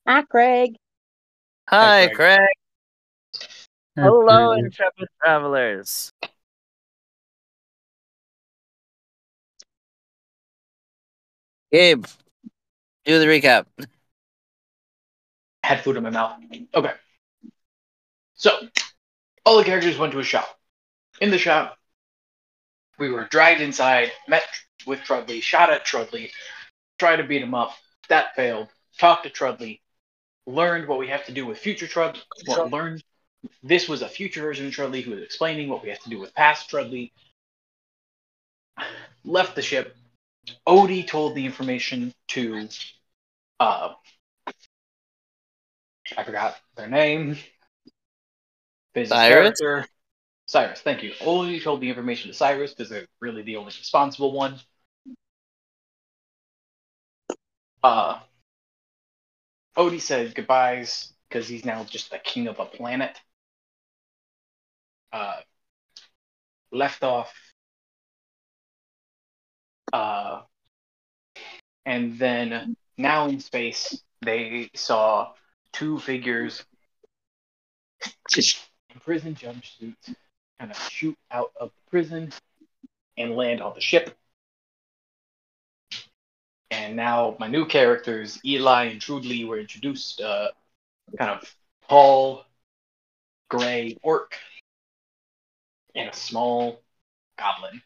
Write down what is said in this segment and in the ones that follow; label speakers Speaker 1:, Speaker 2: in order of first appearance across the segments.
Speaker 1: Hi, Craig.
Speaker 2: Hi,
Speaker 3: Craig.
Speaker 2: Craig. Hello, intrepid travelers. Gabe, do the recap.
Speaker 3: Had food in my mouth. Okay. So, all the characters went to a shop. In the shop, we were dragged inside, met with Trudley, shot at Trudley, tried to beat him up. That failed. Talked to Trudley, learned what we have to do with future Trudley. Well, learned this was a future version of Trudley who was explaining what we have to do with past Trudley. Left the ship. Odie told the information to, I forgot their name. Business
Speaker 2: Cyrus?
Speaker 3: character. Cyrus, thank you. Odie told the information to Cyrus because they're really the only responsible one. Odie said goodbyes because he's now just the king of a planet. Left off. And then now in space, they saw two figures in prison jumpsuits kind of shoot out of the prison and land on the ship. And now my new characters, Eli and Trudley, were introduced. Kind of tall, gray orc and a small goblin.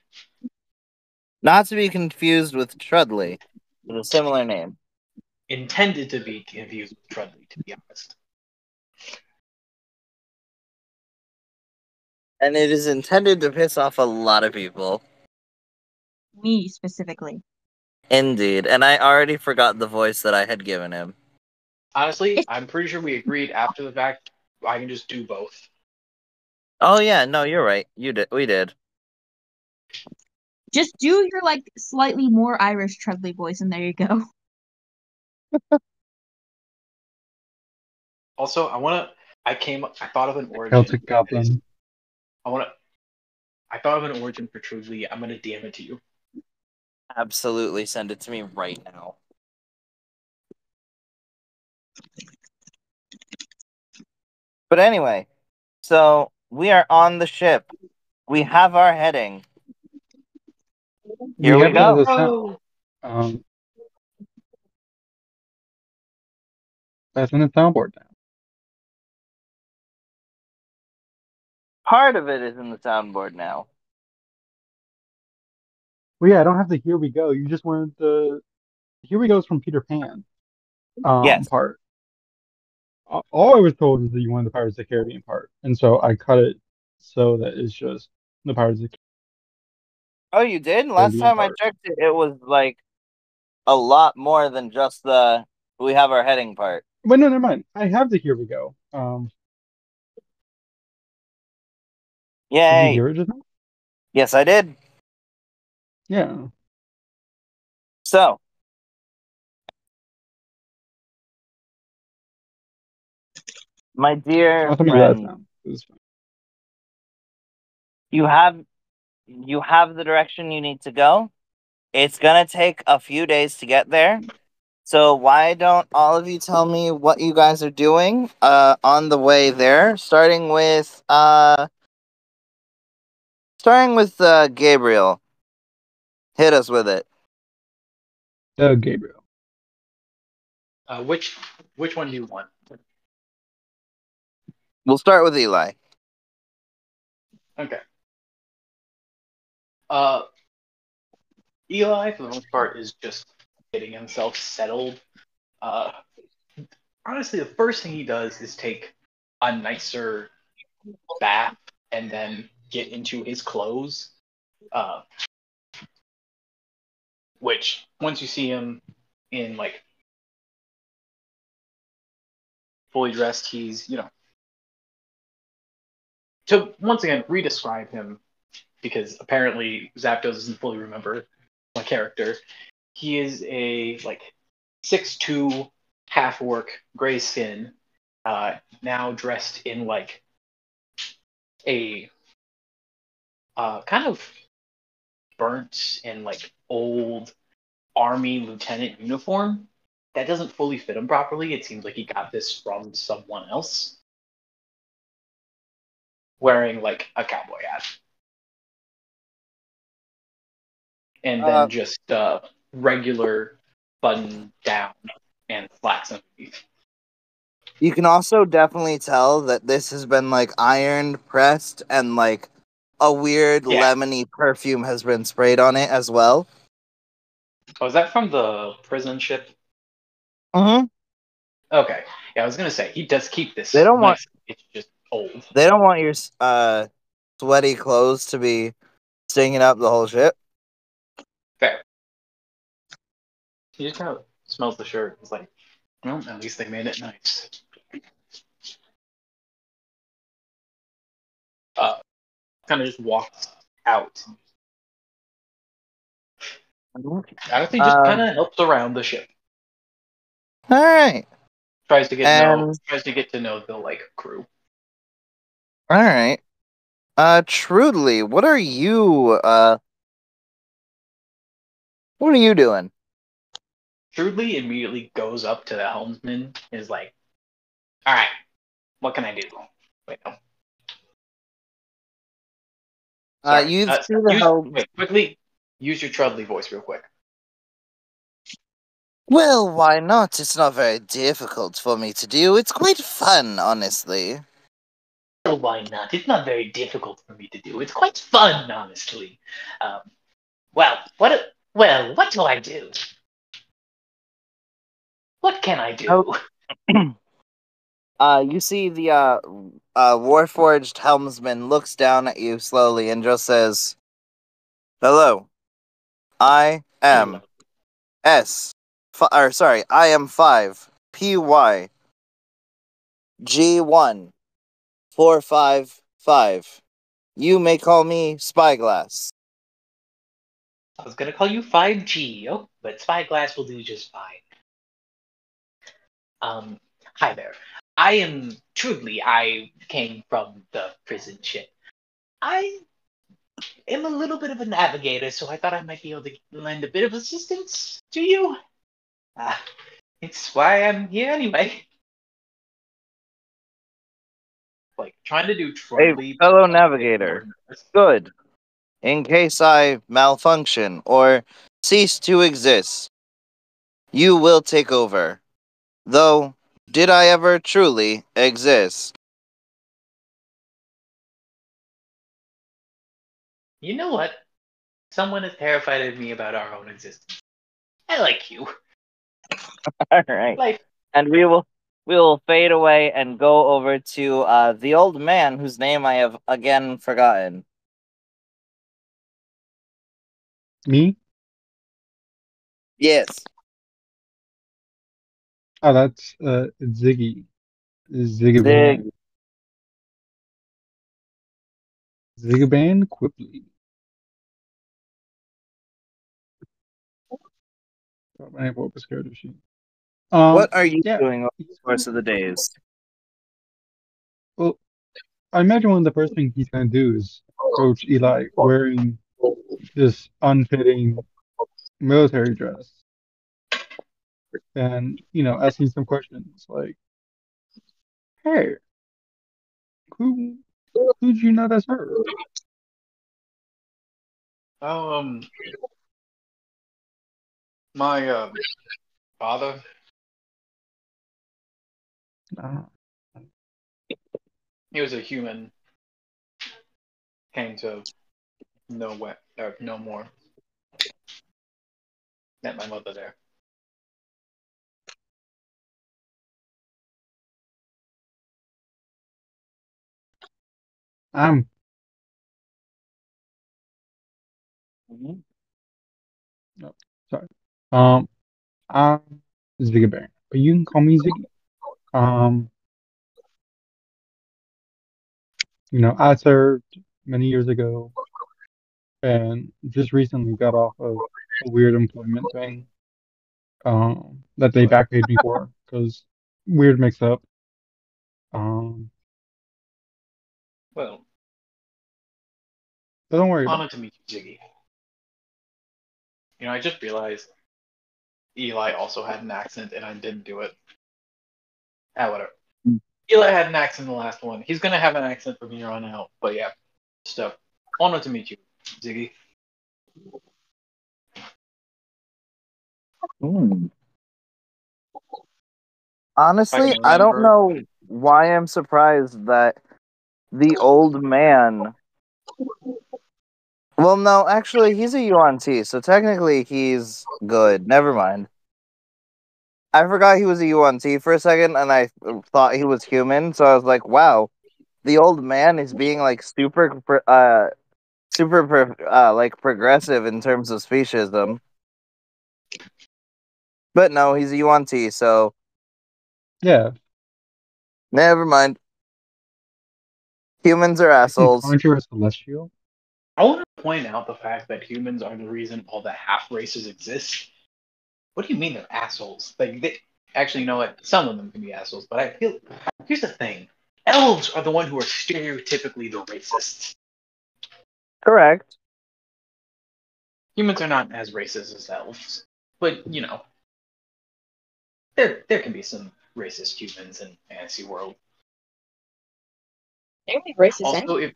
Speaker 2: Not to be confused with Trudley, with a similar name.
Speaker 3: Intended to be confused with Trudley, to be honest.
Speaker 2: And it is intended to piss off a lot of people.
Speaker 1: Me, specifically.
Speaker 2: Indeed, and I already forgot the voice that I had given him.
Speaker 3: Honestly, I'm pretty sure we agreed after the fact I can just do both.
Speaker 2: Oh yeah, no, you're right. We did.
Speaker 1: Just do your, slightly more Irish Trudley voice, and there you go.
Speaker 3: Also, I thought of an origin.
Speaker 4: Celtic Goblin.
Speaker 3: I thought of an origin for Trudley. I'm gonna DM it to you.
Speaker 2: Absolutely, send it to me right now. But anyway, so we are on the ship. We have our heading. Here we go.
Speaker 4: That's in the soundboard now.
Speaker 2: Part of it is in the soundboard now.
Speaker 4: Well, yeah, I don't have the "Here we go." You just wanted the "Here we go's" from Peter Pan.
Speaker 2: Yes.
Speaker 4: Part. All I was told is that you wanted the Pirates of the Caribbean part, and so I cut it so that it's just the Pirates of the
Speaker 2: Oh, you did? Last time I checked it, it was a lot more than just the "we have our heading" part.
Speaker 4: But no, never mind. I have the "Here we go."
Speaker 2: Yay!
Speaker 4: Did you hear it just now?
Speaker 2: Yes, I did.
Speaker 4: Yeah.
Speaker 2: So, my dear friend, you have the direction you need to go. It's gonna take a few days to get there. So why don't all of you tell me what you guys are doing on the way there, starting with Gabriel. Hit us with it.
Speaker 4: Gabriel.
Speaker 3: Which one do you want?
Speaker 2: We'll start with Eli.
Speaker 3: Okay. Eli, for the most part, is just getting himself settled. Honestly, the first thing he does is take a nicer bath and then get into his clothes. Which, once you see him in, fully dressed, he's, to, once again, re-describe him, because apparently Zapdos doesn't fully remember my character. He is a 6'2", half-orc, gray skin, now dressed in a kind of burnt and old army lieutenant uniform. that doesn't fully fit him properly. It seems like he got this from someone else wearing like a cowboy hat. And then just regular button down and slacks underneath.
Speaker 2: You can also definitely tell that this has been like ironed, pressed, and like a weird lemony perfume has been sprayed on it as well.
Speaker 3: Oh, is that from the prison ship?
Speaker 2: Mm-hmm.
Speaker 3: Okay. Yeah, I was gonna say he does keep this.
Speaker 2: They don't want.
Speaker 3: It's just old.
Speaker 2: They don't want your sweaty clothes to be stinging up the whole ship.
Speaker 3: Fair. He just kind of smells the shirt. It's like, well, at least they made it nice. Kind of just walks out. Honestly, just kind of helps around the ship.
Speaker 2: All right.
Speaker 3: Tries to get to know the like crew.
Speaker 2: All right. Trudely, what are you doing?
Speaker 3: Trudely immediately goes up to the helmsman and is like, all right, what can I do? Wait, no. Sorry.
Speaker 2: You see the helm.
Speaker 3: Wait, quickly, use your Trudley voice real quick.
Speaker 2: Well, why not? It's not very difficult for me to do. It's quite fun, honestly.
Speaker 3: Well, why not? It's not very difficult for me to do. It's quite fun, honestly. What do I do? What can I do?
Speaker 2: You see the Warforged helmsman looks down at you slowly and just says, "Hello, I am I am 5 PY G1 455. You may call me Spyglass."
Speaker 3: I was gonna call you 5G, but Spyglass will do just fine. Hi there. I am Trudely. I came from the prison ship. I am a little bit of a navigator, so I thought I might be able to lend a bit of assistance to you. It's why I'm here anyway. Like, trying to do Trudley.
Speaker 2: A fellow navigator. Good. In case I malfunction or cease to exist, you will take over. Though, did I ever truly exist?
Speaker 3: You know what? Someone is terrified of me about our own existence. I like you.
Speaker 2: All right.
Speaker 3: Like,
Speaker 2: And we will fade away and go over to the old man whose name I have again forgotten.
Speaker 4: Me?
Speaker 2: Yes.
Speaker 4: Oh, that's Ziggy.
Speaker 2: Zig.
Speaker 4: Zigaban Quipley. Oh, my name was scared of she.
Speaker 2: What are you
Speaker 4: Yeah.
Speaker 2: doing over the course of the days?
Speaker 4: Well, I imagine one of the first things he's gonna do is approach Eli wearing this unfitting military dress, and asking some questions like, "Hey, who who'd you know that's her?"
Speaker 3: my father.
Speaker 4: Uh,
Speaker 3: He was a human. Came to know no more. Met my mother there.
Speaker 4: I'm
Speaker 2: Mhm.
Speaker 4: no, sorry. Um, I'm Ziggy Bear, but you can call me Ziggy. Um, I served many years ago and just recently got off of a weird employment thing. That they backpaid me for because weird mix up. Um,
Speaker 3: Well,
Speaker 4: but don't worry about
Speaker 3: honored to meet you, Ziggy. I just realized Eli also had an accent, and I didn't do it. Whatever. Eli had an accent in the last one. He's gonna have an accent from here on out. But yeah, stuff. Honored to meet you, Ziggy.
Speaker 2: Hmm.
Speaker 3: If I can
Speaker 2: Honestly, I don't
Speaker 3: remember.
Speaker 2: know why I'm surprised that the old man. Well, no, actually, he's a UNT, so technically he's good. Never mind. I forgot he was a UNT for a second, and I thought he was human, so I was like, wow, the old man is being like like progressive in terms of speciesism. But no, he's a UNT, so
Speaker 4: Yeah.
Speaker 2: never mind. Humans are
Speaker 4: I can
Speaker 2: assholes.
Speaker 4: conjure a celestial.
Speaker 3: I want to point out the fact that humans are the reason all the half races exist. What do you mean they're assholes? Actually, you know what? Some of them can be assholes, but I feel here's the thing: elves are the one who are stereotypically the racists.
Speaker 2: Correct.
Speaker 3: Humans are not as racist as elves, but there can be some racist humans in fantasy world.
Speaker 1: There can be racist
Speaker 3: Also, if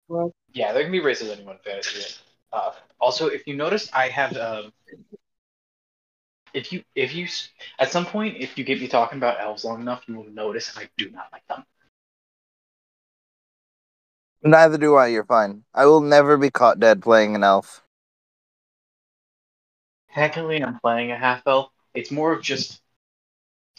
Speaker 1: world.
Speaker 3: yeah, there can be racist anyone in fantasy world. Also, if you notice, I have if you at some point if you get me talking about elves long enough, you will notice I do not like them.
Speaker 2: Neither do I, you're fine. I will never be caught dead playing an elf.
Speaker 3: Technically, I'm playing a half elf. It's more of just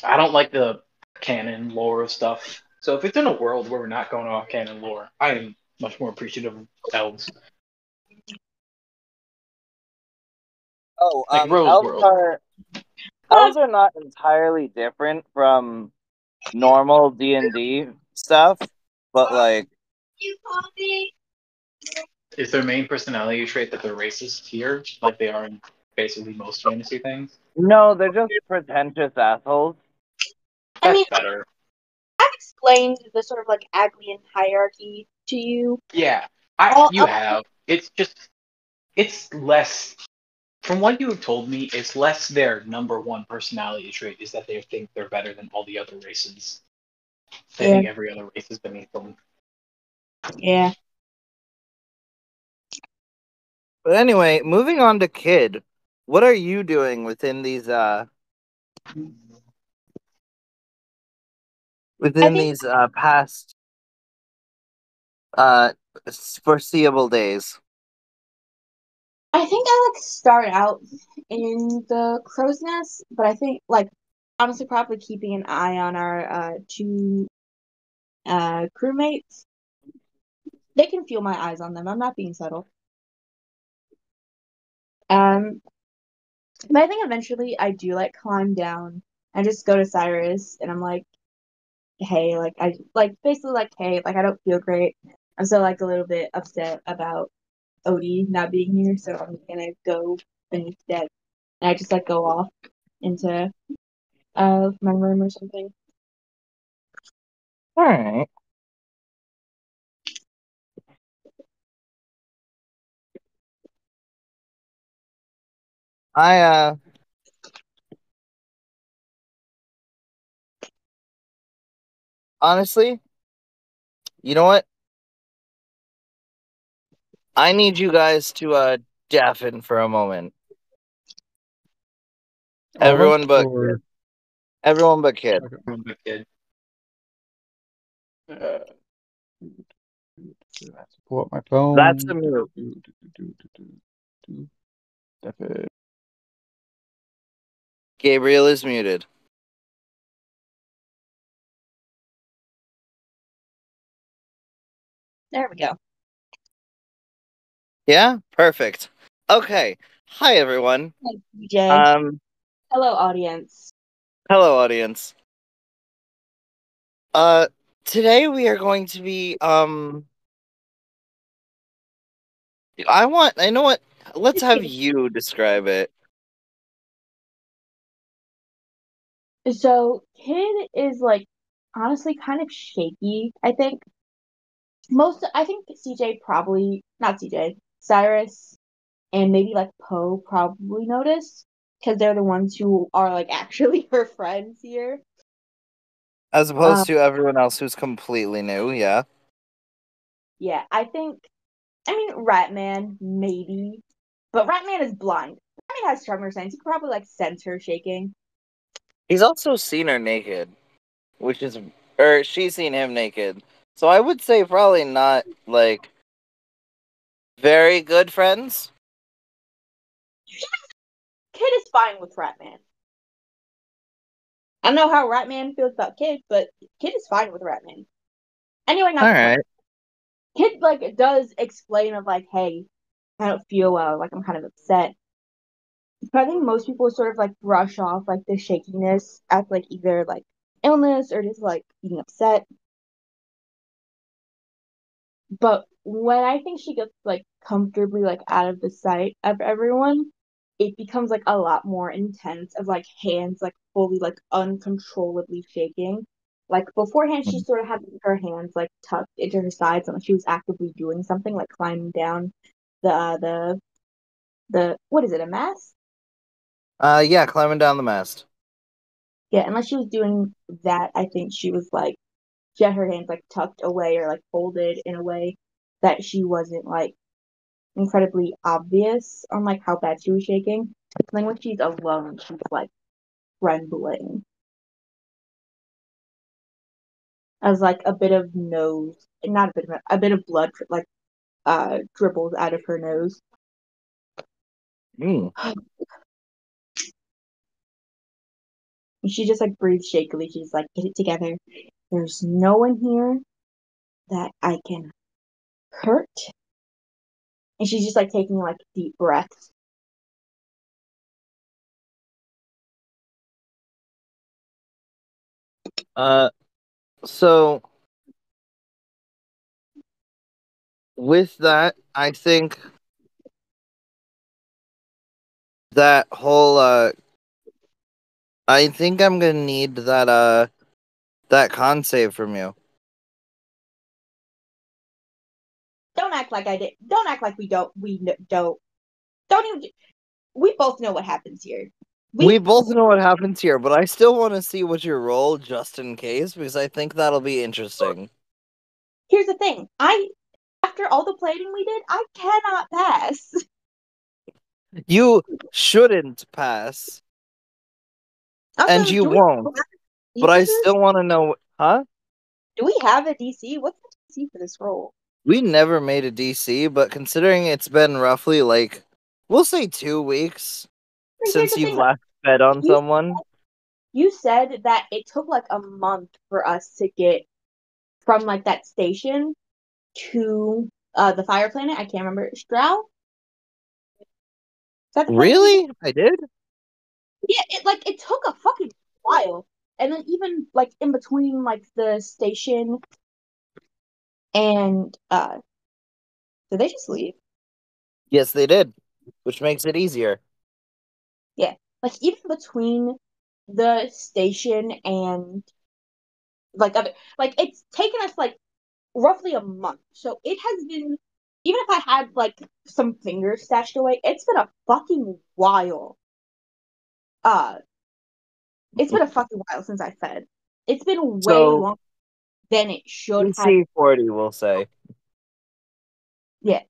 Speaker 3: I don't like the canon lore of stuff. So if it's in a world where we're not going off canon lore, I am much more appreciative of elves.
Speaker 2: Oh,
Speaker 3: Like Rose World.
Speaker 2: elves are not entirely different from normal D&D stuff, but like
Speaker 3: Is their main personality trait that they're racist here, like they are in basically most fantasy things?
Speaker 2: no, they're just pretentious assholes.
Speaker 1: I
Speaker 3: That's
Speaker 1: mean,
Speaker 3: better.
Speaker 1: I've explained the sort of like Aglian hierarchy to you.
Speaker 3: Yeah,
Speaker 1: All
Speaker 3: you
Speaker 1: elves,
Speaker 3: have. It's less. From what you have told me, it's less their number one personality trait is that they think they're better than all the other races. They
Speaker 1: yeah,
Speaker 3: think every other race is beneath them.
Speaker 1: yeah.
Speaker 2: But anyway, moving on to Kid. What are you doing
Speaker 1: I
Speaker 2: within
Speaker 1: think
Speaker 2: these past uh foreseeable days?
Speaker 1: I like start out in the crow's nest, but I think like honestly probably keeping an eye on our two crewmates. They can feel my eyes on them. I'm not being subtle. Um, but I think eventually I do like climb down and just go to Cyrus and I'm like, hey, like I like basically like, hey, like I don't feel great. I'm still like a little bit upset about Odie not being here, so I'm gonna go instead. And I just like go off into my room or something.
Speaker 2: All right. I honestly, you know what? I need you guys to deafen for a moment.
Speaker 4: All of us,
Speaker 2: Everyone but
Speaker 4: or
Speaker 2: Kid. Everyone but Kid.
Speaker 4: okay.
Speaker 3: From the kid.
Speaker 4: Uh, I have to pull up my
Speaker 2: That's the
Speaker 4: phone.
Speaker 2: move.
Speaker 4: Definitely.
Speaker 2: Gabriel is muted.
Speaker 1: There we go.
Speaker 2: Yeah? Perfect. Okay. Hi everyone.
Speaker 1: Hey, DJ. Hello, audience.
Speaker 2: Hello audience. Uh today we are going to be I know what, let's have you describe it.
Speaker 1: So Kid is like honestly kind of shaky. I think CJ probably not CJ, Cyrus and maybe like Poe probably noticed because they're the ones who are like actually her friends here.
Speaker 2: As opposed to everyone else who's completely new, yeah.
Speaker 1: Yeah, I mean, Ratman, maybe. But Ratman is blind. Ratman has tremor sense. He could probably, like, sense her shaking.
Speaker 2: He's also seen her naked, which is... Or she's seen him naked. So I would say probably not, like, very good friends.
Speaker 1: Kid is fine with Ratman. I don't know how Ratman feels about Kid, but Kid is fine with Ratman. Anyway, not the point.
Speaker 2: Alright.
Speaker 1: Kid, like, does explain of, like, hey, I don't feel well, like, I'm kind of upset. But I think most people sort of, like, brush off, like, the shakiness as, like, either, like, illness or just, like, being upset. But when I think she gets, like, comfortably, like, out of the sight of everyone, it becomes, like, a lot more intense of, like, hands, like, fully, like, uncontrollably shaking. Like, beforehand, she sort of had her hands, like, tucked into her sides, and like, she was actively doing something, like, climbing down what is it, a mast?
Speaker 2: Yeah, climbing down the mast.
Speaker 1: Yeah, unless she was doing that, I think she was, like, she had her hands, like, tucked away or, like, folded in a way that she wasn't, like, incredibly obvious on, like, how bad she was shaking. And then when she's alone, she's, like, trembling. As, like, a bit of nose, not a bit of blood, like, dribbles out of her nose.
Speaker 2: Mm.
Speaker 1: And she just, like, breathes shakily. She's like, get it together. There's no one here that I can hurt. And she's just, like, taking, like, deep breaths.
Speaker 2: So with that, I think that whole I think I'm gonna need that con save from you.
Speaker 1: Don't act like I did. Don't act like we don't. Don't even. We both know what happens here.
Speaker 2: We both know what happens here, but I still want to see what you roll just in case, because I think that'll be interesting.
Speaker 1: Here's the thing. After all the planning we did, I cannot pass.
Speaker 2: You shouldn't pass,
Speaker 1: Also,
Speaker 2: and you
Speaker 1: do we
Speaker 2: won't.
Speaker 1: have a DC
Speaker 2: But
Speaker 1: for
Speaker 2: I
Speaker 1: this?
Speaker 2: still want to know, huh?
Speaker 1: Do we have a DC? What's the DC for this roll?
Speaker 2: We never made a DC, but considering it's been roughly like, we'll say 2 weeks
Speaker 1: Here's
Speaker 2: since
Speaker 1: the
Speaker 2: you've
Speaker 1: thing.
Speaker 2: last fed on
Speaker 1: You
Speaker 2: someone.
Speaker 1: you said that it took like a month for us to get from like that station to the fire planet. I can't remember. Stroud? Is that the planet we
Speaker 2: Really? I did?
Speaker 1: Yeah, it took a fucking while. And then even like in between like the station and did they just leave?
Speaker 2: Yes, they did, which makes it easier.
Speaker 1: Yeah. Like even between the station and like other like it's taken us like roughly a month. So it has been even if I had like some fingers stashed away, it's been a fucking while. Uh it's been a fucking while since I fed. It's been way
Speaker 2: So,
Speaker 1: longer than it should have.
Speaker 2: DC 40, we'll say.
Speaker 1: Yeah.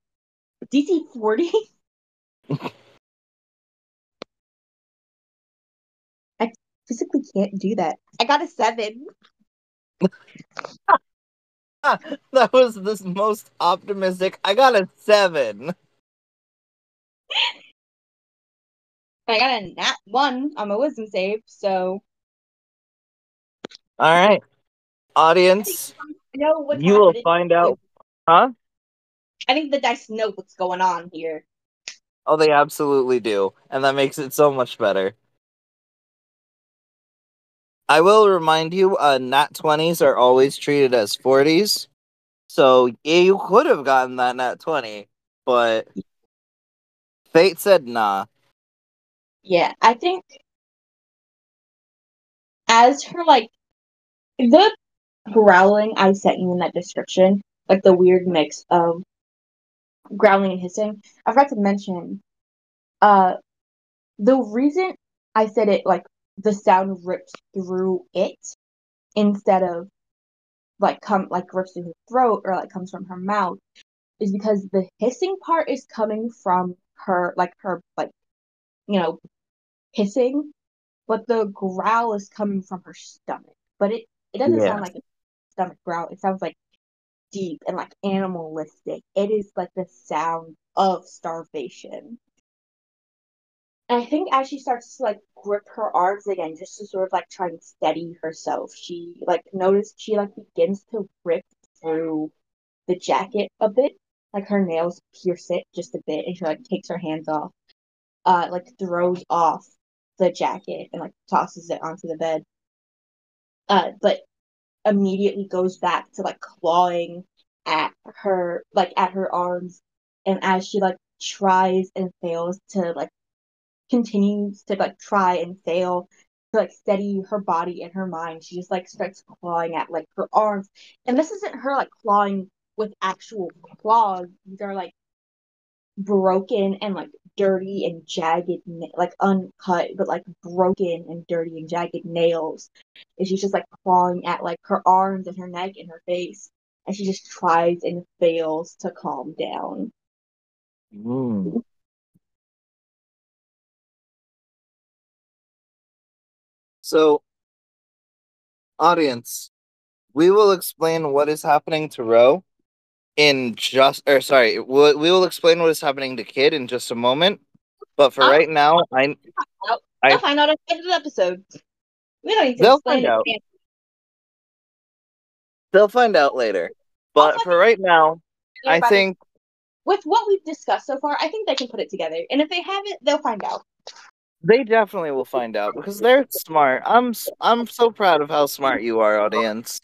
Speaker 1: DC 40? I physically can't do that. I got a 7.
Speaker 2: That was the most optimistic. I got a 7.
Speaker 1: I got a nat 1 on my wisdom save, so
Speaker 2: All right,
Speaker 1: I think
Speaker 2: audience,
Speaker 1: I know what's
Speaker 2: you will
Speaker 1: happening.
Speaker 2: find out. Huh?
Speaker 1: I think the dice know what's going on here.
Speaker 2: Oh, they absolutely do, and that makes it so much better. I will remind you, nat 20s are always treated as 40s. So, yeah, you could have gotten that nat 20, but fate said nah.
Speaker 1: Yeah, I think as for like the growling I sent you in that description, like the weird mix of growling and hissing, I forgot to mention, uh, the reason I said it like the sound rips through it instead of like rips through her throat or like comes from her mouth is because the hissing part is coming from her hissing, but the growl is coming from her stomach. But it doesn't
Speaker 2: Yeah.
Speaker 1: sound like a stomach growl. It sounds like deep and like animalistic. It is like the sound of starvation. And I think as she starts to like grip her arms again, just to sort of like try and steady herself, she begins to rip through the jacket a bit. Like her nails pierce it just a bit, and she like takes her hands off, like throws off the jacket and like tosses it onto the bed. But immediately goes back to like clawing at her arms, and as she like tries and fails to like continues to like try and fail to like steady her body and her mind, she just like starts clawing at like her arms. And this isn't her like clawing with actual claws. These are like broken and like dirty and jagged, like uncut, but like broken and dirty and jagged nails. And she's just like clawing at like her arms and her neck and her face. And she just tries and fails to calm down.
Speaker 2: Mm. So, audience, we will explain what is happening to Ro we will explain what is happening to Kid in just a moment. But for right now,
Speaker 1: They'll find out at the end of the episode. We don't need to
Speaker 2: they'll
Speaker 1: explain
Speaker 2: find out.
Speaker 1: it.
Speaker 2: They'll find out later. But for right now, I think
Speaker 1: with what we've discussed so far, I think they can put it together. And if they haven't, they'll find out.
Speaker 2: they definitely will find out because they're smart. I'm so proud of how smart you are, audience.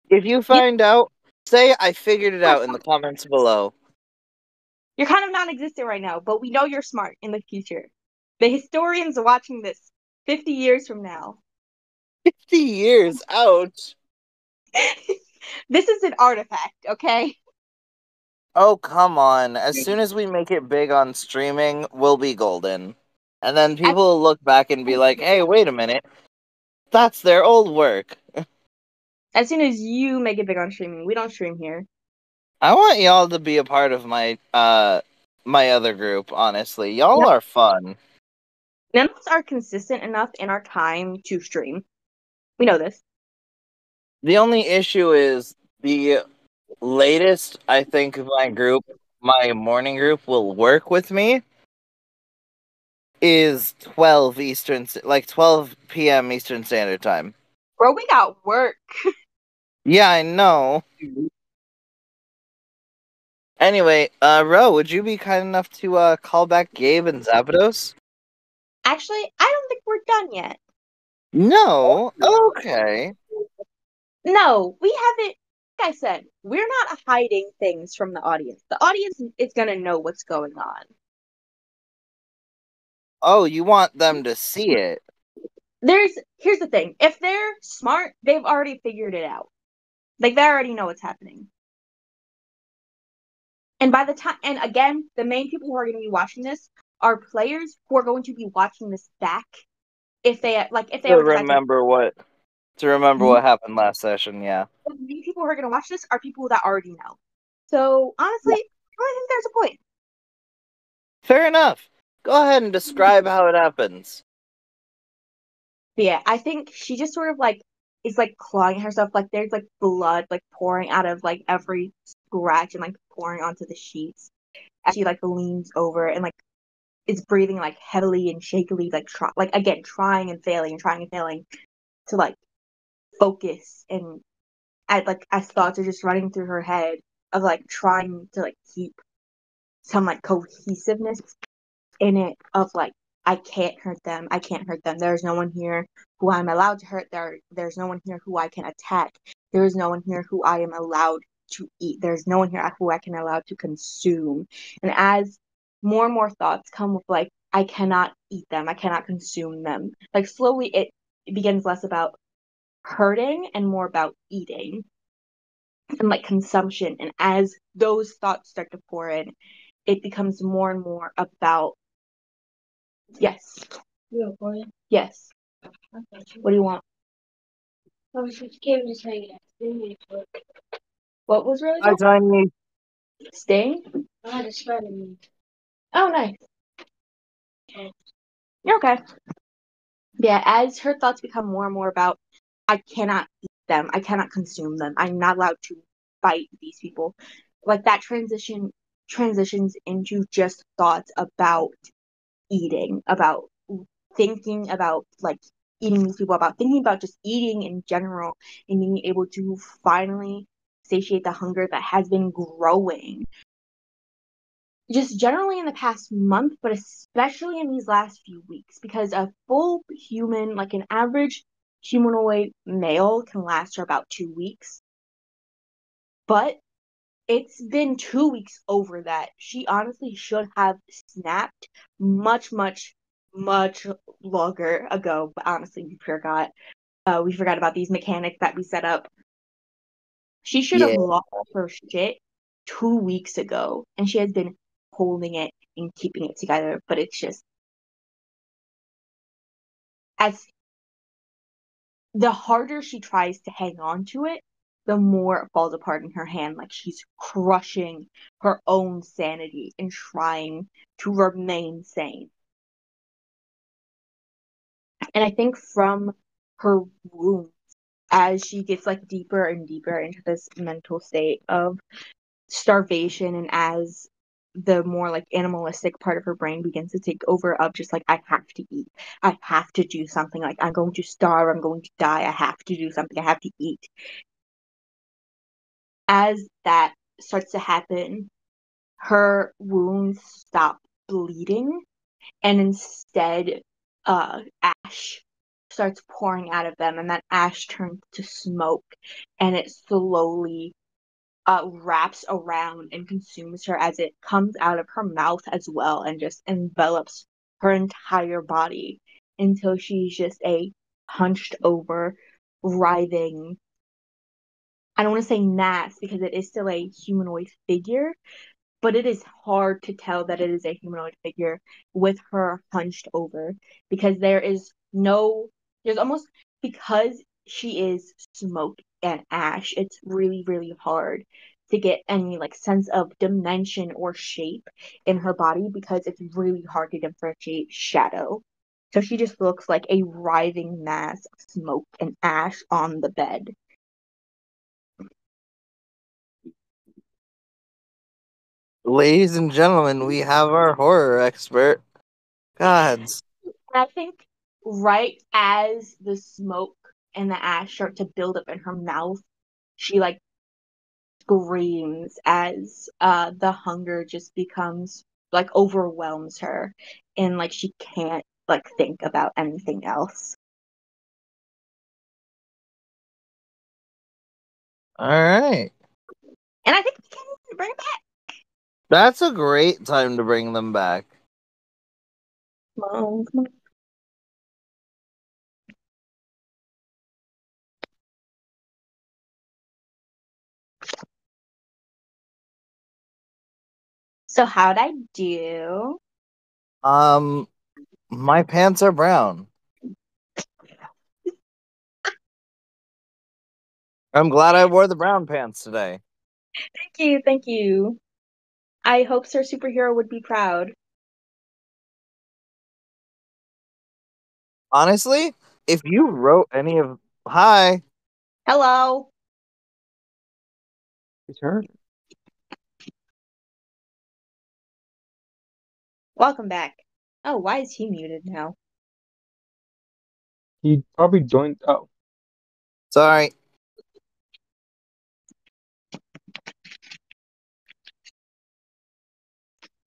Speaker 2: If you find out, say I figured it out in the comments below.
Speaker 1: You're kind of non-existent right now, but we know you're smart in the future. The historians are watching this 50 years from now.
Speaker 2: 50 years? Ouch.
Speaker 1: This is an artifact, okay?
Speaker 2: Oh, come on. As soon as we make it big on streaming, we'll be golden. And then people will look back and be like, hey, wait a minute. That's their old work.
Speaker 1: As soon as you make it big on streaming, we don't stream here.
Speaker 2: I want y'all to be a part of my my other group, honestly. Y'all are fun.
Speaker 1: None of us are consistent enough in our time to stream. We know this.
Speaker 2: The only issue is the latest I think my morning group will work with me is 12 p.m. Eastern Standard Time.
Speaker 1: Bro, we got work.
Speaker 2: Yeah, I know. Anyway, Ro, would you be kind enough to call back Gabe and Zapdos?
Speaker 1: Actually, I don't think we're done yet.
Speaker 2: No? Okay.
Speaker 1: No, we haven't. Like I said, we're not hiding things from the audience. The audience is gonna know what's going on.
Speaker 2: Oh, you want them to see it?
Speaker 1: Here's the thing. If they're smart, they've already figured it out. Like they already know what's happening. And by the time, and again, the main people who are going to be watching this are players who are going to be watching this back if they
Speaker 2: To remember what happened last session, yeah.
Speaker 1: The main people who are going to watch this are people that already know. So honestly, I think there's a point.
Speaker 2: Fair enough. Go ahead and describe how it happens.
Speaker 1: But yeah, I think she just sort of like is like clawing herself, like there's like blood like pouring out of like every scratch and like pouring onto the sheets as she like leans over and like is breathing like heavily and shakily, like trying and failing to like focus, and as thoughts are just running through her head of like trying to like keep some like cohesiveness in it of like I can't hurt them. There's no one here who I'm allowed to hurt. There's no one here who I can attack. There is no one here who I am allowed to eat. There's no one here who I can allow to consume. And as more and more thoughts come with like I cannot eat them, I cannot consume them, like slowly it begins less about hurting and more about eating and like consumption. And as those thoughts start to pour in, it becomes more and more about yes. Yes. What do you want? What was really
Speaker 2: Hi,
Speaker 1: good?
Speaker 2: Tiny.
Speaker 1: Sting? Oh, nice. You're okay. Yeah, as her thoughts become more and more about, I cannot eat them, I cannot consume them, I'm not allowed to bite these people. Like that transitions into just thoughts about eating, about thinking about like eating these people, about thinking about just eating in general and being able to finally satiate the hunger that has been growing just generally in the past month, but especially in these last few weeks, because a full human, like an average humanoid male, can last for about 2 weeks. But it's been 2 weeks over that. She honestly should have snapped much, much, much longer ago. But honestly, we forgot. We forgot about these mechanics that we set up. She should have
Speaker 2: Yeah.
Speaker 1: lost her shit 2 weeks ago, and she has been holding it and keeping it together. But it's just as the harder she tries to hang on to it, the more it falls apart in her hand. Like she's crushing her own sanity and trying to remain sane. And I think from her wounds, as she gets like deeper and deeper into this mental state of starvation, and as the more like animalistic part of her brain begins to take over of just like I have to eat, I have to do something, like I'm going to starve, I'm going to die, I have to do something, I have to eat. As that starts to happen, her wounds stop bleeding, and instead ash starts pouring out of them, and that ash turns to smoke, and it slowly wraps around and consumes her as it comes out of her mouth as well, and just envelops her entire body until she's just a hunched over, writhing. I don't want to say mass because it is still a humanoid figure, but it is hard to tell that it is a humanoid figure with her hunched over, because there's almost, because she is smoke and ash, it's really, really hard to get any like sense of dimension or shape in her body, because it's really hard to differentiate shadow. So she just looks like a writhing mass of smoke and ash on the bed.
Speaker 2: Ladies and gentlemen, we have our horror expert. Gods.
Speaker 1: And I think right as the smoke and the ash start to build up in her mouth, she like screams as the hunger just becomes like overwhelms her, and like she can't like think about anything else.
Speaker 2: All right.
Speaker 1: And I think we can bring it back.
Speaker 2: That's a great time to bring them back.
Speaker 1: Come on, come on. So how'd I do?
Speaker 2: Um, my pants are brown. I'm glad I wore the brown pants today.
Speaker 1: Thank you, thank you. I hope Sir Superhero would be proud.
Speaker 2: Honestly, if you wrote any of hi,
Speaker 1: Hello.
Speaker 4: It's her.
Speaker 1: Welcome back. Oh, why is he muted now?
Speaker 4: He probably joined. Oh,
Speaker 2: sorry.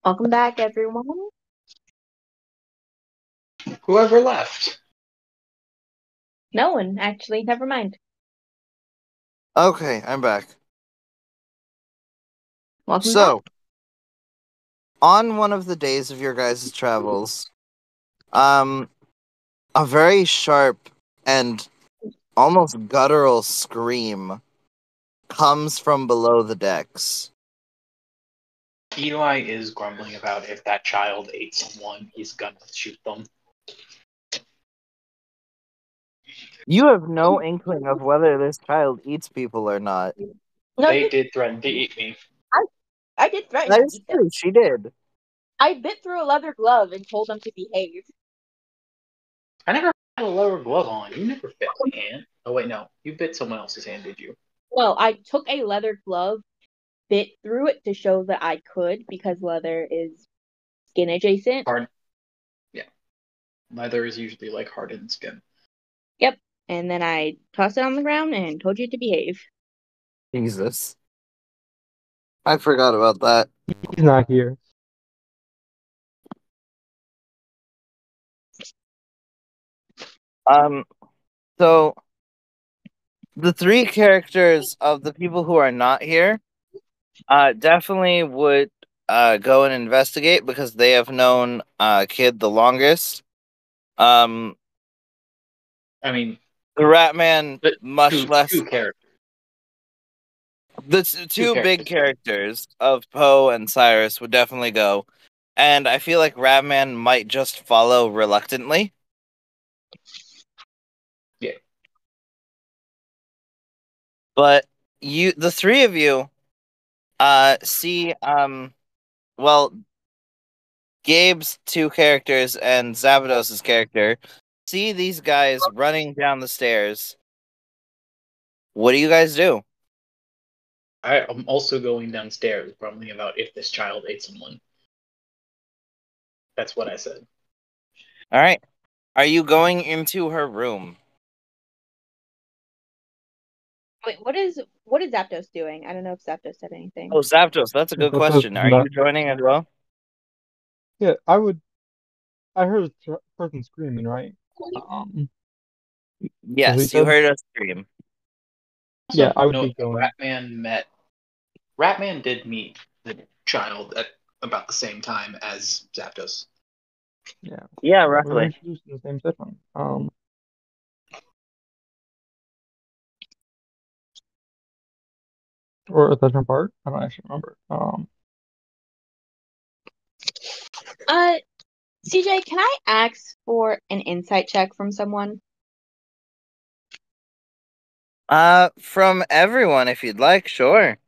Speaker 1: Welcome back, everyone.
Speaker 3: Whoever left.
Speaker 1: No one, actually. Never mind.
Speaker 2: Okay, I'm back.
Speaker 1: Welcome back.
Speaker 2: So, on one of the days of your guys' travels, um, a very sharp and almost guttural scream comes from below the decks.
Speaker 3: Eli is grumbling about if that child ate someone, he's gonna shoot them.
Speaker 2: You have no inkling of whether this child eats people or not.
Speaker 1: No,
Speaker 3: They did threaten to eat me.
Speaker 1: I did threaten
Speaker 2: That
Speaker 1: to
Speaker 2: is
Speaker 1: eat them.
Speaker 2: true. She did.
Speaker 1: I bit through a leather glove and told them to behave.
Speaker 3: I never had a leather glove on. You never bit my hand. Oh wait, no. You bit someone else's hand, did you?
Speaker 1: Well, I took a leather glove, bit through it to show that I could because leather is skin adjacent.
Speaker 3: Hard. Yeah. Leather is usually like hardened skin.
Speaker 1: Yep. And then I tossed it on the ground and told you to behave.
Speaker 2: Jesus. I forgot about that.
Speaker 4: He's not here.
Speaker 2: So the three characters of the people who are not here, definitely would go and investigate because they have known Kid the longest. The
Speaker 3: I mean,
Speaker 2: Rat Man much less.
Speaker 3: two characters.
Speaker 2: The two big characters of Poe and Cyrus would definitely go, and I feel like Ratman might just follow reluctantly.
Speaker 3: Yeah.
Speaker 2: But the three of you, see, well, Gabe's two characters and Zabados's character see these guys running down the stairs. What do you guys do?
Speaker 3: I am also going downstairs, grumbling about if this child ate someone. That's what I said.
Speaker 2: All right. Are you going into her room?
Speaker 1: Wait, what is Zapdos doing? I don't know if Zapdos said anything.
Speaker 2: Oh, Zapdos, that's a good question. Are you joining as well?
Speaker 4: Yeah, I heard a person screaming, right?
Speaker 2: Yes, you heard us scream.
Speaker 4: Yeah, I would be going.
Speaker 3: Ratman did meet the child at about the same time as Zapdos.
Speaker 4: Yeah.
Speaker 2: Yeah,
Speaker 4: We were
Speaker 2: roughly.
Speaker 4: introduced in the same session. Or a session part. I don't actually remember.
Speaker 1: CJ, can I ask for an insight check from someone?
Speaker 2: From everyone, if you'd like, sure.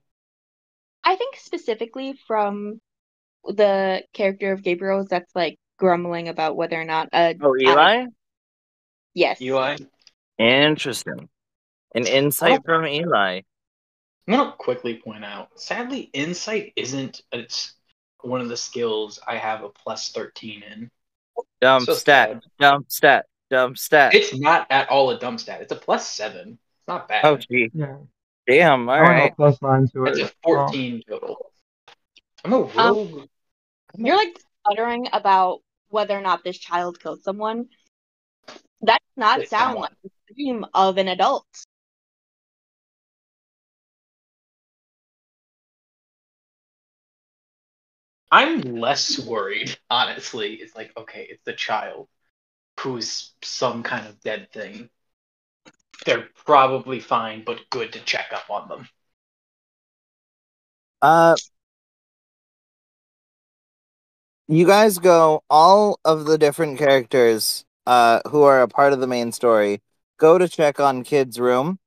Speaker 1: I think specifically from the character of Gabriel's that's like grumbling about whether or not
Speaker 2: Eli?
Speaker 1: Yes.
Speaker 3: Eli?
Speaker 2: Interesting. An insight from Eli.
Speaker 3: I'm going to quickly point out, sadly, insight isn't one of the skills I have a plus 13 in.
Speaker 2: Dumb stat.
Speaker 3: It's not at all a dumb stat. It's a plus 7. It's not bad.
Speaker 2: Oh, gee.
Speaker 4: Yeah.
Speaker 2: Damn, alright.
Speaker 4: Plus 9 to it.
Speaker 3: It's a 14 total. I'm a rogue.
Speaker 1: You're like stuttering about whether or not this child killed someone. That does not sound like the scream of an adult.
Speaker 3: I'm less worried, honestly. It's like, okay, it's the child who's some kind of dead thing. They're probably fine, but good to check up on them.
Speaker 2: You guys go, all of the different characters who are a part of the main story go to check on Kid's room,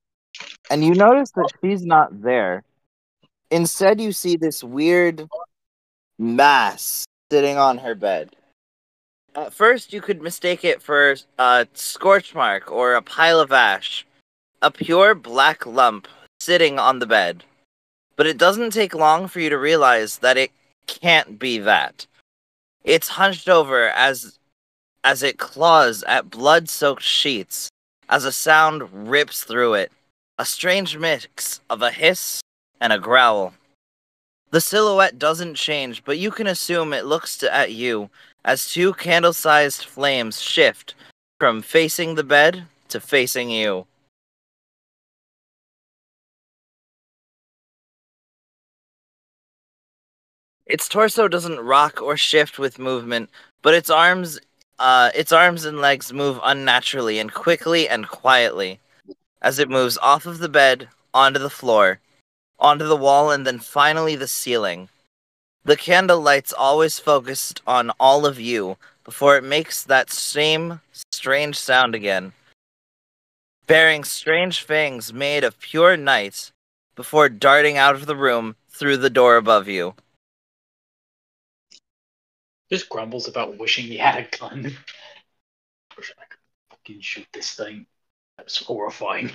Speaker 2: and you notice that she's not there. Instead, you see this weird mass sitting on her bed. At first, you could mistake it for a scorch mark or a pile of ash, a pure black lump sitting on the bed. But it doesn't take long for you to realize that it can't be that. It's hunched over as it claws at blood-soaked sheets, as a sound rips through it, a strange mix of a hiss and a growl. The silhouette doesn't change, but you can assume it looks at you as two candle-sized flames shift from facing the bed to facing you. Its torso doesn't rock or shift with movement, but its arms and legs move unnaturally and quickly and quietly as it moves off of the bed, onto the floor, onto the wall, and then finally the ceiling. The candle light's always focused on all of you before it makes that same strange sound again. bearing strange fangs made of pure night, before darting out of the room through the door above you.
Speaker 3: Just grumbles about wishing he had a gun. Wish I could fucking shoot this thing. That's horrifying.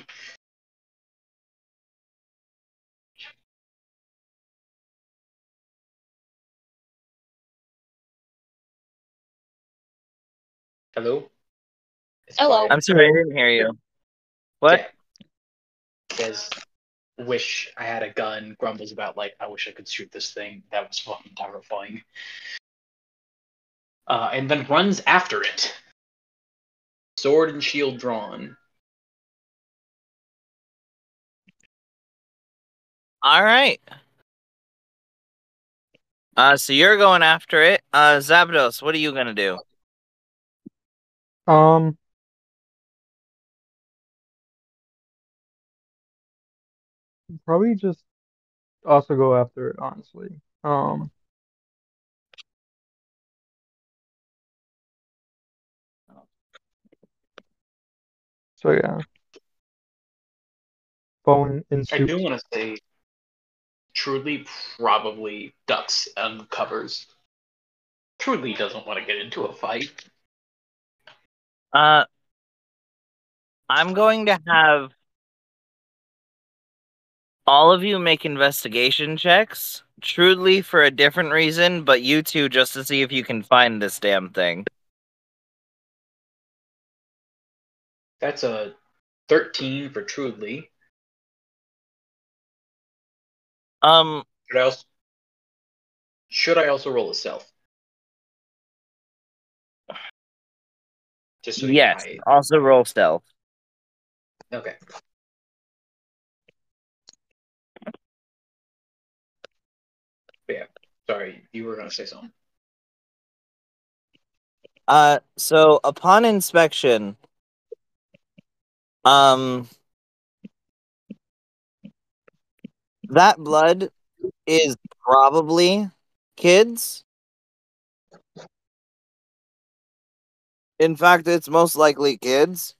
Speaker 3: Hello? It's
Speaker 1: Hello.
Speaker 3: quiet.
Speaker 2: I'm sorry, I didn't hear you. What?
Speaker 3: Yeah. Says, wish I had a gun. Grumbles about, like, I wish I could shoot this thing. That was fucking terrifying. And then runs after it. Sword and shield drawn.
Speaker 2: All right. So you're going after it. Zapdos, what are you gonna do?
Speaker 4: Um, probably just also go after it, honestly. So yeah, phone in
Speaker 3: I
Speaker 4: suit.
Speaker 3: do want to say, Truly probably ducks and covers. Truly doesn't want to get into a fight.
Speaker 2: I'm going to have all of you make investigation checks. Truly for a different reason, but you two just to see if you can find this damn thing.
Speaker 3: That's a 13 for Truly.
Speaker 2: Um,
Speaker 3: Should I also roll a stealth? Just so you know
Speaker 2: yes. Also roll stealth.
Speaker 3: Okay. But yeah. Sorry, you were gonna say something.
Speaker 2: So upon inspection, that blood is probably kids. In fact, it's most likely kids.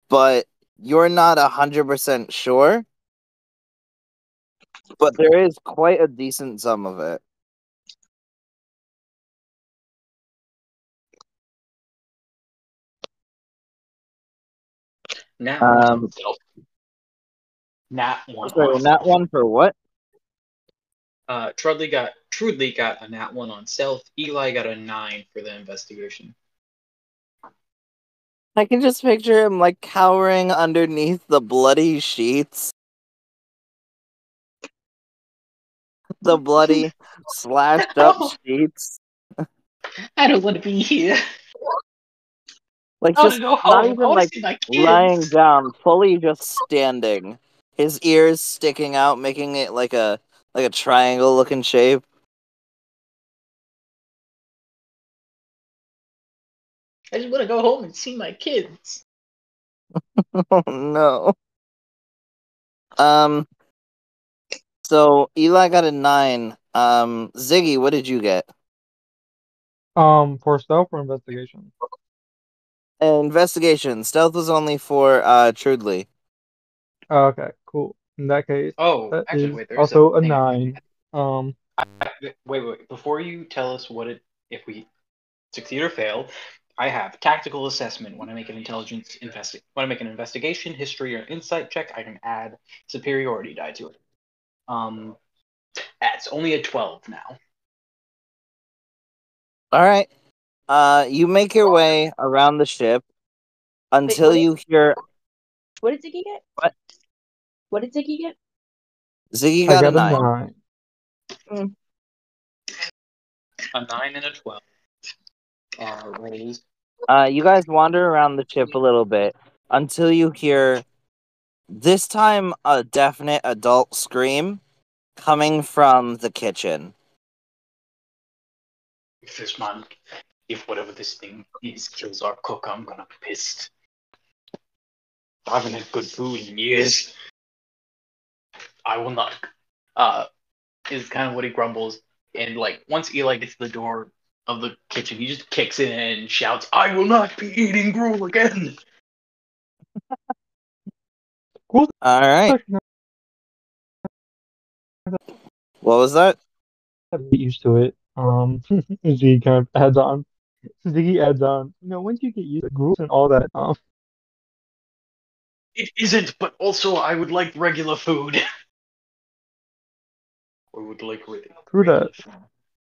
Speaker 2: But you're not 100% sure. But there is quite a decent sum of it.
Speaker 3: Nat 1
Speaker 2: Um,
Speaker 3: on stealth. Nat 1
Speaker 2: sorry,
Speaker 3: on
Speaker 2: not
Speaker 3: stealth.
Speaker 2: one for what?
Speaker 3: Trudley got a nat 1 on stealth. Eli got a 9 for the investigation.
Speaker 2: I can just picture him like cowering underneath the bloody sheets. The bloody slashed up sheets.
Speaker 3: I don't want to be here.
Speaker 2: Like
Speaker 3: I want to
Speaker 2: just
Speaker 3: go
Speaker 2: not
Speaker 3: home. I
Speaker 2: even
Speaker 3: want to
Speaker 2: like
Speaker 3: see my
Speaker 2: lying
Speaker 3: kids.
Speaker 2: down, fully just standing. His ears sticking out, making it like a triangle looking shape.
Speaker 3: I just want to go home and see my kids.
Speaker 2: Oh no. So Eli got a 9. Ziggy, what did you get?
Speaker 4: For stealth or investigation?
Speaker 2: Investigation. Stealth was only for Trudley.
Speaker 4: Okay, cool. In that case,
Speaker 3: Oh,
Speaker 4: that
Speaker 3: actually,
Speaker 4: is
Speaker 3: wait. There's a
Speaker 4: also a
Speaker 3: thing.
Speaker 4: 9.
Speaker 3: Wait. Before you tell us if we succeed or fail, I have tactical assessment. When I make an when I make an investigation, history, or insight check, I can add superiority die to it. It's only a 12 now.
Speaker 2: All right. You make your way around the ship until
Speaker 1: what
Speaker 2: you hear.
Speaker 1: What did Ziggy get?
Speaker 2: What?
Speaker 1: What did Ziggy get?
Speaker 2: Ziggy
Speaker 4: I
Speaker 2: got a
Speaker 4: got a
Speaker 2: 9.
Speaker 4: 9.
Speaker 3: A 9 and a 12 are raised.
Speaker 2: You guys wander around the ship a little bit until you hear, this time, a definite adult scream coming from the kitchen.
Speaker 3: If whatever this thing is kills our cook, I'm gonna be pissed. I haven't had good food in years. I will not. Is kind of what he grumbles. And like once Eli gets to the door of the kitchen, he just kicks in and shouts, "I will not be eating gruel again!"
Speaker 4: Cool.
Speaker 2: All right. What was that?
Speaker 4: Get used to it. Z kind of adds on. Ziggy adds on. Once you get used to the rules and all that,
Speaker 3: It isn't, but also I would like regular food. I would like
Speaker 4: true
Speaker 3: regular
Speaker 4: that.
Speaker 3: food.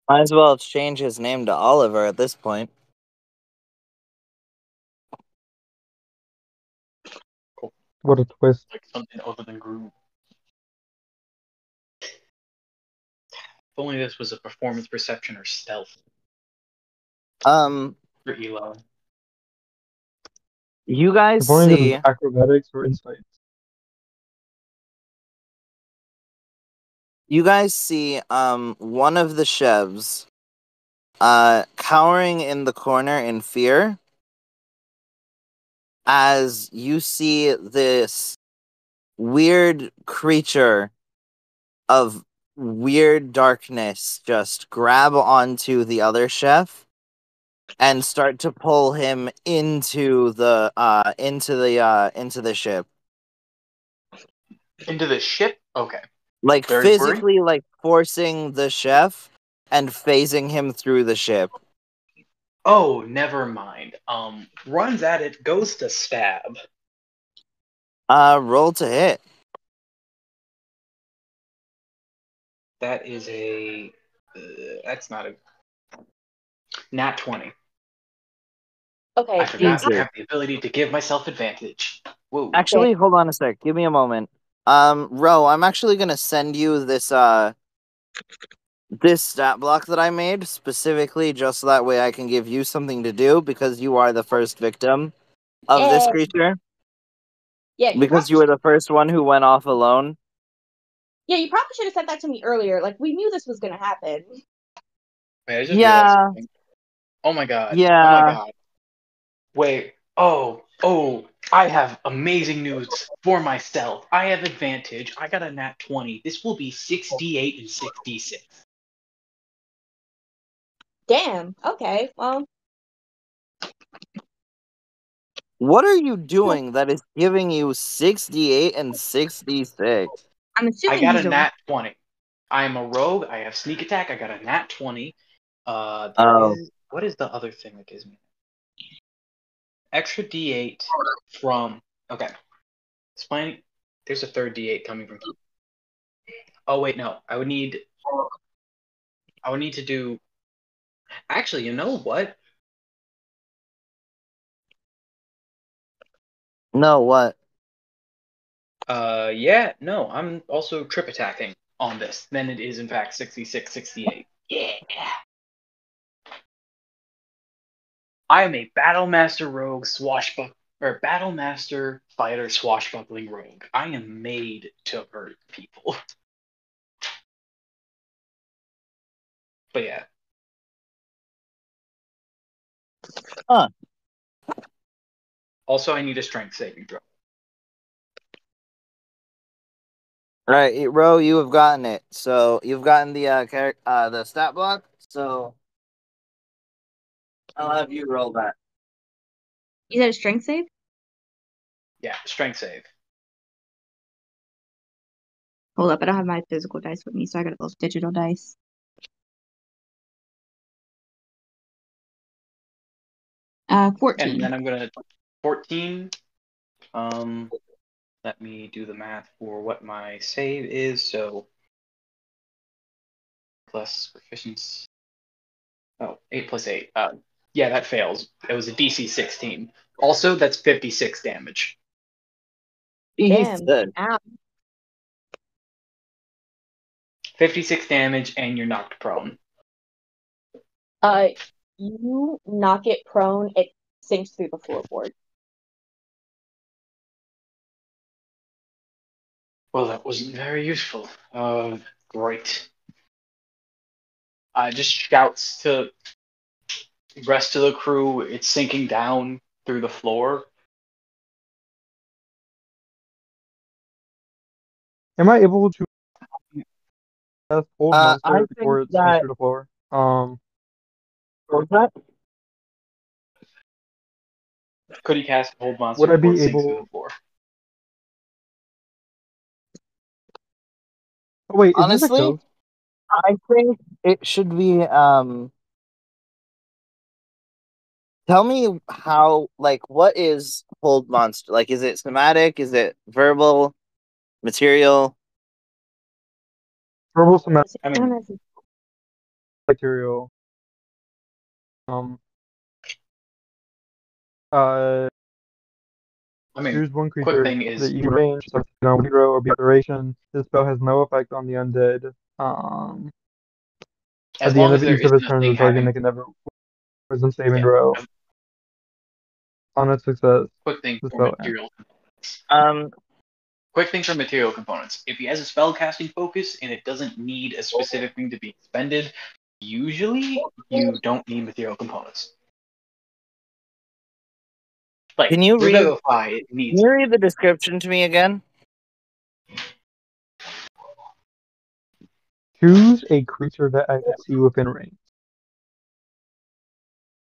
Speaker 2: Might as well change his name to Oliver at this point.
Speaker 4: What a twist.
Speaker 3: Like something other than Groove. If only this was a performance perception or stealth
Speaker 2: Um,
Speaker 3: for Elo.
Speaker 2: you guys
Speaker 4: If only this was
Speaker 2: see,
Speaker 4: acrobatics or insight.
Speaker 2: one of the Chevs, cowering in the corner in fear as you see this weird creature of weird darkness just grab onto the other chef and start to pull him into the ship.
Speaker 3: Into the ship? Okay.
Speaker 2: Like
Speaker 3: Very worried.
Speaker 2: physically like forcing the chef and phasing him through the ship.
Speaker 3: Oh, never mind. Runs at it, goes to stab.
Speaker 2: Roll to hit.
Speaker 3: That is a. That's not a. Nat 20.
Speaker 1: Okay,
Speaker 3: I forgot I
Speaker 2: Easy.
Speaker 3: have the ability to give myself advantage. Whoa.
Speaker 2: Actually, hold on a sec. Give me a moment. Ro, I'm actually gonna send you this stat block that I made specifically just so that way I can give you something to do because you are the first victim of this
Speaker 1: Yay.
Speaker 2: creature.
Speaker 1: Yeah, you
Speaker 2: Because you were the first one who went off alone.
Speaker 1: probably should have sent that to me earlier. Like, we knew this was gonna happen.
Speaker 3: Wait, I just realized
Speaker 2: Yeah.
Speaker 3: something. Oh my god. Oh my
Speaker 2: Yeah.
Speaker 3: god. Wait. Oh. I have amazing news for myself. I have advantage. I got a nat 20. This will be 68 and 66.
Speaker 1: Damn. Okay. Well,
Speaker 2: What are you doing that is giving you 68 and 66?
Speaker 1: I'm
Speaker 3: I
Speaker 1: assuming
Speaker 3: got
Speaker 1: he's
Speaker 3: a
Speaker 1: a.
Speaker 3: nat 20. I am a rogue. I have sneak attack. I got a nat 20. There
Speaker 2: Oh.
Speaker 3: is. What is the other thing that gives me? Extra d8 from. Okay. Explain. There's a third d8 coming from. Oh, wait, no. I would need to do. Actually, you know what?
Speaker 2: No, what?
Speaker 3: Yeah, no, I'm also trip attacking on this. Then it is, in fact, 66, 68. Yeah. I am a Battlemaster Rogue swashbuck or Battlemaster Fighter swashbuckling rogue. I am made to hurt people. But yeah.
Speaker 2: Huh.
Speaker 3: Also, I need a strength saving throw.
Speaker 2: Right, Ro, you have gotten it. So you've gotten the stat block. So I'll have you roll that.
Speaker 1: You said a strength save?
Speaker 3: Yeah, strength save.
Speaker 1: Hold up, I don't have my physical dice with me, so I got those digital dice. 14.
Speaker 3: And then I'm gonna 14. Let me do the math for what my save is. So plus proficiency. Oh, 8 plus 8. Yeah, that fails. It was a DC 16. Also, that's 56 damage.
Speaker 1: Damn.
Speaker 2: Jesus.
Speaker 1: Ow.
Speaker 3: 56 damage, and you're knocked prone.
Speaker 1: You knock it prone, it sinks through the floorboard.
Speaker 3: Well, that wasn't very useful. Great. Just shouts to the rest of the crew. It's sinking down through the floor.
Speaker 4: Am I able to hold
Speaker 2: I
Speaker 4: monster
Speaker 2: think
Speaker 4: before it sinks
Speaker 2: that
Speaker 4: through the floor?
Speaker 2: what's that?
Speaker 3: Could he cast Hold
Speaker 4: Would
Speaker 3: Monster
Speaker 4: I
Speaker 3: before it
Speaker 4: be
Speaker 3: sinks through the
Speaker 4: able?
Speaker 3: floor?
Speaker 4: Oh wait, is this a
Speaker 2: Honestly,
Speaker 4: ghost?
Speaker 2: I think it should be tell me how, like, what is hold monster? Like, is it somatic? Is it verbal? Material?
Speaker 4: Verbal somatic
Speaker 3: I mean,
Speaker 4: material. Um. Uh.
Speaker 3: I mean,
Speaker 4: Here's one
Speaker 3: quick
Speaker 4: creature
Speaker 3: thing
Speaker 4: that
Speaker 3: is
Speaker 4: you can range, so hero or be duration. This spell has no effect on the undead. At
Speaker 3: as
Speaker 4: the end
Speaker 3: long as
Speaker 4: of
Speaker 3: there
Speaker 4: each of
Speaker 3: isn't
Speaker 4: its
Speaker 3: a
Speaker 4: turns, the
Speaker 3: thing
Speaker 4: target
Speaker 3: having
Speaker 4: make another wisdom saving
Speaker 3: yeah.
Speaker 4: throw. On its success,
Speaker 3: Quick thing
Speaker 4: the
Speaker 3: for
Speaker 4: spell ends.
Speaker 3: material.
Speaker 2: Um,
Speaker 3: Quick thing for material components. If he has a spell casting focus and it doesn't need a specific thing to be expended, usually you don't need material components. Like
Speaker 2: can you read
Speaker 3: Revivify, it
Speaker 2: can
Speaker 3: needs.
Speaker 2: you read the description to me again?
Speaker 4: Choose a creature that I can see within range.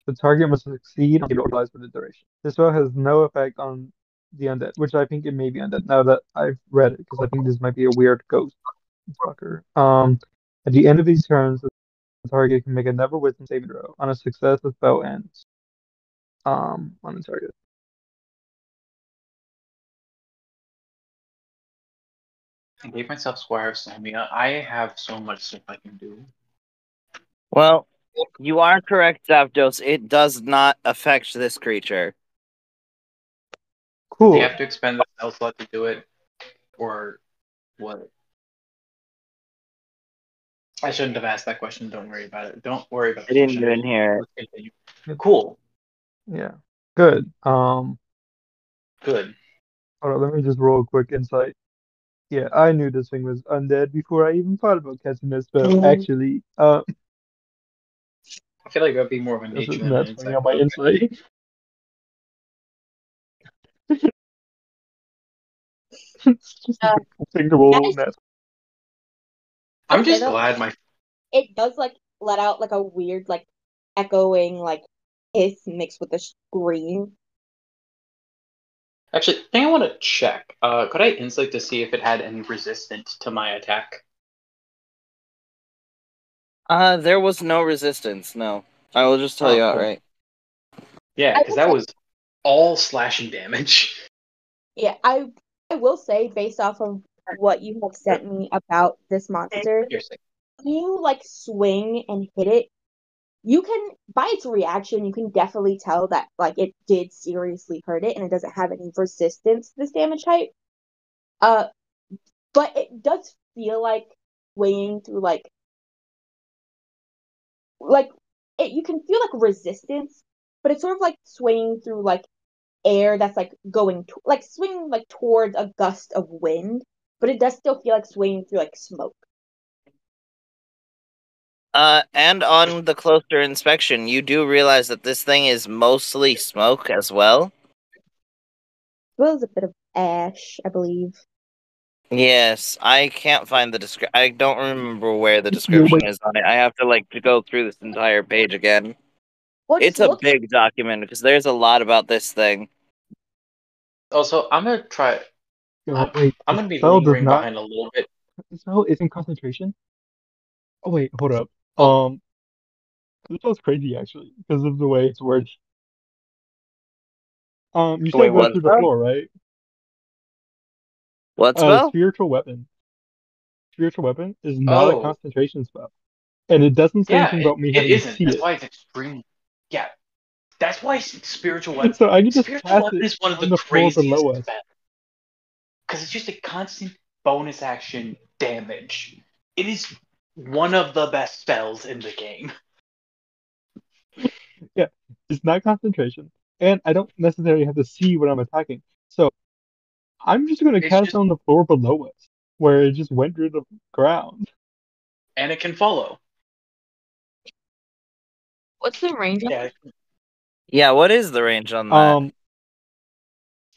Speaker 4: The target must succeed on the lies for the duration. This spell has no effect on the undead, which I think it may be undead now that I've read it, because I think this might be a weird ghost fucker. At the end of these turns, the target can make another wisdom saving throw. On a success, the spell ends. On the target.
Speaker 3: I gave myself Squire of Samia. I have so much stuff I can do.
Speaker 2: Well, you are correct, Zapdos. It does not affect this creature.
Speaker 3: Does he
Speaker 4: Cool.
Speaker 3: have to expend the spell slot to do it, or what? I shouldn't have asked that question. Don't worry about it. Don't worry about
Speaker 2: I
Speaker 3: the
Speaker 2: didn't
Speaker 3: question.
Speaker 2: even hear it.
Speaker 3: Let's continue. Cool.
Speaker 4: Yeah. Good.
Speaker 3: Good.
Speaker 4: Hold on, let me just roll a quick insight. Yeah, I knew this thing was undead before I even thought about casting this spell. Actually,
Speaker 3: I feel like that'd be more of a
Speaker 4: this is
Speaker 3: nature than an
Speaker 4: nuts for me
Speaker 3: insight.
Speaker 4: on my
Speaker 3: But okay.
Speaker 4: insight. It's just a
Speaker 1: Uh,
Speaker 4: beautiful thing to roll
Speaker 1: guys,
Speaker 4: net.
Speaker 3: I'm
Speaker 1: okay
Speaker 3: just
Speaker 1: though,
Speaker 3: glad my.
Speaker 1: it does like let out like a weird like echoing like hiss mixed with a scream.
Speaker 3: Actually, thing I want to check. Could I insight to see if it had any resistance to my attack?
Speaker 2: There was no resistance, no. I will just tell
Speaker 3: Oh,
Speaker 2: you
Speaker 3: cool.
Speaker 2: outright.
Speaker 3: Yeah,
Speaker 1: I
Speaker 3: because
Speaker 1: will
Speaker 3: that
Speaker 1: say,
Speaker 3: was all slashing damage.
Speaker 1: yeah, I will say based off of what you have sent me about this monster,
Speaker 3: Piercing.
Speaker 1: you like swing and hit it, you can by its reaction, you can definitely tell that like it did seriously hurt it and it doesn't have any resistance to this damage type. Uh, but it does feel like swinging through like it you can feel like resistance, but it's sort of like swinging through like air that's like like swinging like towards a gust of wind, but it does still feel like swinging through like smoke.
Speaker 2: And on the closer inspection, you do realize that this thing is mostly smoke as well.
Speaker 1: Well, a bit of ash, I believe.
Speaker 2: Yes, I can't find the description. I don't remember where the
Speaker 4: Yeah,
Speaker 2: description
Speaker 4: wait.
Speaker 2: is on it. I have to to go through this entire page again.
Speaker 1: Well, just
Speaker 2: It's a
Speaker 1: look.
Speaker 2: big document because there's a lot about this thing.
Speaker 3: Also, I'm gonna try.
Speaker 4: No,
Speaker 3: I'm,
Speaker 4: wait.
Speaker 3: I'm
Speaker 4: The
Speaker 3: gonna be
Speaker 4: spell does
Speaker 3: lingering
Speaker 4: not.
Speaker 3: behind a little bit.
Speaker 4: The spell is in concentration. Oh wait, hold up.
Speaker 3: Oh,
Speaker 4: This spell's crazy actually because of the way it's worded. You
Speaker 2: Wait,
Speaker 4: said go
Speaker 2: what
Speaker 4: through the
Speaker 2: spell?
Speaker 4: floor, right?
Speaker 2: What spell?
Speaker 4: Spiritual weapon. Spiritual weapon is not a
Speaker 3: oh,
Speaker 4: concentration spell, and it doesn't say
Speaker 3: yeah.
Speaker 4: anything
Speaker 3: It,
Speaker 4: about me
Speaker 3: it
Speaker 4: having to
Speaker 3: isn't.
Speaker 4: see
Speaker 3: That's
Speaker 4: it.
Speaker 3: why it's extreme. Yeah, that's why spiritual weapon.
Speaker 4: So I can just
Speaker 3: Spiritual
Speaker 4: cast
Speaker 3: weapon
Speaker 4: it
Speaker 3: is one of
Speaker 4: on
Speaker 3: the
Speaker 4: the floor
Speaker 3: craziest
Speaker 4: below us.
Speaker 3: spells because it's just a constant bonus action damage. It is one of the best spells in the game.
Speaker 4: Yeah, it's not concentration, and I don't necessarily have to see what I'm attacking. So I'm just going to
Speaker 3: It's
Speaker 4: cast
Speaker 3: just
Speaker 4: on the floor below us, where it just went through the ground.
Speaker 3: and it can follow.
Speaker 1: What's the range on
Speaker 3: Yeah,
Speaker 2: Yeah, what is the range on that?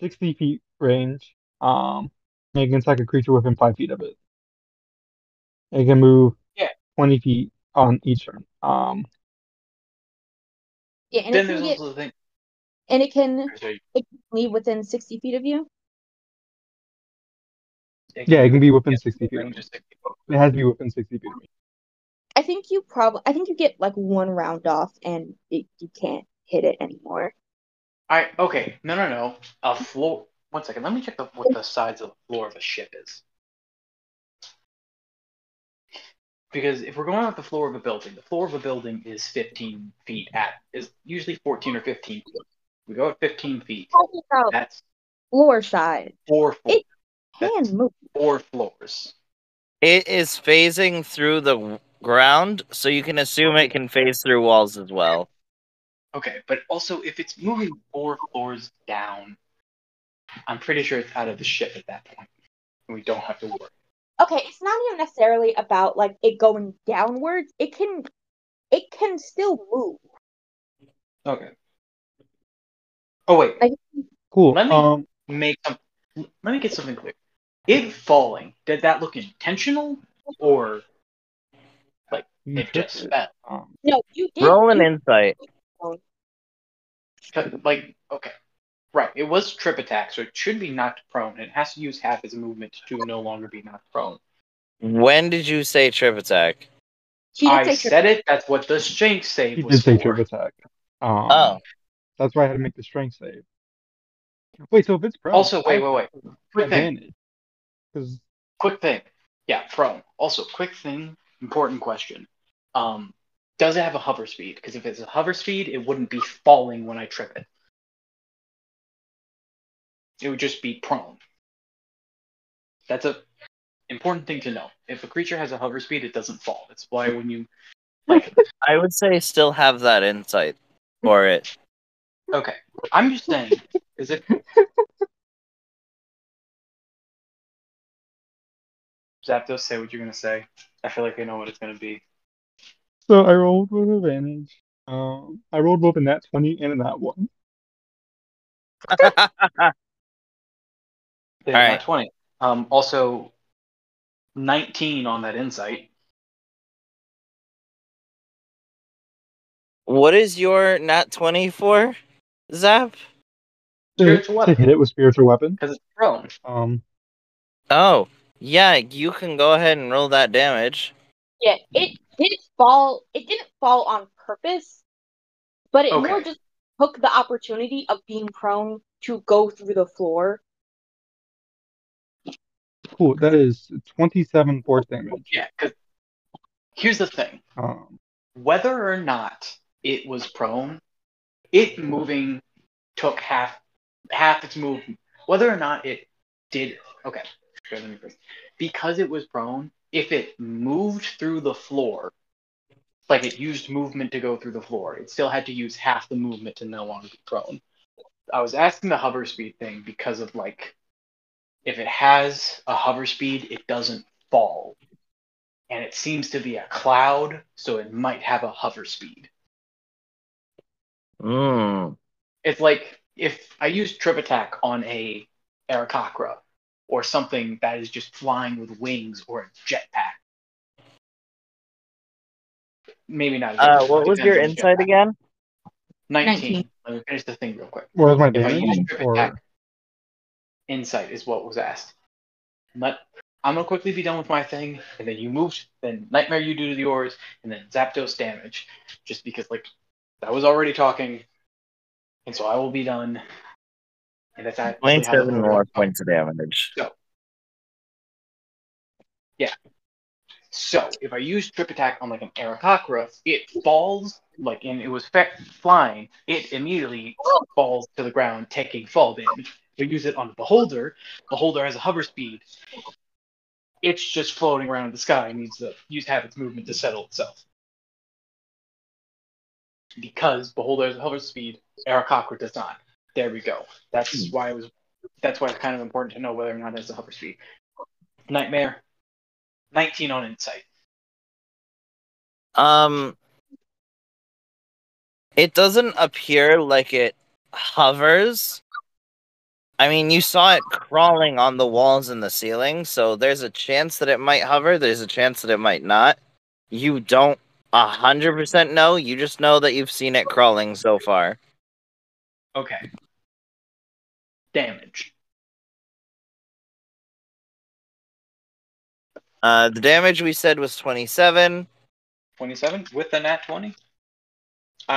Speaker 4: 60 feet range. And it can attack a creature within 5 feet of it. It can move
Speaker 3: yeah.
Speaker 4: 20 feet on each turn.
Speaker 1: Yeah, and
Speaker 3: Then there's also the thing.
Speaker 1: it can
Speaker 3: Sorry,
Speaker 1: it can leave within 60 feet of you.
Speaker 4: Yeah, it can be within
Speaker 3: get
Speaker 4: 60 feet of
Speaker 3: range
Speaker 4: me.
Speaker 3: of 60 feet.
Speaker 4: It has to be within 60 feet of me.
Speaker 1: I think you get like one round off and you can't hit it anymore.
Speaker 3: Okay. No. A floor. 1 second. Let me check what the size of the floor of a ship is. Because if we're going off the floor of a building is 15 feet is usually 14 or 15 feet. We go at 15 feet.
Speaker 1: Talking about
Speaker 3: That's
Speaker 1: floor size.
Speaker 3: 4 floors.
Speaker 1: It can move.
Speaker 3: 4 floors.
Speaker 2: It is phasing through the ground, so you can assume it can phase through walls as well.
Speaker 3: Okay, but also if it's moving 4 floors down, I'm pretty sure it's out of the ship at that point. And we don't have to worry.
Speaker 1: Okay, it's not even necessarily about like it going downwards. It can still move.
Speaker 3: Okay. Oh wait.
Speaker 1: Like,
Speaker 4: Cool.
Speaker 3: Let me get something clear. It falling, did that look intentional or like
Speaker 4: you
Speaker 3: it
Speaker 4: tripped
Speaker 3: just
Speaker 4: it.
Speaker 3: fell?
Speaker 1: no, you did.
Speaker 2: Roll an insight.
Speaker 3: Like, okay. Right, it was trip attack, so it should be knocked prone. It has to use half its movement to no longer be knocked prone.
Speaker 2: When did you say trip attack?
Speaker 1: She did
Speaker 3: I
Speaker 1: say
Speaker 3: said it, that's what the strength save
Speaker 4: He
Speaker 3: was
Speaker 4: did say
Speaker 3: for.
Speaker 4: trip attack.
Speaker 2: Oh.
Speaker 4: That's why I had to make the strength save. Wait, so if it's prone,
Speaker 3: Also, wait. Quick thing.
Speaker 4: advantage. Because
Speaker 3: Quick thing. Yeah, prone. Also, quick thing, important question. Does it have a hover speed? Because if it's a hover speed, it wouldn't be falling when I trip it. It would just be prone. That's a important thing to know. If a creature has a hover speed, it doesn't fall. That's why when you
Speaker 2: I would say still have that insight for it.
Speaker 3: okay. I'm just saying, is it Zapdos, say what you're gonna say. I feel like I know what it's gonna be.
Speaker 4: so I rolled with advantage. I rolled both a nat 20 and a nat 1.
Speaker 3: Yeah,
Speaker 2: All
Speaker 3: not
Speaker 2: right.
Speaker 3: 20. Also 19 on that insight.
Speaker 2: What is your nat 20 for, Zap?
Speaker 3: Spiritual
Speaker 4: To
Speaker 3: weapon.
Speaker 4: hit it with spiritual weapon.
Speaker 3: Because it's prone.
Speaker 2: Oh, yeah, you can go ahead and roll that damage.
Speaker 1: Yeah, it did fall. It didn't fall on purpose, but it more
Speaker 3: Okay.
Speaker 1: just took the opportunity of being prone to go through the floor.
Speaker 4: Cool. That is 27 force damage.
Speaker 3: Yeah, because here's the thing. Whether or not it was prone, it moving took half its movement. Whether or not it did okay. Let me first. Because it was prone, if it moved through the floor, like it used movement to go through the floor, it still had to use half the movement to no longer be prone. I was asking the hover speed thing because of like if it has a hover speed, it doesn't fall. And it seems to be a cloud, so it might have a hover speed. It's like if I use trip attack on a Aarakocra or something that is just flying with wings or a jetpack. Maybe not a jetpack.
Speaker 2: What was
Speaker 3: Depends
Speaker 2: your
Speaker 3: on the
Speaker 2: insight
Speaker 3: jetpack.
Speaker 2: again?
Speaker 3: 19. Let me finish the thing real quick.
Speaker 4: What was my
Speaker 3: If I
Speaker 4: damage?
Speaker 3: use trip
Speaker 4: Or
Speaker 3: attack, insight is what was asked. But I'm gonna quickly be done with my thing, and then you move. Then Nightmare you do to yours, and then Zapdos damage. Just because like I was already talking, and so I will be done. And that's actually how the
Speaker 2: 27
Speaker 3: order.
Speaker 2: more points of damage.
Speaker 3: So yeah. So if I use trip attack on like an Aarakocra, it falls like and it was flying. It immediately falls to the ground, taking fall damage. If I use it on Beholder, Beholder has a hover speed. It's just floating around in the sky. It needs to have its movement to settle itself. Because Beholder has a hover speed, Aarakocra does not. There we go. That's why it's kind of important to know whether or not it has a hover speed. Nightmare, 19 on insight.
Speaker 2: It doesn't appear like it hovers. I mean, you saw it crawling on the walls and the ceiling, so there's a chance that it might hover, there's a chance that it might not. You don't 100% know, you just know that you've seen it crawling so far.
Speaker 3: Okay. Damage.
Speaker 2: The damage we said was 27.
Speaker 3: 27 with the nat 20.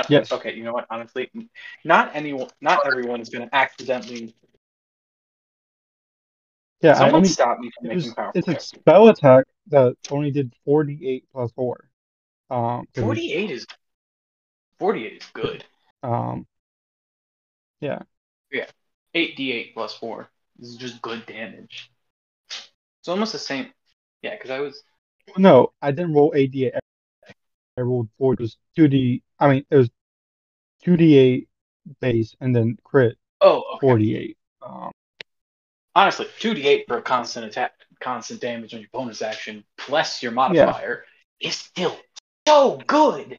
Speaker 4: Yes.
Speaker 3: Okay, you know what? Honestly, not everyone is going to accidentally.
Speaker 4: Yeah,
Speaker 3: Someone stop me from making powerful
Speaker 4: it's a
Speaker 3: characters.
Speaker 4: spell attack that only did 48 plus 4.
Speaker 3: 48 is good.
Speaker 4: Yeah.
Speaker 3: Yeah, 8d8 plus 4. This is just good damage. It's almost the same. Yeah, because I was.
Speaker 4: No, I didn't roll 8d8. I rolled 4. It was 2d. I mean, it was 2d8 base and then crit
Speaker 3: Oh, okay.
Speaker 4: 48.
Speaker 3: Honestly, 2d8 for a constant attack, constant damage on your bonus action plus your
Speaker 4: Yeah.
Speaker 3: modifier is still so good.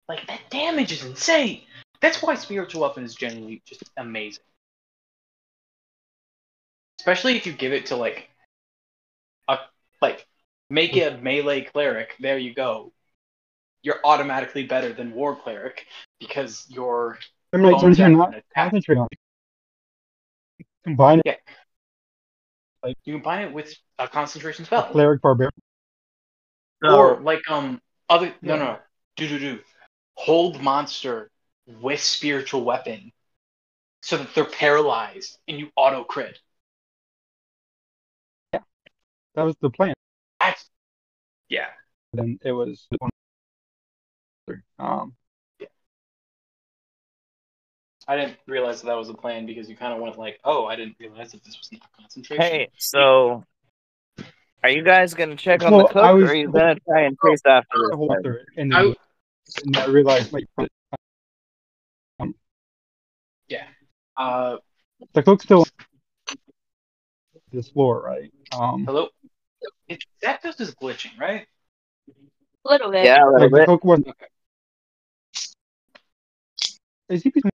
Speaker 3: Like, that damage is insane. That's why spiritual weapon is generally just amazing. Especially if you give it to make a melee cleric. There you go. You're automatically better than war cleric because your
Speaker 4: I mean, like,
Speaker 3: bonus
Speaker 4: you're
Speaker 3: action
Speaker 4: not
Speaker 3: attack.
Speaker 4: concentrating on it. Combine it.
Speaker 3: Yeah.
Speaker 4: Like,
Speaker 3: you combine it with a concentration
Speaker 4: a
Speaker 3: spell.
Speaker 4: cleric barbarian.
Speaker 3: Or like other
Speaker 4: Yeah.
Speaker 3: no. Do. Hold monster with spiritual weapon so that they're paralyzed and you auto crit.
Speaker 4: Yeah. That was the plan.
Speaker 3: Yeah.
Speaker 4: Then it was
Speaker 3: I didn't realize that was the plan because you kind of went like, oh, I didn't realize that this was not concentration.
Speaker 2: Hey, so are you guys gonna check on the cook, or are you gonna try and chase after this guy?
Speaker 4: And then I realized, like,
Speaker 3: yeah.
Speaker 4: The cook's still on this floor, right?
Speaker 3: Hello. Zapdos is glitching, right?
Speaker 1: A little bit.
Speaker 2: Yeah, a little
Speaker 4: Like, the
Speaker 2: bit.
Speaker 4: cook wasn't.
Speaker 3: Okay.
Speaker 4: Is he between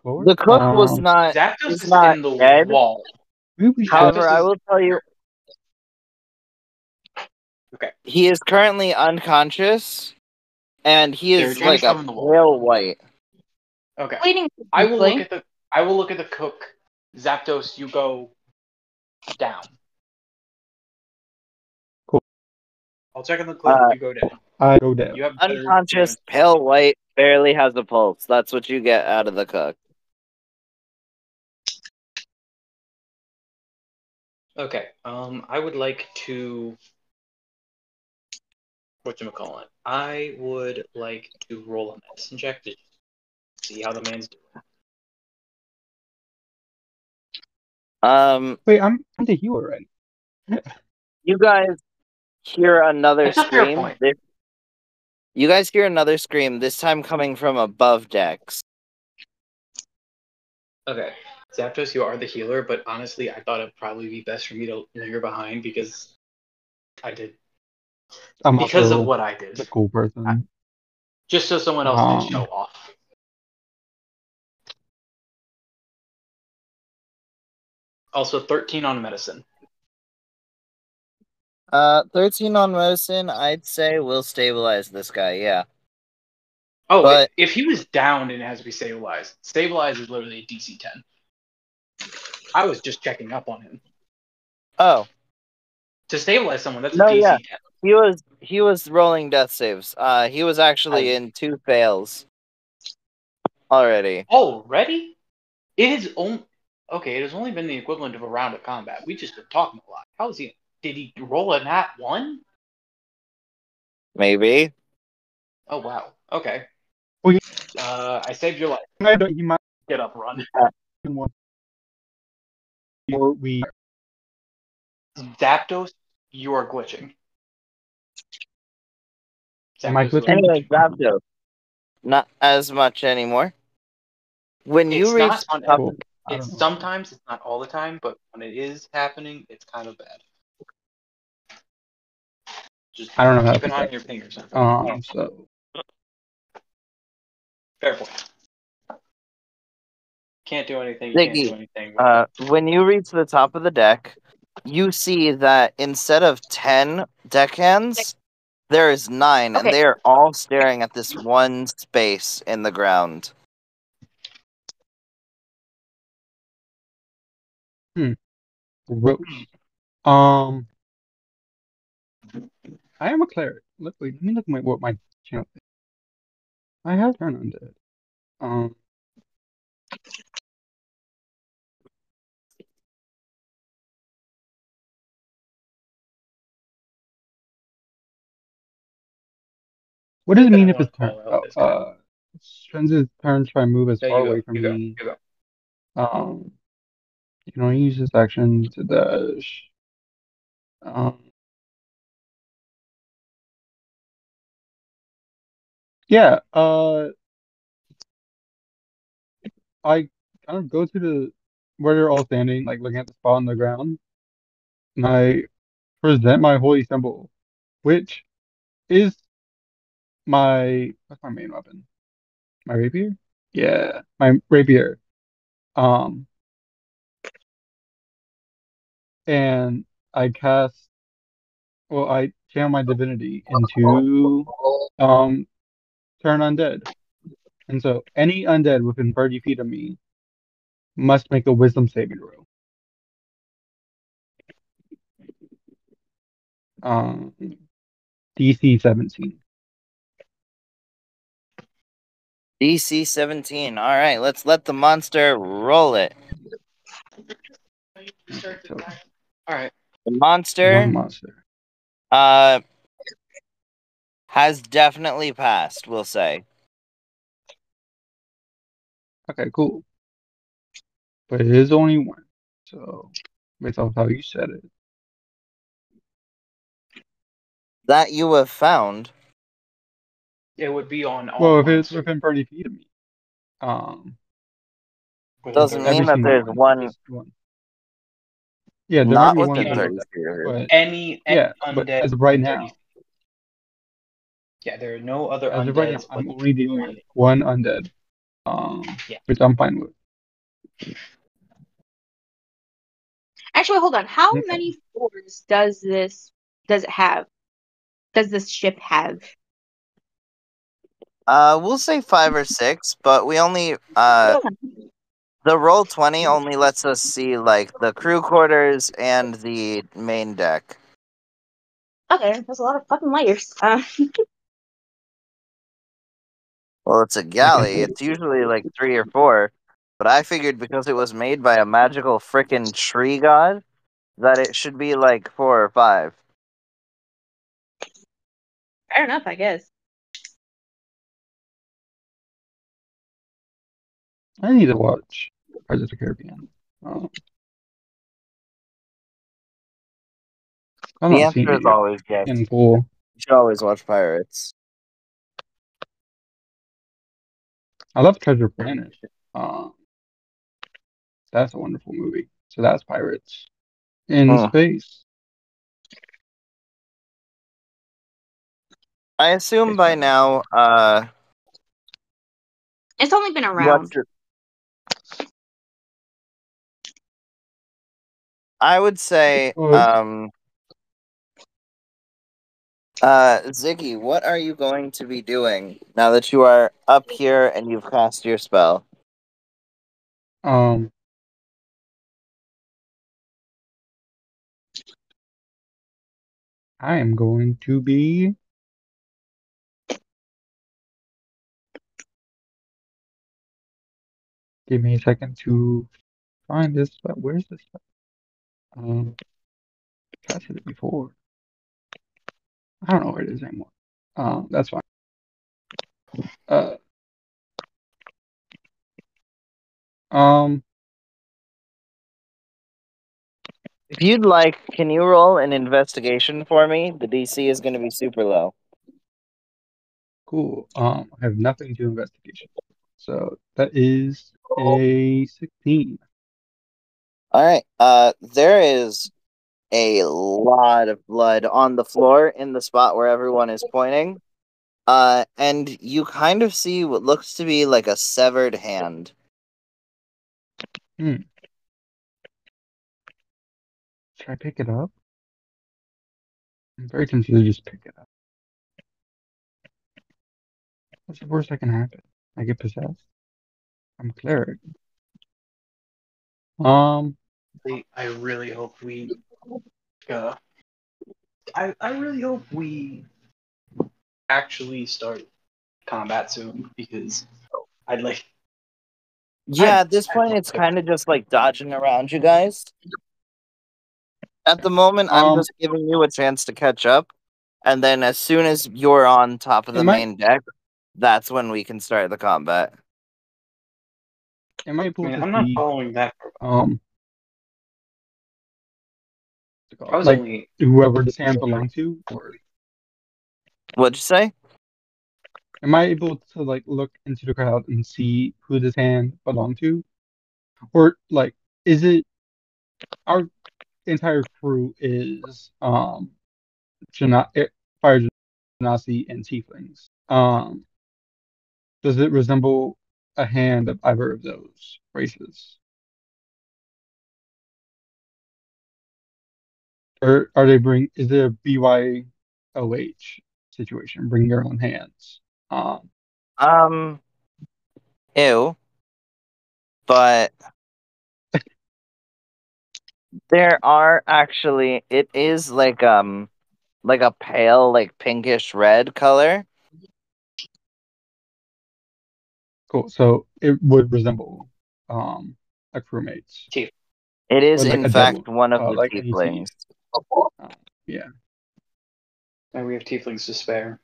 Speaker 4: floors?
Speaker 2: The cook was not.
Speaker 3: Zapdos
Speaker 2: He's
Speaker 3: is
Speaker 2: not
Speaker 3: in the
Speaker 2: dead.
Speaker 3: wall.
Speaker 2: However, I will tell you,
Speaker 3: Okay.
Speaker 2: he is currently unconscious, and he
Speaker 3: They're
Speaker 2: is
Speaker 3: trying
Speaker 2: like
Speaker 3: to shove
Speaker 2: a
Speaker 3: him in the wall.
Speaker 2: pale white.
Speaker 3: Okay.
Speaker 1: Bleeding
Speaker 3: I will look
Speaker 1: profusely.
Speaker 3: at the cook. Zapdos, you go down.
Speaker 4: Cool.
Speaker 3: I'll check on the cook. You go down.
Speaker 4: I go down.
Speaker 3: You have better
Speaker 2: Unconscious,
Speaker 3: damage.
Speaker 2: pale white, barely has a pulse. That's what you get out of the cook.
Speaker 3: Okay. I would like to. Whatchamacallit? I would like to roll a medicine check to see how the man's doing.
Speaker 4: Wait, I'm the healer, right?
Speaker 2: You guys hear another
Speaker 3: That's a fair
Speaker 2: scream.
Speaker 3: point.
Speaker 2: You guys hear another scream, this time coming from above decks.
Speaker 3: Okay. Zapdos, you are the healer, but honestly, I thought it'd probably be best for me to linger behind because I did.
Speaker 4: I'm
Speaker 3: Because
Speaker 4: also
Speaker 3: of what I did.
Speaker 4: the cool person.
Speaker 3: Just so someone else can show off. Also, 13 on medicine.
Speaker 2: 13 on medicine, I'd say will stabilize this guy, yeah.
Speaker 3: Oh,
Speaker 2: but
Speaker 3: if he was down and it has to be stabilized, stabilize is literally a DC 10. I was just checking up on him.
Speaker 2: Oh.
Speaker 3: To stabilize someone, that's a DC
Speaker 2: 10. He was rolling death saves. He was actually in 2 fails already.
Speaker 3: Already? It has only been the equivalent of a round of combat. We just been talking a lot. How is he? Did he roll a nat 1?
Speaker 2: Maybe.
Speaker 3: Oh wow. Okay.
Speaker 4: Well,
Speaker 3: I saved your life.
Speaker 4: He might
Speaker 3: get up, run.
Speaker 4: Or we.
Speaker 3: Zapdos, you are glitching.
Speaker 4: Am I glitching?
Speaker 2: Anyway, Zapdos. Not as much anymore. When you reach
Speaker 3: sometimes, it's not all the time, but when it is happening, it's kind of bad. Just
Speaker 4: I don't know how
Speaker 3: keep
Speaker 4: to
Speaker 3: an eye on your fingers.
Speaker 4: So
Speaker 3: fair point. Can't do anything.
Speaker 2: When you reach the top of the deck, you see that instead of 10 deckhands, there is 9, and they are all staring at this one space in the ground.
Speaker 4: Gross. Um, I am a cleric. Wait, let me look at what my channel is. I have turned undead. Um, what does it
Speaker 3: That I
Speaker 4: mean if
Speaker 3: want
Speaker 4: it's
Speaker 3: to
Speaker 4: turn?
Speaker 3: call out as kind of.
Speaker 4: Spends his turn try and move as
Speaker 3: There
Speaker 4: far
Speaker 3: you
Speaker 4: away
Speaker 3: go.
Speaker 4: from
Speaker 3: You go.
Speaker 4: me.
Speaker 3: You go.
Speaker 4: You can only use this action to dash. Um, yeah. I kind of go to the where they're all standing, like looking at the spot on the ground, and I present my holy symbol, which is what's my main weapon? My rapier? Yeah, my rapier. Um, and I cast, I channel my divinity into um turn undead. And so any undead within 30 feet of me must make a wisdom saving row. Um, DC 17.
Speaker 2: DC 17. All right, let's let the monster roll it.
Speaker 4: Okay, so
Speaker 3: All right.
Speaker 2: The
Speaker 4: one
Speaker 2: monster
Speaker 4: monster.
Speaker 2: uh has definitely passed, we'll say.
Speaker 4: Okay, cool. But it is only one. So based off how you said it.
Speaker 2: That you have found.
Speaker 3: It would be on all
Speaker 4: Well, if it's
Speaker 3: monsters.
Speaker 4: within 30 feet of me. Um,
Speaker 3: Within
Speaker 2: Doesn't
Speaker 3: 30
Speaker 4: every
Speaker 2: mean that
Speaker 4: single
Speaker 3: feet.
Speaker 2: there's
Speaker 4: one.
Speaker 2: one
Speaker 4: Just one. Yeah, there might
Speaker 2: not
Speaker 4: be
Speaker 3: Would
Speaker 4: one
Speaker 3: be
Speaker 2: within
Speaker 3: on
Speaker 2: 30
Speaker 4: further,
Speaker 2: feet of you.
Speaker 4: but
Speaker 3: any
Speaker 4: yeah, but
Speaker 3: undead
Speaker 4: as of right
Speaker 3: within 30
Speaker 4: now,
Speaker 3: feet. Yeah, there are no other
Speaker 4: as of right now,
Speaker 3: undeads but
Speaker 4: I'm
Speaker 3: the
Speaker 4: only dealing
Speaker 3: one.
Speaker 4: with one undead.
Speaker 3: Yeah.
Speaker 4: Which I'm fine with.
Speaker 1: Actually, hold on. How
Speaker 4: Okay.
Speaker 1: many floors does it have? Does this ship have?
Speaker 2: We'll say 5 or 6, but we only the roll 20 only lets us see like the crew quarters and the main deck.
Speaker 1: Okay, there's a lot of fucking layers.
Speaker 2: Well, it's a
Speaker 4: I can
Speaker 2: galley. It's usually like 3 or 4, but I figured because it was made by a magical frickin' tree god that it should be like 4 or 5.
Speaker 1: Fair enough, I guess.
Speaker 4: I need to watch Pirates of the Caribbean. Um, I've
Speaker 2: The
Speaker 4: not seen
Speaker 2: answer
Speaker 4: it
Speaker 2: is
Speaker 4: yet
Speaker 2: always yes.
Speaker 4: in full.
Speaker 2: You should always watch Pirates.
Speaker 4: I love Treasure Planet. Um, that's a wonderful movie. So that's pirates in
Speaker 2: Hmm.
Speaker 4: space.
Speaker 2: I assume
Speaker 4: Space
Speaker 2: by
Speaker 4: pirates.
Speaker 2: now,
Speaker 1: It's only been
Speaker 2: what's
Speaker 1: around.
Speaker 2: it? I would say,
Speaker 4: Oh,
Speaker 2: Ziggy, what are you going to be doing now that you are up here and you've cast your spell?
Speaker 4: um, I am going to be. Give me a second to find this. Where's this? Um, Casted it before. I don't know where it is anymore. That's fine. Uh, um,
Speaker 2: If you'd like, can you roll an investigation for me? The DC is going to be super low.
Speaker 4: cool. I have nothing to investigation. So that is a 16.
Speaker 2: All right. There is a lot of blood on the floor in the spot where everyone is pointing. And you kind of see what looks to be like a severed hand.
Speaker 4: Hmm. Should I pick it up? I'm very tempted to just pick it up. What's the worst that can happen? I get possessed. I'm a cleric. Um,
Speaker 3: I really hope we I really hope we actually start combat soon because I'd like.
Speaker 2: Yeah, at this point, it's kind of just like dodging around you guys. At the moment, I'm just giving you a chance to catch up, and then as soon as you're on top of the main deck, that's when we can start the combat.
Speaker 4: Am I able to
Speaker 3: I'm not
Speaker 4: see
Speaker 3: following that. I was
Speaker 4: like
Speaker 3: only
Speaker 4: whoever this hand belonged to, or
Speaker 2: What'd you say?
Speaker 4: am I able to like look into the crowd and see who this hand belonged to, or like is it our entire crew is fire genasi and tieflings? Does it resemble a hand of either of those races? Or are they is there a BYOH situation? Bring your own hands.
Speaker 2: Ew. But there are actually, it is like a pale, like pinkish red color.
Speaker 4: Cool. So it would resemble a crewmate's.
Speaker 2: It is,
Speaker 4: Or like
Speaker 2: in
Speaker 4: a
Speaker 2: fact,
Speaker 4: devil,
Speaker 2: one of the
Speaker 4: like any
Speaker 2: tieflings.
Speaker 4: Yeah.
Speaker 3: And we have tieflings to spare.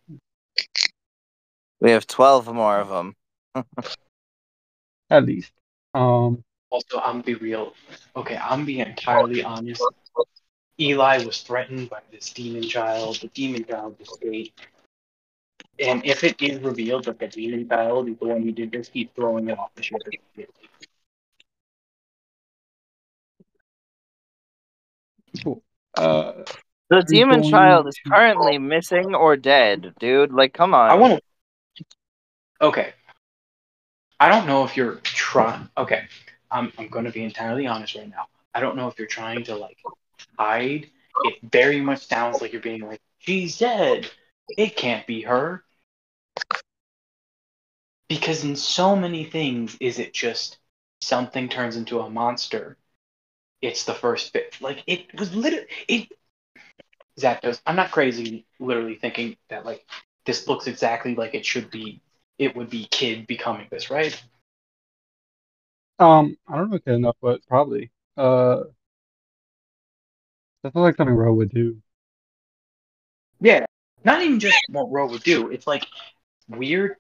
Speaker 2: We have 12 more of them.
Speaker 4: At least.
Speaker 3: Also, I'm be real. Okay, I'm being entirely honest. Eli was threatened by this demon child. The demon child escaped. And if it is revealed that the demon child is the one who did this, he's throwing it off the ship.
Speaker 4: Cool.
Speaker 2: The demon child is currently missing or dead, dude. Like, come on.
Speaker 3: I want to. Okay. I don't know if you're trying. Okay. I'm going to be entirely honest right now. I don't know if you're trying to, like, hide. It very much sounds like you're being like, she's dead. It can't be her. Because in so many things, is it just something turns into a monster? It's the first bit. Like, it was literally. Zapdos, I'm not crazy literally thinking that, like, this looks exactly like it should be. It would be Kid becoming this, right?
Speaker 4: I don't know if enough, but probably. That's not like something Ro would do.
Speaker 3: Yeah. Not even just what Ro would do. It's like weird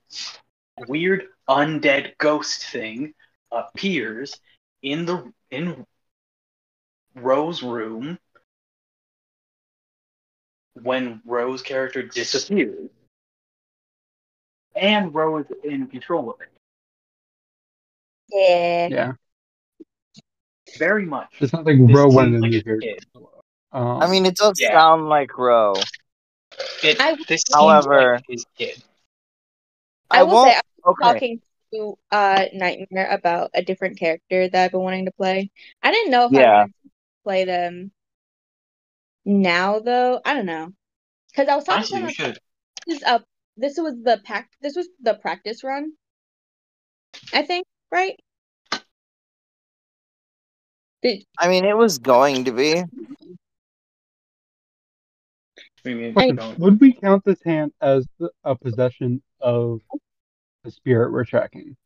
Speaker 3: undead ghost thing appears in Ro's room when Ro's character disappears. And Ro is in control of it.
Speaker 1: Yeah.
Speaker 3: Very much.
Speaker 4: It's not like Ro wanted a new character.
Speaker 2: I mean, it does sound like Ro.
Speaker 3: This
Speaker 2: however,
Speaker 3: seems like his kid.
Speaker 1: I will say, I was talking to Nightmare about a different character that I've been wanting to play. I didn't know if I wanted to play them now, though. I don't know. Because I was talking to him. This was the practice run, I think, right?
Speaker 2: I mean, it was going to be.
Speaker 4: Would we count this hand as a possession of the spirit we're tracking?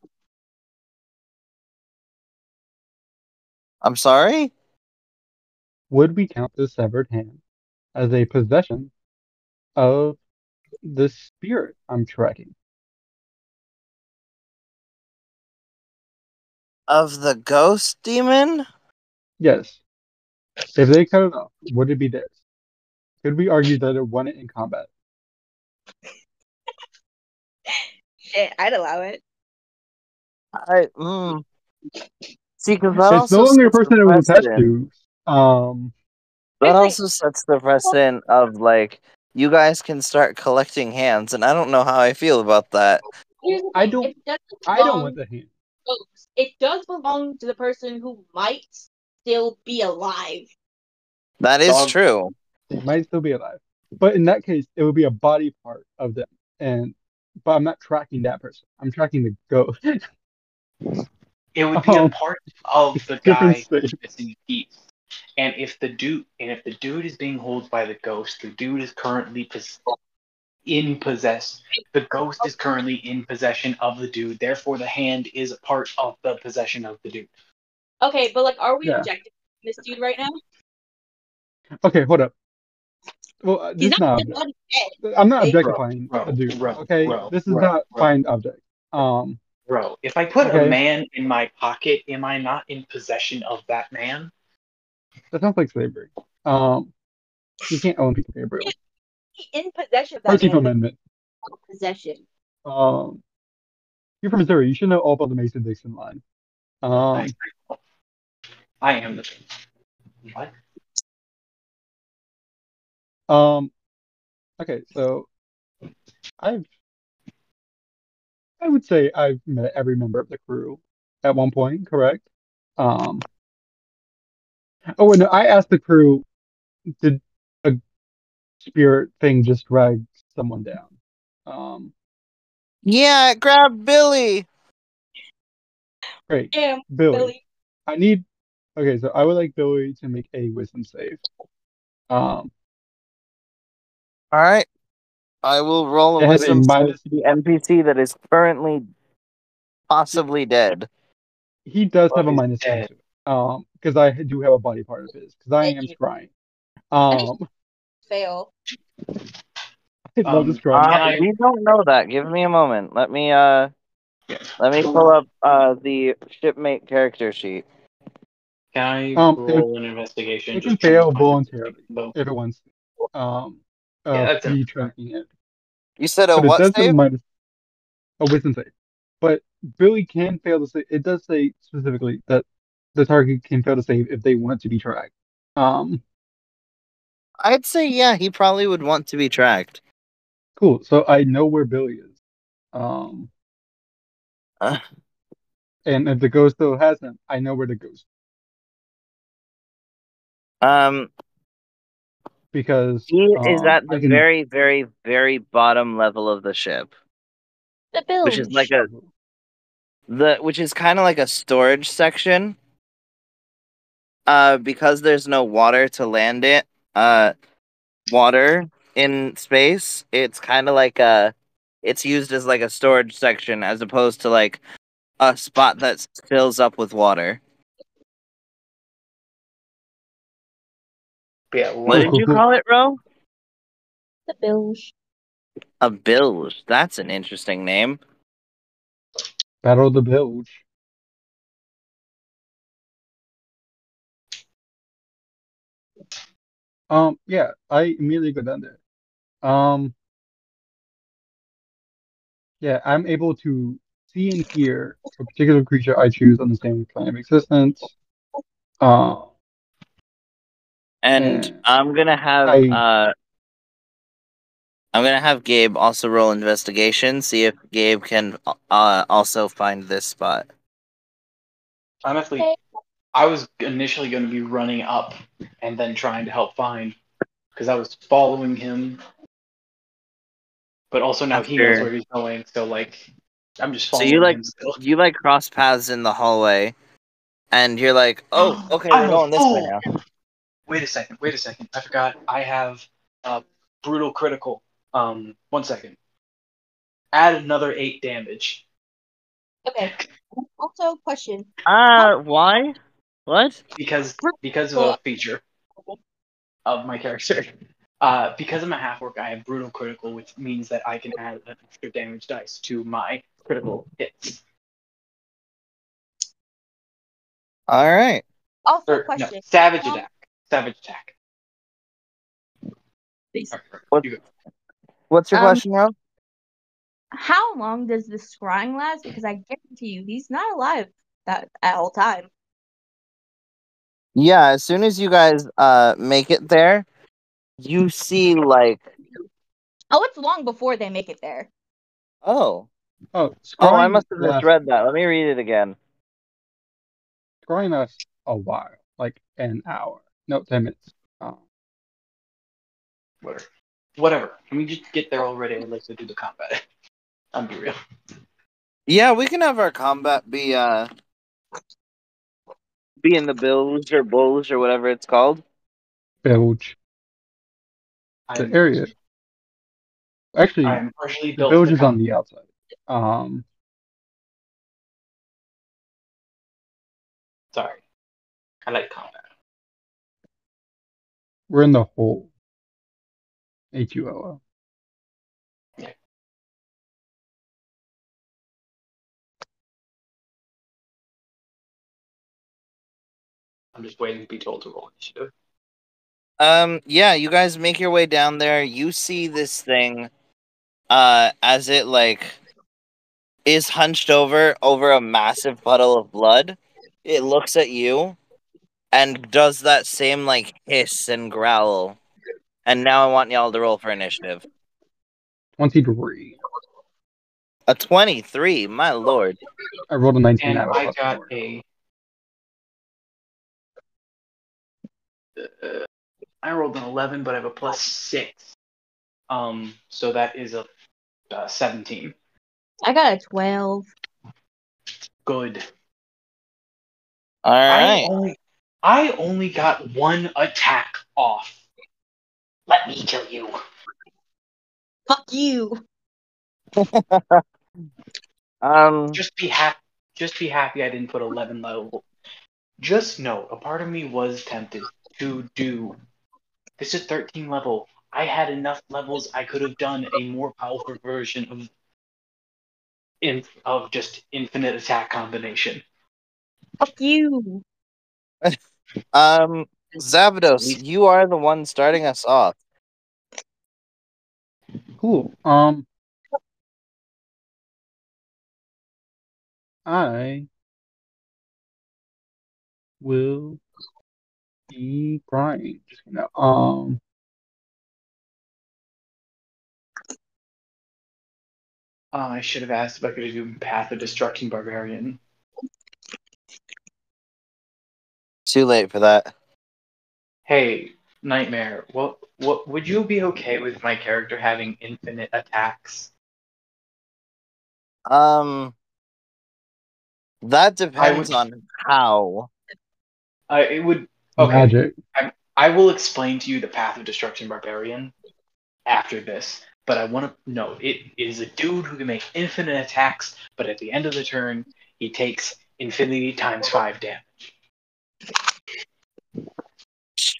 Speaker 2: I'm sorry?
Speaker 4: Would we count this severed hand as a possession of the spirit I'm tracking?
Speaker 2: Of the ghost demon?
Speaker 4: Yes. If they cut it off, would it be theirs? Could we argue that it won it in combat?
Speaker 1: Shit, I'd allow it.
Speaker 2: See, because that
Speaker 4: it's no longer a person it was attached to.
Speaker 2: That also sets the precedent of, like, you guys can start collecting hands, and I don't know how I feel about that.
Speaker 4: I don't want the hand.
Speaker 1: It does belong to the person who might still be alive.
Speaker 2: That is true.
Speaker 4: They might still be alive. But in that case, it would be a body part of them. But I'm not tracking that person. I'm tracking the ghost.
Speaker 3: It would be a part of the guy who's missing a piece. And if the dude is being held by the ghost, the dude is currently in possess. The ghost is currently in possession of the dude. Therefore, the hand is a part of the possession of the dude.
Speaker 1: Okay, but like, are we
Speaker 4: Yeah.
Speaker 1: objecting this dude right now?
Speaker 4: Okay, hold up. Well,
Speaker 1: He's
Speaker 4: this is
Speaker 1: not
Speaker 4: not.
Speaker 1: just bloody dead.
Speaker 4: I'm not
Speaker 1: Hey,
Speaker 4: objectifying a dude. Okay, this is not
Speaker 3: Bro.
Speaker 4: find object.
Speaker 3: Bro, if I put a
Speaker 4: Okay,
Speaker 3: man in my pocket, am I not in possession of that man?
Speaker 4: that sounds like slavery. You can't own people, Gabriel.
Speaker 1: in possession of that
Speaker 4: 14th
Speaker 1: man, but
Speaker 4: Amendment.
Speaker 1: possession.
Speaker 4: Um, you're from Missouri. You should know all about the Mason-Dixon line.
Speaker 3: I am the what?
Speaker 4: Okay, so I've I would say I've met every member of the crew at one point, correct? Um, oh, and I asked the crew, did a spirit thing just drag someone down? Um,
Speaker 2: Yeah, grab Billy.
Speaker 4: great.
Speaker 1: Damn,
Speaker 4: Billy.
Speaker 1: Billy.
Speaker 4: I need, okay, so I would like Billy to make a wisdom save.
Speaker 2: All right. I will roll a
Speaker 4: It has a
Speaker 2: wisdom save
Speaker 4: minus,
Speaker 2: to the NPC that is currently possibly dead.
Speaker 4: he does have
Speaker 3: What
Speaker 4: a
Speaker 3: is
Speaker 4: minus 10
Speaker 3: dead?
Speaker 4: to it. Because I do have a body part of his, because I am
Speaker 1: Hey,
Speaker 4: scrying.
Speaker 1: I need to
Speaker 4: Um,
Speaker 1: fail.
Speaker 4: I love the
Speaker 3: Can
Speaker 4: scrying.
Speaker 3: I?
Speaker 2: We don't know that. Give me a moment. Let me pull up the shipmate character sheet.
Speaker 3: Can I
Speaker 4: It,
Speaker 3: roll an investigation?
Speaker 4: it can
Speaker 3: Just trying to
Speaker 4: fail
Speaker 3: find
Speaker 4: voluntarily
Speaker 3: the
Speaker 4: if it wants to.
Speaker 3: Yeah, that's it.
Speaker 4: Be tracking it.
Speaker 2: You said a
Speaker 4: But it
Speaker 2: what
Speaker 4: does have
Speaker 2: save?
Speaker 4: a wisdom save. But Billy can fail to save. It does say specifically that the target can fail to save if they want to be tracked. Um,
Speaker 2: I'd say yeah, he probably would want to be tracked.
Speaker 4: cool. So I know where Billy is. Um,
Speaker 2: Uh,
Speaker 4: and if the ghost still has him, I know where the ghost
Speaker 2: um,
Speaker 4: because
Speaker 2: he is at the
Speaker 4: I can.
Speaker 2: very, very, very bottom level of the ship,
Speaker 1: The
Speaker 2: which is like
Speaker 1: bilge.
Speaker 2: which is kind of like a storage section. Because there's no water to land it. Water in space, it's kind of like it's used as like a storage section as opposed to like a spot that fills up with water.
Speaker 3: Yeah,
Speaker 2: What
Speaker 4: Cool,
Speaker 2: did
Speaker 4: cool,
Speaker 2: you
Speaker 4: cool.
Speaker 2: call it, Ro?
Speaker 1: The bilge.
Speaker 2: A bilge. That's an interesting name.
Speaker 4: Battle of the Bilge. Yeah, I immediately go down there. Um, yeah, I'm able to see and hear a particular creature I choose on the same plane of existence. Uh,
Speaker 2: And
Speaker 4: and I
Speaker 2: I'm gonna have Gabe also roll investigation, see if Gabe can also find this spot.
Speaker 3: honestly,
Speaker 1: Hey.
Speaker 3: I was initially going to be running up and then trying to help find because I was following him, but also now he knows
Speaker 2: After
Speaker 3: where he's going. So like, I'm just
Speaker 2: so
Speaker 3: following him still.
Speaker 2: you like cross paths in the hallway, and you're like, oh, okay, we're
Speaker 3: I'm a
Speaker 2: going this way
Speaker 3: fool.
Speaker 2: now.
Speaker 3: Wait a second. Wait a second. I forgot. I have brutal critical. 1 second. Add another 8 damage
Speaker 1: Okay. Also, question. How
Speaker 2: Why? What?
Speaker 3: because of a feature of my character. Because I'm a half orc, I have brutal critical, which means that I can add an extra damage dice to my critical hits.
Speaker 2: All right.
Speaker 1: Also,
Speaker 3: Or no,
Speaker 1: question.
Speaker 3: savage
Speaker 1: How,
Speaker 3: attack. Savage attack.
Speaker 1: please.
Speaker 3: All right,
Speaker 2: What
Speaker 3: you go.
Speaker 2: What's your question, Ro?
Speaker 1: How long does this scrying last? Because I guarantee you, he's not alive that at all time.
Speaker 2: Yeah, as soon as you guys make it there, you see like
Speaker 1: Oh, it's long before they make it there.
Speaker 2: oh
Speaker 4: oh,
Speaker 2: I
Speaker 4: scrying
Speaker 2: must have
Speaker 4: lasts
Speaker 2: misread that. Let me read it again.
Speaker 4: scrying lasts a while, like an hour. No, 10 minutes.
Speaker 3: Whatever. Can we just get there already? I'd like to do the combat. I'm be real.
Speaker 2: Yeah, we can have our combat be Being the bilge or bulge or whatever it's called.
Speaker 4: Bilge. The
Speaker 3: I'm
Speaker 4: area. Actually,
Speaker 3: I'm partially
Speaker 4: the
Speaker 3: built
Speaker 4: bilge
Speaker 3: to
Speaker 4: is on
Speaker 3: combat.
Speaker 4: the outside. Um,
Speaker 3: Sorry, I like combat.
Speaker 4: we're in the hole. HULO.
Speaker 3: Yeah, I'm just waiting to be told to roll initiative.
Speaker 2: Yeah, you guys make your way down there. You see this thing as it like is hunched over a massive puddle of blood. It looks at you and does that same like hiss and growl. And now I want y'all to roll for initiative.
Speaker 4: 23.
Speaker 2: A 23, my lord.
Speaker 4: I rolled a 19. I
Speaker 3: And
Speaker 4: have a
Speaker 3: I
Speaker 4: plus
Speaker 3: got
Speaker 4: 4.
Speaker 3: a. I rolled an 11, but I have a plus 6. So that is a 17.
Speaker 1: I got a 12.
Speaker 3: Good.
Speaker 2: All
Speaker 3: I
Speaker 2: right.
Speaker 3: only got one attack off. Let me kill you.
Speaker 1: Fuck you.
Speaker 2: Um
Speaker 3: Just be happy. Just be happy I didn't put 11 level. Just know, a part of me was tempted to do. This is 13 level. I had enough levels. I could have done a more powerful version of just infinite attack combination.
Speaker 1: Fuck you.
Speaker 2: Zapdos, you are the one starting us off.
Speaker 4: Cool. I will be crying. Just gonna
Speaker 3: I should have asked if I could do Path of Destruction Barbarian.
Speaker 2: Too late for that.
Speaker 3: Hey, Nightmare, what would you be okay with my character having infinite attacks?
Speaker 2: Um that
Speaker 3: I
Speaker 2: depends
Speaker 3: would.
Speaker 2: on how.
Speaker 3: It would. Okay,
Speaker 4: magic.
Speaker 3: I will explain to you the Path of Destruction Barbarian after this, but I want to know it is a dude who can make infinite attacks, but at the end of the turn, he takes infinity times 5 damage.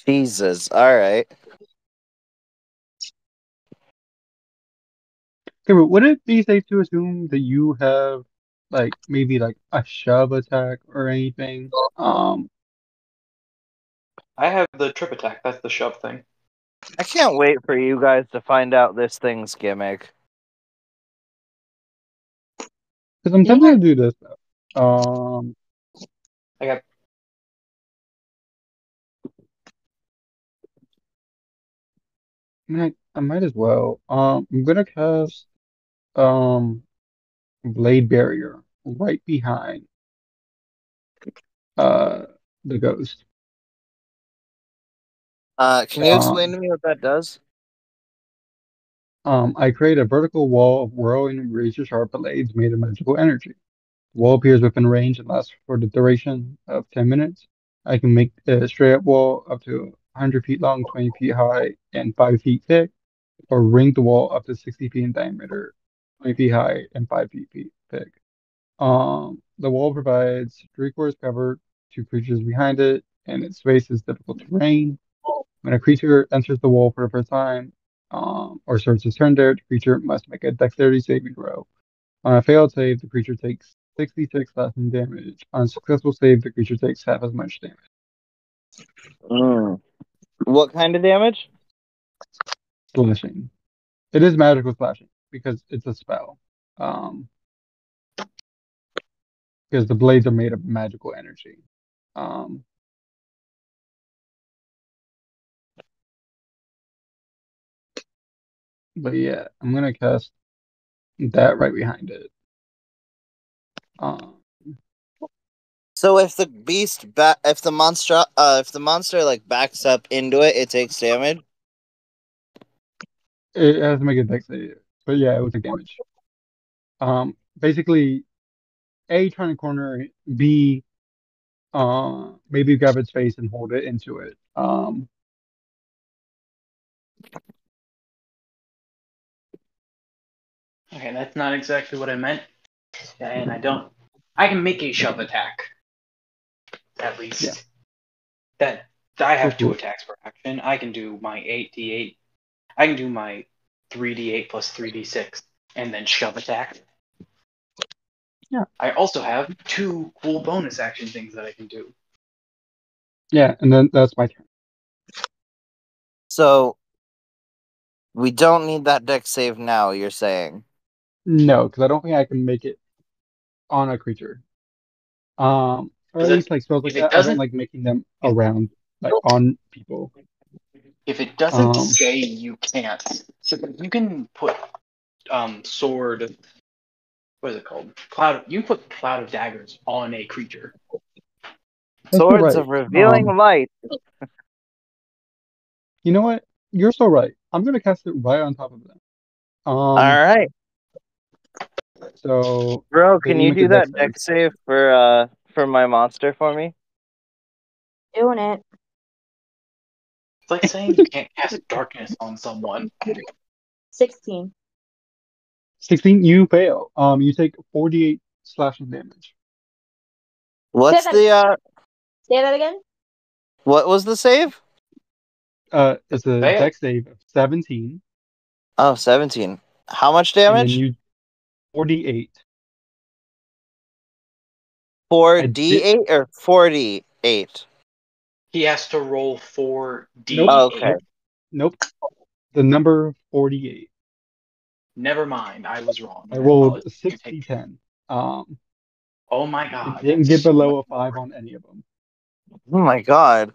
Speaker 2: Jesus. All right.
Speaker 4: Okay, but would it be safe to assume that you have like maybe like a shove attack or anything?
Speaker 3: I have the trip attack. That's the shove thing.
Speaker 2: I can't wait for you guys to find out this thing's gimmick.
Speaker 4: Because I'm
Speaker 1: Yeah.
Speaker 4: tempted to do this though.
Speaker 3: I got.
Speaker 4: I mean, I might as well. I'm gonna cast um Blade Barrier right behind uh the ghost.
Speaker 2: Can you explain
Speaker 4: Um,
Speaker 2: to me what that does?
Speaker 4: I create a vertical wall of whirling razor sharp blades made of magical energy. The wall appears within range and lasts for the duration of 10 minutes. I can make a straight up wall up to 100 feet long, 20 feet high, and 5 feet thick, or ring the wall up to 60 feet in diameter, 20 feet high, and 5 feet thick. The wall provides three-quarters cover to creatures behind it, and its space is difficult terrain. When a creature enters the wall for the first time, or starts its turn there, the creature must make a dexterity saving throw. On a failed save, the creature takes 66 slashing damage. On a successful save, the creature takes half as much damage.
Speaker 2: Mm. What kind of damage?
Speaker 4: Slashing. It is magical slashing because it's a spell. Um, because the blades are made of magical energy. Um, but yeah, I'm gonna cast that right behind it. Um,
Speaker 2: So if the if the monster like backs up into it, it takes damage.
Speaker 4: it has to make a dex save, but yeah, it will take damage. Basically, A, trying to corner it, B, maybe grab its face and hold it into it.
Speaker 3: Okay, that's not exactly what I meant, and I can make a shove attack at
Speaker 4: Yeah,
Speaker 3: least. That I
Speaker 4: go
Speaker 3: have
Speaker 4: for
Speaker 3: two
Speaker 4: it.
Speaker 3: attacks per action. I can do my 8d8. I can do my 3d8 plus 3d6, and then shove attack.
Speaker 4: Yeah,
Speaker 3: I also have two cool bonus action things that I can do.
Speaker 4: yeah, and then that's my turn.
Speaker 2: So we don't need that deck save now, you're saying.
Speaker 4: No, because I don't think I can make it on a creature. Or at
Speaker 3: Because
Speaker 4: least like spells like
Speaker 3: if it
Speaker 4: that. I don't
Speaker 3: doesn't,
Speaker 4: like making them
Speaker 3: if,
Speaker 4: around like on people.
Speaker 3: if it doesn't
Speaker 4: Um,
Speaker 3: say you can't, so you can put sword. What is it called? Cloud. You can put cloud of daggers on a creature.
Speaker 4: that's so
Speaker 2: Swords
Speaker 4: right.
Speaker 2: of revealing light.
Speaker 4: You know what? You're so right. I'm gonna cast it right on top of them.
Speaker 2: All right.
Speaker 4: So
Speaker 2: Bro,
Speaker 4: they
Speaker 2: can
Speaker 4: need to
Speaker 2: you
Speaker 4: make a
Speaker 2: do
Speaker 4: dex
Speaker 2: that
Speaker 4: save.
Speaker 2: deck save for my monster for me?
Speaker 1: Doing it.
Speaker 3: It's like saying you can't cast darkness on someone.
Speaker 1: 16.
Speaker 4: 16, you fail. You take 48 slashing damage.
Speaker 2: What's
Speaker 1: that,
Speaker 2: the
Speaker 1: say that again.
Speaker 2: what was the save?
Speaker 3: That's
Speaker 4: It's a
Speaker 3: fail.
Speaker 4: dex save of 17,
Speaker 2: Oh, 17. How much
Speaker 4: and then
Speaker 2: damage?
Speaker 4: you 48. I did
Speaker 2: 4d8 or 48?
Speaker 3: He has to roll
Speaker 4: nope,
Speaker 3: 4d8.
Speaker 2: Okay.
Speaker 4: nope, nope. The number 48.
Speaker 3: Never mind, I was wrong.
Speaker 4: I
Speaker 3: My
Speaker 4: rolled
Speaker 3: apologies. You take.
Speaker 4: 60-10. Um,
Speaker 3: Oh my
Speaker 4: it
Speaker 3: god,
Speaker 4: didn't
Speaker 3: that's
Speaker 4: get
Speaker 3: so much
Speaker 4: below a
Speaker 3: more.
Speaker 4: 5 on any of them.
Speaker 2: Oh my god.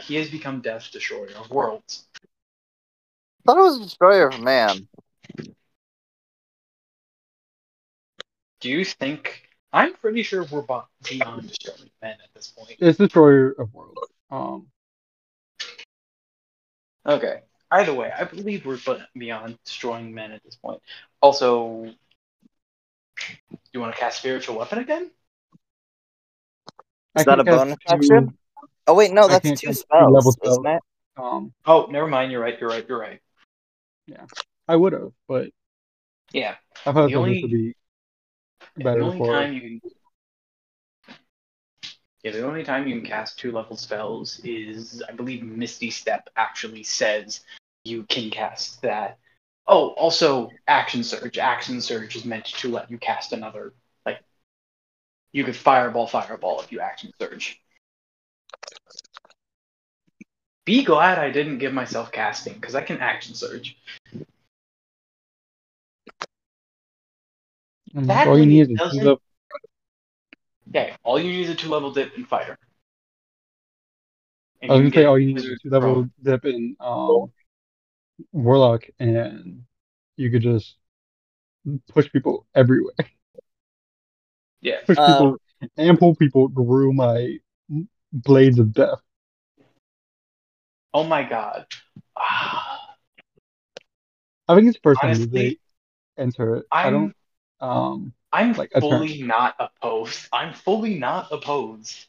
Speaker 3: He has become Death Destroyer of Worlds.
Speaker 2: I thought it was Destroyer of Man.
Speaker 3: Do you think? I'm pretty sure we're beyond Destroying Men at this point.
Speaker 4: It's Destroyer of Worlds. Um,
Speaker 3: Okay. Either way, I believe we're beyond Destroying Men at this point. Also, you want to cast Spiritual Weapon again?
Speaker 4: I
Speaker 2: Is that
Speaker 4: can't
Speaker 2: a
Speaker 4: cast
Speaker 2: bonus
Speaker 4: two.
Speaker 2: action? Oh wait, no,
Speaker 4: I
Speaker 2: that's
Speaker 4: can't
Speaker 2: two
Speaker 4: cast two level
Speaker 2: spells, isn't
Speaker 4: spells.
Speaker 2: it?
Speaker 3: Oh, never mind. You're right. You're right. You're right.
Speaker 4: Yeah, I would have, but
Speaker 3: Yeah.
Speaker 4: I thought
Speaker 3: The
Speaker 4: this would
Speaker 3: only
Speaker 4: be
Speaker 3: the
Speaker 4: better
Speaker 3: only
Speaker 4: for.
Speaker 3: time you can the only time you can cast two level spells is, I believe, Misty Step actually says you can cast that. Oh, also Action Surge. Action Surge is meant to let you cast another. Like, you could fireball if you Action Surge. Be glad I didn't give myself casting, because I can Action Surge.
Speaker 4: All you need
Speaker 3: Sadly,
Speaker 4: is
Speaker 3: it
Speaker 4: a two
Speaker 3: doesn't.
Speaker 4: level.
Speaker 3: Okay, all you need is a 2-level dip in Fighter. And
Speaker 4: I was
Speaker 3: you can
Speaker 4: gonna say
Speaker 3: get
Speaker 4: all you need is a
Speaker 3: Wizard
Speaker 4: two level
Speaker 3: Throne.
Speaker 4: dip in Warlock, and you could just push people everywhere.
Speaker 3: Yeah.
Speaker 4: Push people and pull people through my blades of death.
Speaker 3: Oh my god. Ah,
Speaker 4: I think it's the first time they
Speaker 3: honestly,
Speaker 4: enter it. I don't
Speaker 3: I'm
Speaker 4: um
Speaker 3: I'm
Speaker 4: like a turn.
Speaker 3: fully not opposed. I'm fully not opposed.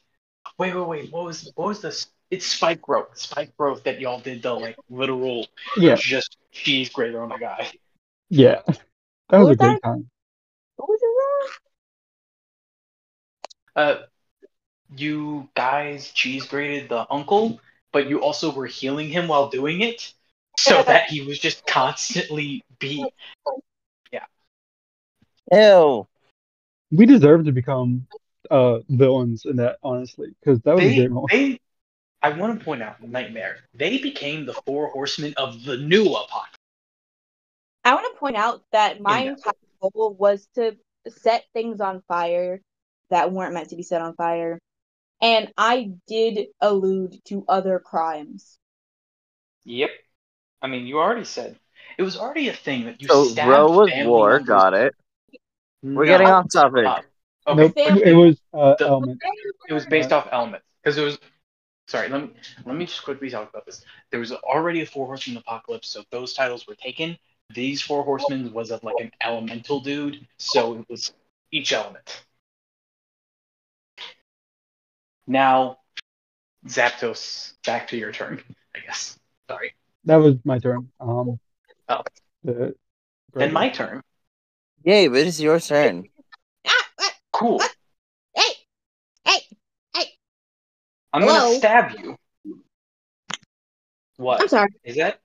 Speaker 3: Wait. What was this? It's spike growth. Spike growth that y'all did the like literal
Speaker 4: Yeah,
Speaker 3: just cheese grater on a guy.
Speaker 4: yeah. That
Speaker 1: What
Speaker 4: was a
Speaker 1: was that?
Speaker 4: great time.
Speaker 1: What was
Speaker 3: Uh you guys cheese grated the uncle, but you also were healing him while doing it. So
Speaker 1: that?
Speaker 3: that he was just constantly beat. Yeah.
Speaker 2: Ew.
Speaker 4: We deserve to become villains in that, honestly, because that was a great moment.
Speaker 3: They I want to point out, Nightmare, they became the four horsemen of the new apocalypse
Speaker 1: I want to point out that my
Speaker 3: in that.
Speaker 1: entire goal was to set things on fire that weren't meant to be set on fire. And I did allude to other crimes.
Speaker 3: Yep. I mean, you already said it was already a thing that you
Speaker 2: So
Speaker 3: stabbed
Speaker 2: row was
Speaker 3: family
Speaker 2: war,
Speaker 3: members.
Speaker 2: got it. We're getting
Speaker 3: No.
Speaker 2: off topic.
Speaker 3: Okay.
Speaker 4: Nope,
Speaker 1: Family
Speaker 4: it was
Speaker 3: The,
Speaker 4: elements.
Speaker 3: it was based
Speaker 4: Not
Speaker 3: off elements because it was. Sorry, let me just quickly talk about this. There was already a four horsemen apocalypse, so those titles were taken. These four horsemen was of like an elemental dude, so it was each element. Now, Zapdos, back to your turn, I guess. Sorry.
Speaker 4: That was my turn.
Speaker 3: Oh.
Speaker 4: The
Speaker 3: Then my turn.
Speaker 2: Gabe, it is your turn.
Speaker 3: Cool.
Speaker 1: Hey!
Speaker 3: I'm
Speaker 1: Hello?
Speaker 3: gonna stab you. What?
Speaker 1: I'm sorry.
Speaker 3: Is that?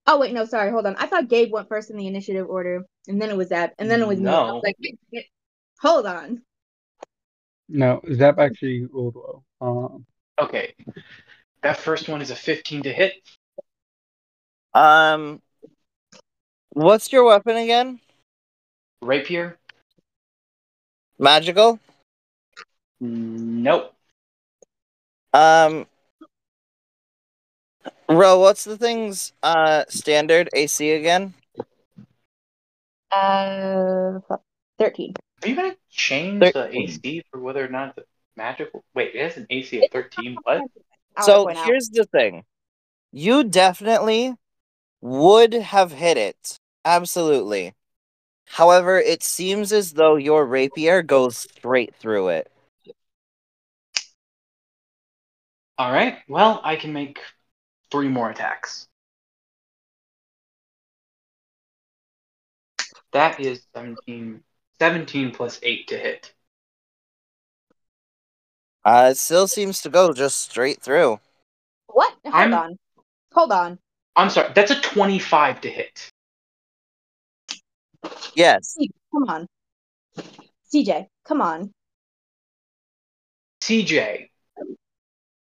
Speaker 1: Oh wait, no, sorry, hold on. I thought Gabe went first in the initiative order, and then it was Zap, and then it was me. I
Speaker 3: No.
Speaker 1: was like, hold on.
Speaker 4: No, Zap actually rolled well.
Speaker 3: Okay. That first one is a 15 to hit.
Speaker 2: What's your weapon again?
Speaker 3: Rapier.
Speaker 2: Magical?
Speaker 3: Nope.
Speaker 2: Ro, what's the thing's standard AC again?
Speaker 1: 13.
Speaker 3: Are you gonna change the
Speaker 2: 13.
Speaker 3: AC for whether or not it's magical? Wait, it has an AC of 13. What?
Speaker 2: So here's the thing. You definitely would have hit it. Absolutely. However, it seems as though your rapier goes straight through it.
Speaker 3: All right. Well, I can make 3 more attacks. That is 17. 17 plus 8 to hit.
Speaker 2: It still seems to go just straight through.
Speaker 1: What? Hold on.
Speaker 3: I'm sorry. That's a 25 to hit.
Speaker 2: Yes.
Speaker 1: Come on. CJ, come on.
Speaker 3: CJ,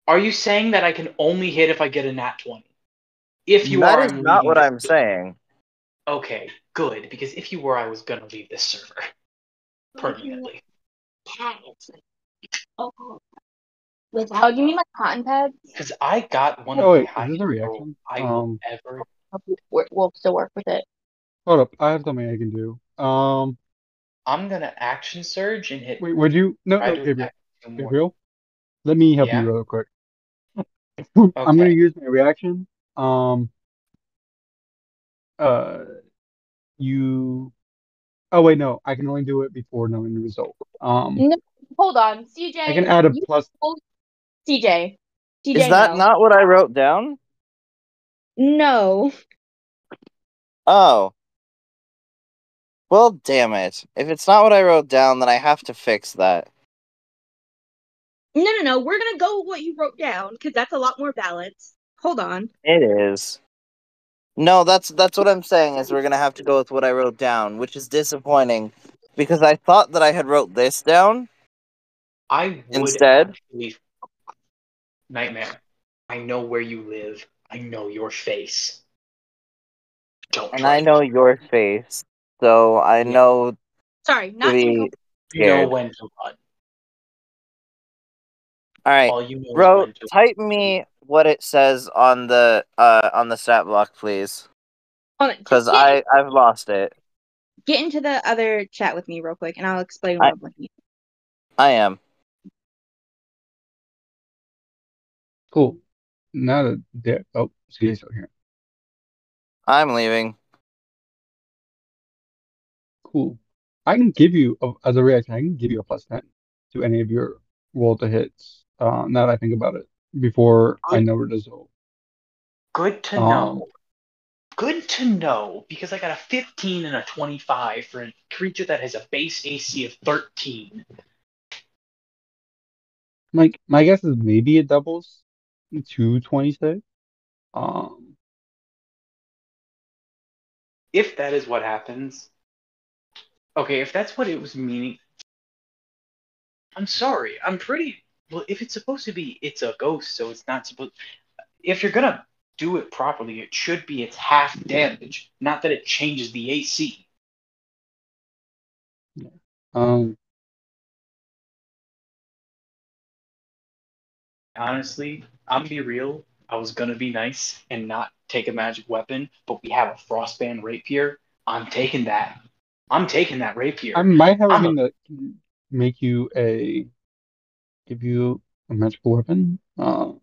Speaker 3: are you saying that I can only hit if I get a nat 20? If you
Speaker 2: That
Speaker 3: are,
Speaker 2: is
Speaker 3: I'm
Speaker 2: not
Speaker 3: leaving
Speaker 2: what
Speaker 3: this
Speaker 2: I'm saying.
Speaker 3: Okay, good, because if you were, I was gonna leave this server permanently.
Speaker 1: Oh, you mean like cotton pads?
Speaker 3: Because I got one
Speaker 4: Oh
Speaker 3: of the
Speaker 4: wait, is
Speaker 3: highest
Speaker 4: this a
Speaker 3: rolls
Speaker 4: reaction?
Speaker 3: I will ever.
Speaker 1: We'll still work with it.
Speaker 4: Hold up, I have something I can do.
Speaker 3: I'm gonna action surge and hit.
Speaker 4: Wait, would you? No,
Speaker 3: Try
Speaker 4: no,
Speaker 3: to
Speaker 4: Gabriel.
Speaker 3: attack 2 more.
Speaker 4: Gabriel, let me help you
Speaker 3: Yeah.
Speaker 4: real quick. I'm gonna
Speaker 3: Okay.
Speaker 4: use my reaction. Uh, you. Oh wait, no, I can only do it before knowing the result.
Speaker 1: No, hold on, CJ.
Speaker 4: I can add a
Speaker 1: you
Speaker 4: plus.
Speaker 1: told- CJ.
Speaker 2: Is
Speaker 1: CJ,
Speaker 2: that
Speaker 1: no.
Speaker 2: not what I wrote down?
Speaker 1: No.
Speaker 2: Oh. Well, damn it. If it's not what I wrote down, then I have to fix that.
Speaker 1: No. We're gonna go with what you wrote down because that's a lot more balanced. Hold on.
Speaker 2: It is. No, that's what I'm saying is we're gonna have to go with what I wrote down, which is disappointing because I thought that I had wrote this down
Speaker 3: I would
Speaker 2: instead.
Speaker 3: actually. Nightmare. I know where you live. I know your face. Don't
Speaker 2: And
Speaker 3: try
Speaker 2: I
Speaker 3: to.
Speaker 2: know your face, so I
Speaker 3: Yeah.
Speaker 2: know to
Speaker 1: Sorry, not
Speaker 2: be
Speaker 1: income.
Speaker 3: You know
Speaker 2: scared.
Speaker 3: when to run.
Speaker 2: Alright.
Speaker 3: All you know is
Speaker 2: Ro,
Speaker 3: when to.
Speaker 2: type me what it says on the stat block, please.
Speaker 1: Hold on.
Speaker 2: Because
Speaker 1: Just
Speaker 2: I've lost it.
Speaker 1: get into the other chat with me real quick, and I'll explain
Speaker 2: I
Speaker 1: what I'm looking at.
Speaker 2: I am.
Speaker 4: Cool. Not a dead. Oh, CJ's still here.
Speaker 2: I'm leaving.
Speaker 4: Cool. I can give you as a reaction. I can give you a +10 to any of your roll to hits. Now that I think about it, before I know the result.
Speaker 3: Good to know. Good to know, because I got a 15 and a 25 for a creature that has a base AC of 13.
Speaker 4: My guess is maybe it doubles to 26.
Speaker 3: If that is what happens. Okay, if that's what it was meaning. I'm sorry. I'm pretty. Well, if it's supposed to be, it's a ghost, so it's not supposed. If you're gonna do it properly, it should be its half damage, not that it changes the AC.
Speaker 4: Um,
Speaker 3: Honestly, I'm gonna be real. I was gonna be nice and not take a magic weapon, but we have a frostband rapier. I'm taking that. I'm taking that rapier.
Speaker 4: I might have a
Speaker 3: I'm a
Speaker 4: thing that can make you give you a magical weapon. 1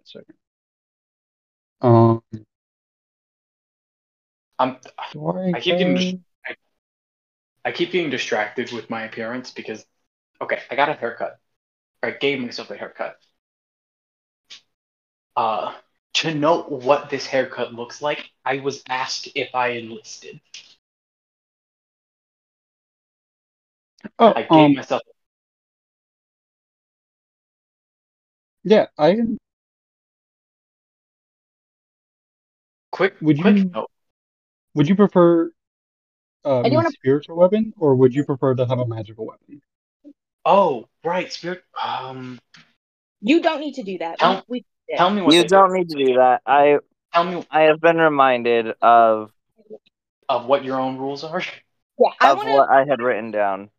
Speaker 4: second. Um,
Speaker 3: I'm
Speaker 4: do I
Speaker 3: I keep getting
Speaker 4: have?
Speaker 3: I keep getting distracted with my appearance because okay, I got a haircut. or I gave myself a haircut. To know what this haircut looks like, I was asked if I enlisted.
Speaker 4: Oh,
Speaker 3: I gave myself
Speaker 4: yeah, I can.
Speaker 3: quick
Speaker 4: Would
Speaker 3: quick
Speaker 4: you
Speaker 3: note.
Speaker 4: would you prefer
Speaker 1: I do
Speaker 4: a
Speaker 1: want to.
Speaker 4: spiritual weapon, or would you prefer to have a magical weapon?
Speaker 3: Oh, right, spirit.
Speaker 1: You don't need to do that.
Speaker 3: Tell
Speaker 1: We did.
Speaker 3: tell me what
Speaker 2: You
Speaker 3: they do.
Speaker 2: don't need to do that.
Speaker 3: Tell me
Speaker 2: I have been reminded of
Speaker 3: of what your own rules are.
Speaker 1: Yeah, I
Speaker 2: of
Speaker 1: want
Speaker 2: what
Speaker 1: to.
Speaker 2: I had written down.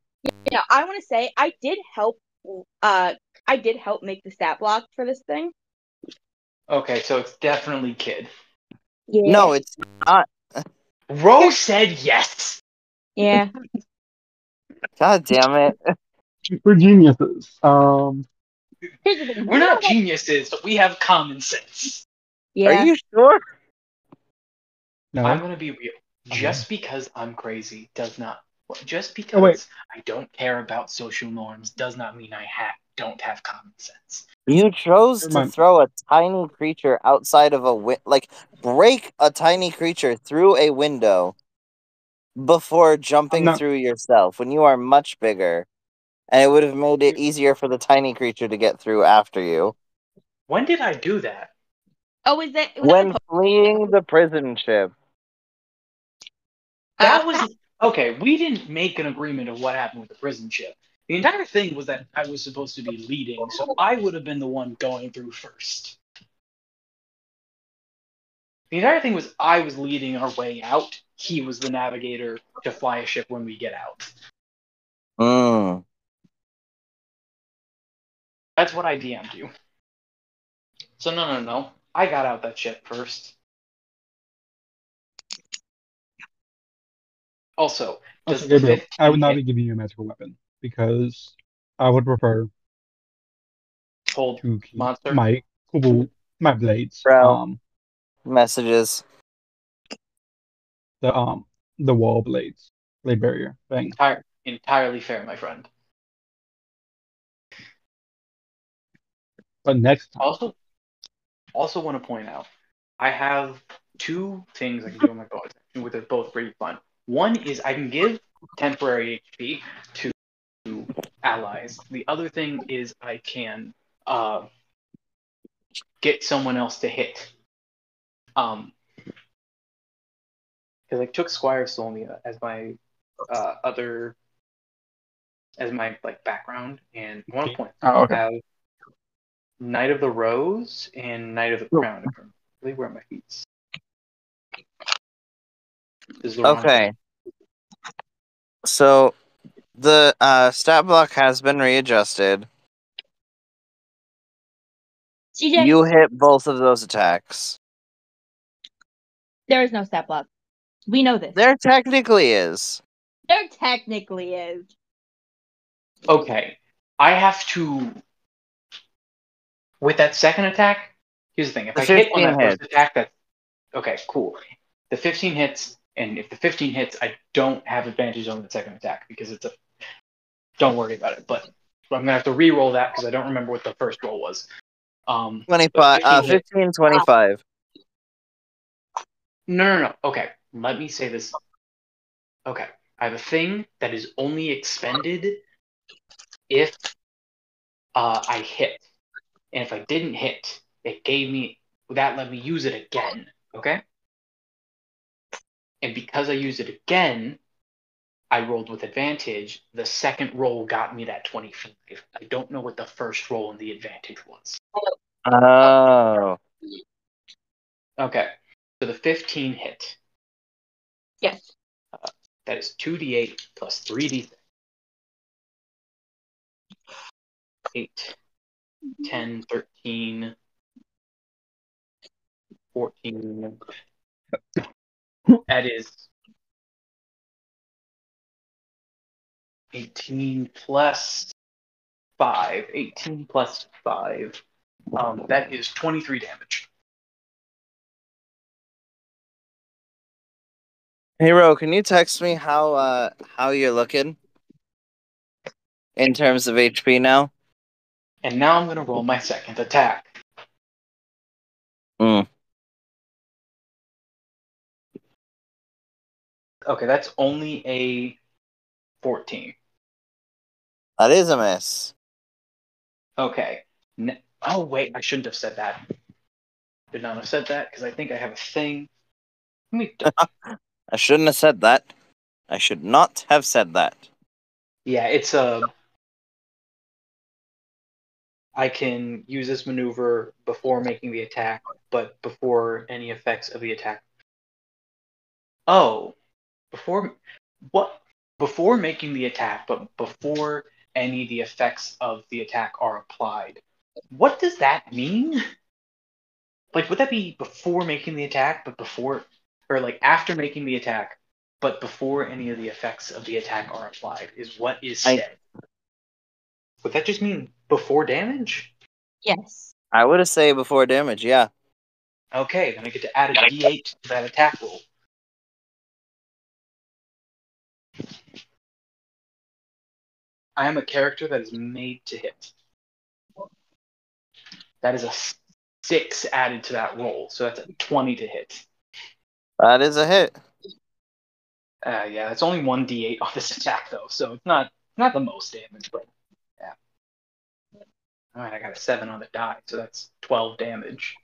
Speaker 1: Yeah, I want to say I did help. I did help make the stat block for this thing.
Speaker 3: Okay, so it's definitely kid.
Speaker 1: Yeah.
Speaker 2: No, it's not.
Speaker 3: Rose said yes.
Speaker 1: Yeah.
Speaker 2: God damn it.
Speaker 4: We're geniuses.
Speaker 1: Here's the thing.
Speaker 3: We're not geniuses, but we have common sense.
Speaker 2: Are
Speaker 1: Yeah.
Speaker 2: you sure?
Speaker 3: I'm
Speaker 4: No.
Speaker 3: gonna be real.
Speaker 4: Um,
Speaker 3: Just because I'm crazy does not. Just
Speaker 4: oh wait,
Speaker 3: because I don't care about social norms does not mean I don't have common sense.
Speaker 2: You chose
Speaker 4: never
Speaker 2: to
Speaker 4: mind.
Speaker 2: throw a tiny creature outside of break a tiny creature through a window before
Speaker 4: I'm
Speaker 2: jumping
Speaker 4: not.
Speaker 2: through yourself when you are much bigger. And it would have made it easier for the tiny creature to get through after you.
Speaker 3: When did I do that?
Speaker 1: Oh, was that
Speaker 2: When fleeing the prison ship.
Speaker 3: That was okay. We didn't make an agreement of what happened with the prison ship. The entire thing was that I was supposed to be leading, so I would have been the one going through first. The entire thing was I was leading our way out. He was the navigator to fly a ship when we get out.
Speaker 2: Mm.
Speaker 3: That's what I DM'd you. So no. I got out that ship first. Also,
Speaker 4: Also,
Speaker 3: does the
Speaker 4: Gabriel, I
Speaker 3: 15
Speaker 4: would not
Speaker 3: hit
Speaker 4: be giving you a magical weapon because I would prefer
Speaker 3: hold
Speaker 4: to keep
Speaker 3: monster?
Speaker 4: my blades.
Speaker 2: Bro. Messages.
Speaker 4: The the wall blades, blade barrier thing.
Speaker 3: Entirely fair, my friend.
Speaker 4: But next time,
Speaker 3: Also want to point out, I have two things I can do on my bonus action, which are both pretty fun. One is I can give temporary HP to allies. The other thing is I can get someone else to hit. Because I took Squire Solmia as my other as my like background, and I want to point
Speaker 4: oh,
Speaker 3: I
Speaker 4: okay.
Speaker 3: have Knight of the Rose and Knight of the Crown. If I'm really where my feet. This is the wrong
Speaker 2: Okay. So the stat block has been readjusted.
Speaker 1: CJ,
Speaker 2: You hit both of those attacks.
Speaker 1: there is no stat block. We know this.
Speaker 2: There technically is.
Speaker 1: There technically is.
Speaker 3: Okay. I have to with that second attack. Here's the thing: if
Speaker 2: The
Speaker 3: I hit on
Speaker 2: 15
Speaker 3: that first
Speaker 2: hits.
Speaker 3: attack, that's okay. Cool. The 15 hits, and if the 15 hits, I don't have advantage on the second attack because it's a. Don't worry about it. But I'm gonna have to re-roll that because I don't remember what the first roll was. But
Speaker 2: 25,
Speaker 3: 15 hits.
Speaker 2: 15, 25.
Speaker 3: No. Okay, let me say this. Okay, I have a thing that is only expended if I hit, and if I didn't hit, it gave me that let me use it again. Okay, and because I used it again, I rolled with advantage. The second roll got me that 25. I don't know what the first roll and the advantage was.
Speaker 2: Oh.
Speaker 3: Okay, so the 15 hit.
Speaker 1: Yes.
Speaker 3: That is 2d8 plus 3d6. 8, 10, 13, 14. That is 18 plus 5. 18 plus 5. That is 23 damage.
Speaker 2: Hey Ro, can you text me how you're looking in terms of HP now?
Speaker 3: And now I'm going to roll my second attack.
Speaker 2: Mm.
Speaker 3: Okay, that's only a 14.
Speaker 2: That is a miss.
Speaker 3: Okay. Oh, wait, I shouldn't have said that. Did not have said that because I think I have a thing. Let me.
Speaker 2: I shouldn't have said that. I should not have said that.
Speaker 3: Yeah, it's a. I can use this maneuver before making the attack, but before any effects of the attack. Oh, before what? Before making the attack, but before any of the effects of the attack are applied. What does that mean? Like, would that be before making the attack, but before, or like after making the attack, but before any of the effects of the attack are applied? Is what is said. Would that just mean before damage?
Speaker 1: Yes.
Speaker 2: I would have said before damage, yeah.
Speaker 3: Okay, then I get to add a d8 to that attack roll. I am a character that is made to hit. That is a 6 added to that roll, so that's a 20 to hit.
Speaker 2: That is a hit.
Speaker 3: Yeah, it's only 1d8 on this attack though, so it's not the most damage, but yeah. All right, I got a 7 on the die, so that's 12 damage.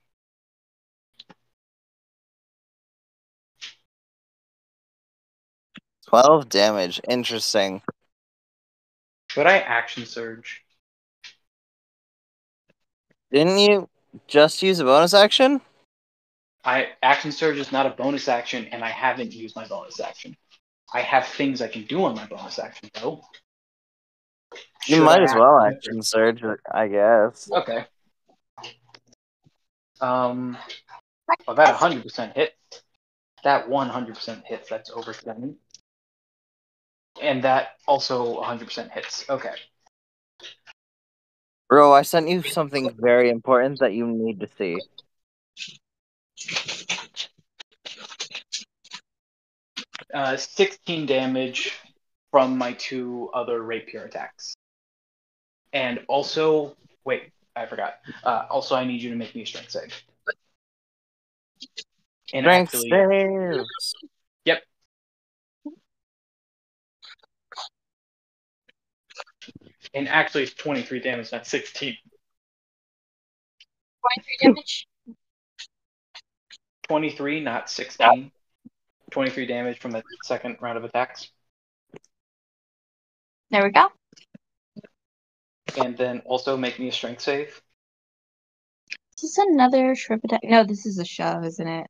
Speaker 2: $12 damage. Interesting.
Speaker 3: Should I action surge?
Speaker 2: Didn't you just use a bonus action?
Speaker 3: Action surge is not a bonus action, and I haven't used my bonus action. I have things I can do on my bonus action though.
Speaker 2: You
Speaker 3: Should
Speaker 2: might
Speaker 3: I
Speaker 2: as well
Speaker 3: action
Speaker 2: action surge, I guess.
Speaker 3: Okay. Well, that 100% hit. That 100% hits. That's over 7. And that also 100% hits. Okay.
Speaker 2: Bro, I sent you something very important that you need to see.
Speaker 3: 16 damage from my 2 other rapier attacks. And also, wait, I forgot. Also, I need you to make me a strength save. And
Speaker 2: Strength
Speaker 3: actually,
Speaker 2: saves.
Speaker 3: yep. And actually, it's 23 damage, not 16.
Speaker 1: 23 damage?
Speaker 3: 23, not 16. 23 damage from the second round of attacks.
Speaker 1: There we go.
Speaker 3: And then also make me a strength save.
Speaker 1: Is this another trip attack? No, this is a shove, isn't it?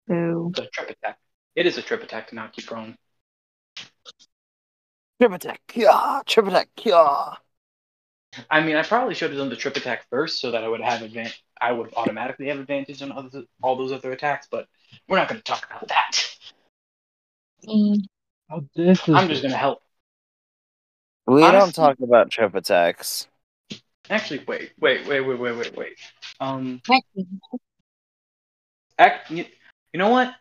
Speaker 1: Boo.
Speaker 3: It's a trip attack. It is a trip attack to knock you prone.
Speaker 2: Trip attack. Yeah. Trip attack. Yeah.
Speaker 3: I mean, I probably should have done the trip attack first so that I would automatically have advantage on all those other attacks, but we're not going to talk about that.
Speaker 4: Oh, this is
Speaker 3: I'm just going to help.
Speaker 2: We
Speaker 3: Honestly-
Speaker 2: don't talk about trip attacks.
Speaker 3: Actually, wait. You know what?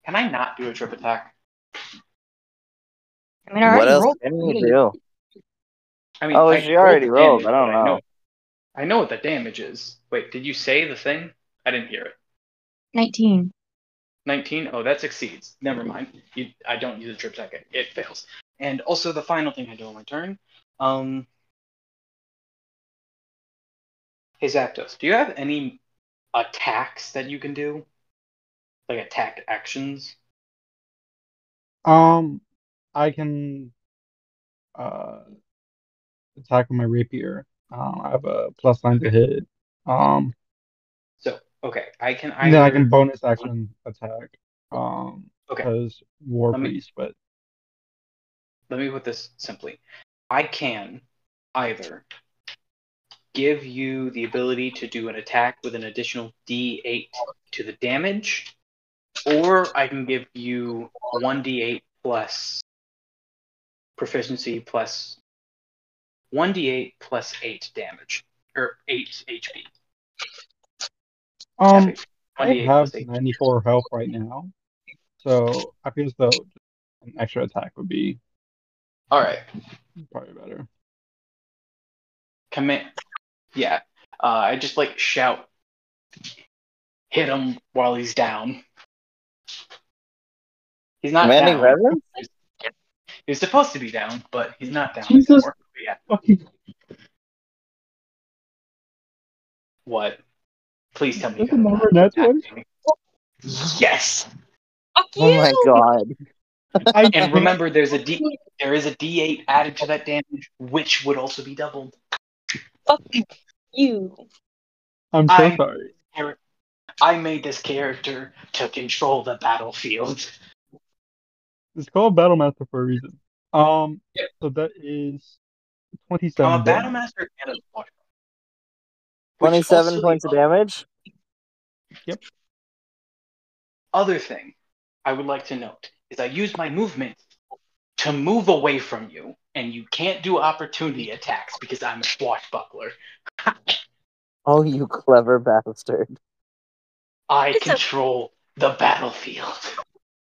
Speaker 3: Can I not do a trip attack?
Speaker 1: I mean, I
Speaker 2: What
Speaker 1: already
Speaker 2: else
Speaker 1: rolled
Speaker 2: can you
Speaker 1: 3.
Speaker 2: do?
Speaker 3: I mean,
Speaker 2: Oh,
Speaker 3: I
Speaker 2: she already
Speaker 3: the
Speaker 2: rolled.
Speaker 3: damage,
Speaker 2: I don't
Speaker 3: but
Speaker 2: know.
Speaker 3: I know what the damage is. Wait, did you say the thing? I didn't hear it.
Speaker 1: 19.
Speaker 3: 19? Oh, that succeeds. Never mind. I don't use a trip attack. It fails. And also, the final thing I do on my turn. Hey, Zapdos, do you have any attacks that you can do? Like attack actions?
Speaker 4: I can attack with my rapier. I have a +9 to hit.
Speaker 3: So, okay, I can
Speaker 4: And then I can
Speaker 3: either.
Speaker 4: bonus action attack.
Speaker 3: Okay,
Speaker 4: Because War
Speaker 3: let me-
Speaker 4: Priest, but
Speaker 3: let me put this simply. I can either give you the ability to do an attack with an additional d8 to the damage, or I can give you 1d8 plus proficiency plus 1d8 plus 8 damage, or 8 HP.
Speaker 4: I
Speaker 3: 1d8
Speaker 4: have
Speaker 3: plus 8.
Speaker 4: 94 health right now, so I feel as though an extra attack would be
Speaker 3: All right.
Speaker 4: probably better.
Speaker 3: command. Yeah. I just like shout, hit him while he's down. He's not
Speaker 2: Commanding
Speaker 3: down.
Speaker 2: presence?
Speaker 3: He's supposed to be down, but he's not down
Speaker 4: Jesus
Speaker 3: anymore. But yeah.
Speaker 4: fucking.
Speaker 3: What? Please tell me you
Speaker 4: That's
Speaker 3: got a
Speaker 4: another
Speaker 3: nat
Speaker 4: net one.
Speaker 3: Yes.
Speaker 1: Fuck
Speaker 2: Oh my
Speaker 1: you!
Speaker 2: god.
Speaker 4: I
Speaker 3: And
Speaker 4: can't.
Speaker 3: remember, there is a D8 added to that damage, which would also be doubled.
Speaker 1: Fuck you!
Speaker 4: I'm so
Speaker 3: I
Speaker 4: sorry.
Speaker 3: I made this character to control the battlefield.
Speaker 4: It's called Battle Master for a reason.
Speaker 3: Yeah.
Speaker 4: So that is
Speaker 3: I'm
Speaker 4: 27
Speaker 3: a battle
Speaker 4: damage.
Speaker 3: master and a watcher. Which
Speaker 2: 27
Speaker 3: also
Speaker 2: points
Speaker 3: the
Speaker 2: of damage?
Speaker 3: other thing I would like to note is I use my movement to move away from you, and you can't do opportunity attacks because I'm a swashbuckler.
Speaker 2: Oh, you clever bastard.
Speaker 3: I
Speaker 1: It's
Speaker 3: control the battlefield.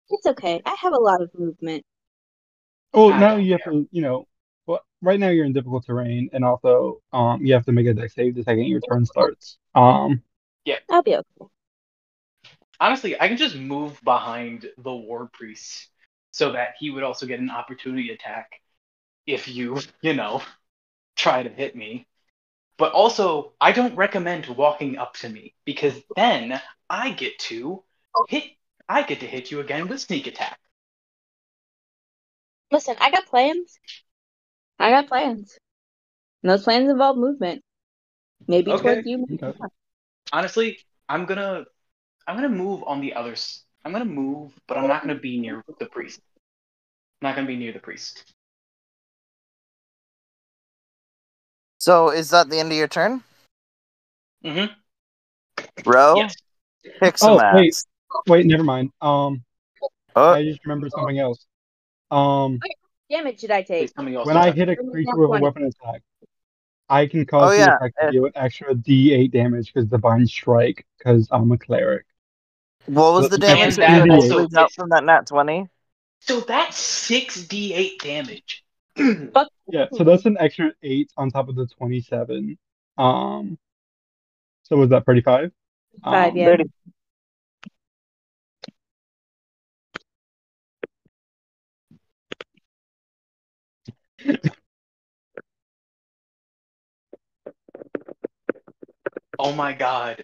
Speaker 1: It's okay. I have a lot of movement.
Speaker 4: Oh,
Speaker 3: I
Speaker 4: now
Speaker 3: don't
Speaker 4: you have
Speaker 3: care.
Speaker 4: to, well, right now you're in difficult terrain, and also, you have to make a dex save the second your turn starts.
Speaker 1: I'll be okay.
Speaker 3: Honestly, I can just move behind the war priest so that he would also get an opportunity attack if you, try to hit me. But also, I don't recommend walking up to me because then I get to hit you again with sneak attack.
Speaker 1: Listen, I got plans. And those plans involve movement. Maybe
Speaker 3: Okay.
Speaker 1: towards you.
Speaker 4: Okay.
Speaker 3: Honestly, I'm gonna move on the others. I'm gonna move, but I'm not gonna be near the priest. I'm not gonna be near the priest.
Speaker 2: So, is that the end of your turn?
Speaker 3: Mm-hmm.
Speaker 2: Bro,
Speaker 3: Yes.
Speaker 2: kick some
Speaker 4: Oh, wait,
Speaker 2: ass.
Speaker 4: never mind.
Speaker 2: Oh,
Speaker 4: I just remembered something else.
Speaker 1: Damage did I
Speaker 3: Please
Speaker 1: take?
Speaker 3: tell me you
Speaker 4: When
Speaker 3: also
Speaker 4: I
Speaker 3: have.
Speaker 4: hit a creature with a weapon attack, I can
Speaker 2: oh
Speaker 4: cause the
Speaker 2: yeah.
Speaker 4: attack to deal an extra D8 damage because Divine Strike, because I'm a cleric.
Speaker 2: What was
Speaker 4: So
Speaker 2: the
Speaker 4: it's an
Speaker 2: damage
Speaker 3: And
Speaker 4: extra
Speaker 2: that you
Speaker 3: that
Speaker 2: had to
Speaker 4: 2d8.
Speaker 3: also
Speaker 2: lose out
Speaker 3: hits.
Speaker 2: from that nat 20?
Speaker 3: So that's 6d8 damage.
Speaker 1: Fuck.
Speaker 4: Yeah, so that's an extra 8 on top of the 27. Um, so was that 35?
Speaker 1: 5, yeah.
Speaker 2: 30.
Speaker 3: Oh my god.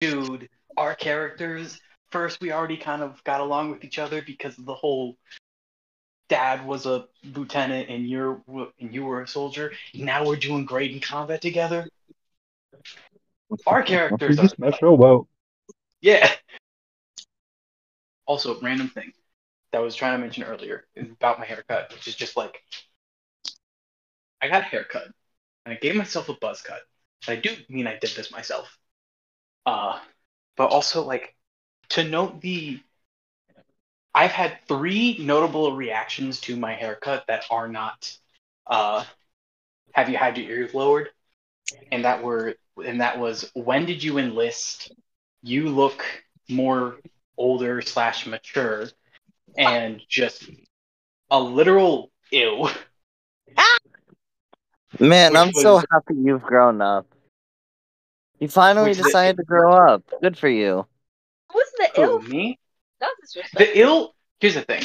Speaker 3: Dude, our characters, first we already kind of got along with each other because of the whole dad was a lieutenant and you were a soldier. Now we're doing great in combat together. Our
Speaker 4: We
Speaker 3: characters are
Speaker 4: just met real well.
Speaker 3: yeah. Also, random thing that I was trying to mention earlier is about my haircut, which is just like I got a haircut and I gave myself a buzz cut. I do mean I did this myself. But also like to note I've had 3 notable reactions to my haircut that are not have you had your ears lowered? And that was when did you enlist? You look more older / mature, and just a literal ew.
Speaker 2: Man,
Speaker 3: Which
Speaker 2: I'm so
Speaker 3: was
Speaker 2: happy you've grown up. You finally
Speaker 3: which
Speaker 2: decided to grow up. Good for you.
Speaker 1: What's the
Speaker 3: who
Speaker 1: ill?
Speaker 3: me?
Speaker 1: That's
Speaker 3: The
Speaker 1: disrespectful.
Speaker 3: ill. Here's the thing.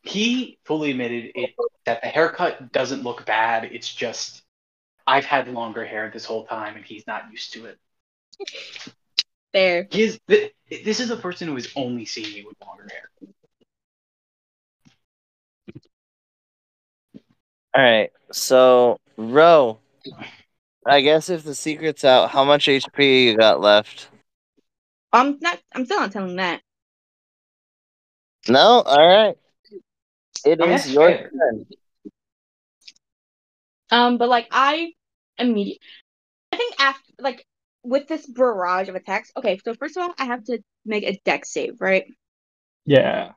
Speaker 3: He fully admitted it that the haircut doesn't look bad. It's just I've had longer hair this whole time, and he's not used to it.
Speaker 1: Fair.
Speaker 3: This is a person who has only seen me with longer hair.
Speaker 2: Alright, so, Ro, I guess if the secret's out, how much HP you got left?
Speaker 1: I'm still not telling that.
Speaker 2: No? Alright. It
Speaker 3: I mean,
Speaker 2: is
Speaker 3: that's
Speaker 2: your
Speaker 3: fair.
Speaker 2: turn.
Speaker 1: But like I think after like with this barrage of attacks. Okay, so first of all, I have to make a dex save, right?
Speaker 4: Yeah.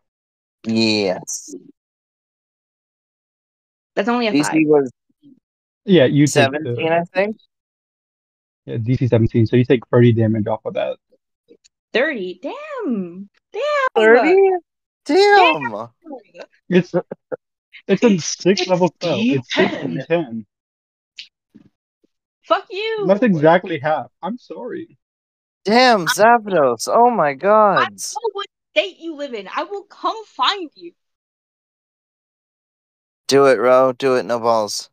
Speaker 2: Yes.
Speaker 1: That's only a 5.
Speaker 2: DC was
Speaker 4: Yeah, you take
Speaker 2: 17, I think.
Speaker 4: DC 17, so you take 30 damage off of that.
Speaker 1: 30. Damn.
Speaker 2: 30?
Speaker 1: Damn.
Speaker 2: Damn!
Speaker 4: It's a
Speaker 3: It's
Speaker 4: 6th level spell. It's
Speaker 3: 6d10.
Speaker 4: 6d10.
Speaker 1: Fuck you.
Speaker 4: That's exactly half. I'm sorry.
Speaker 2: Damn, Zapdos. Oh my
Speaker 1: I
Speaker 2: gods.
Speaker 1: know what state you live in. I will come find you.
Speaker 2: Do it, Ro. Do it, no balls.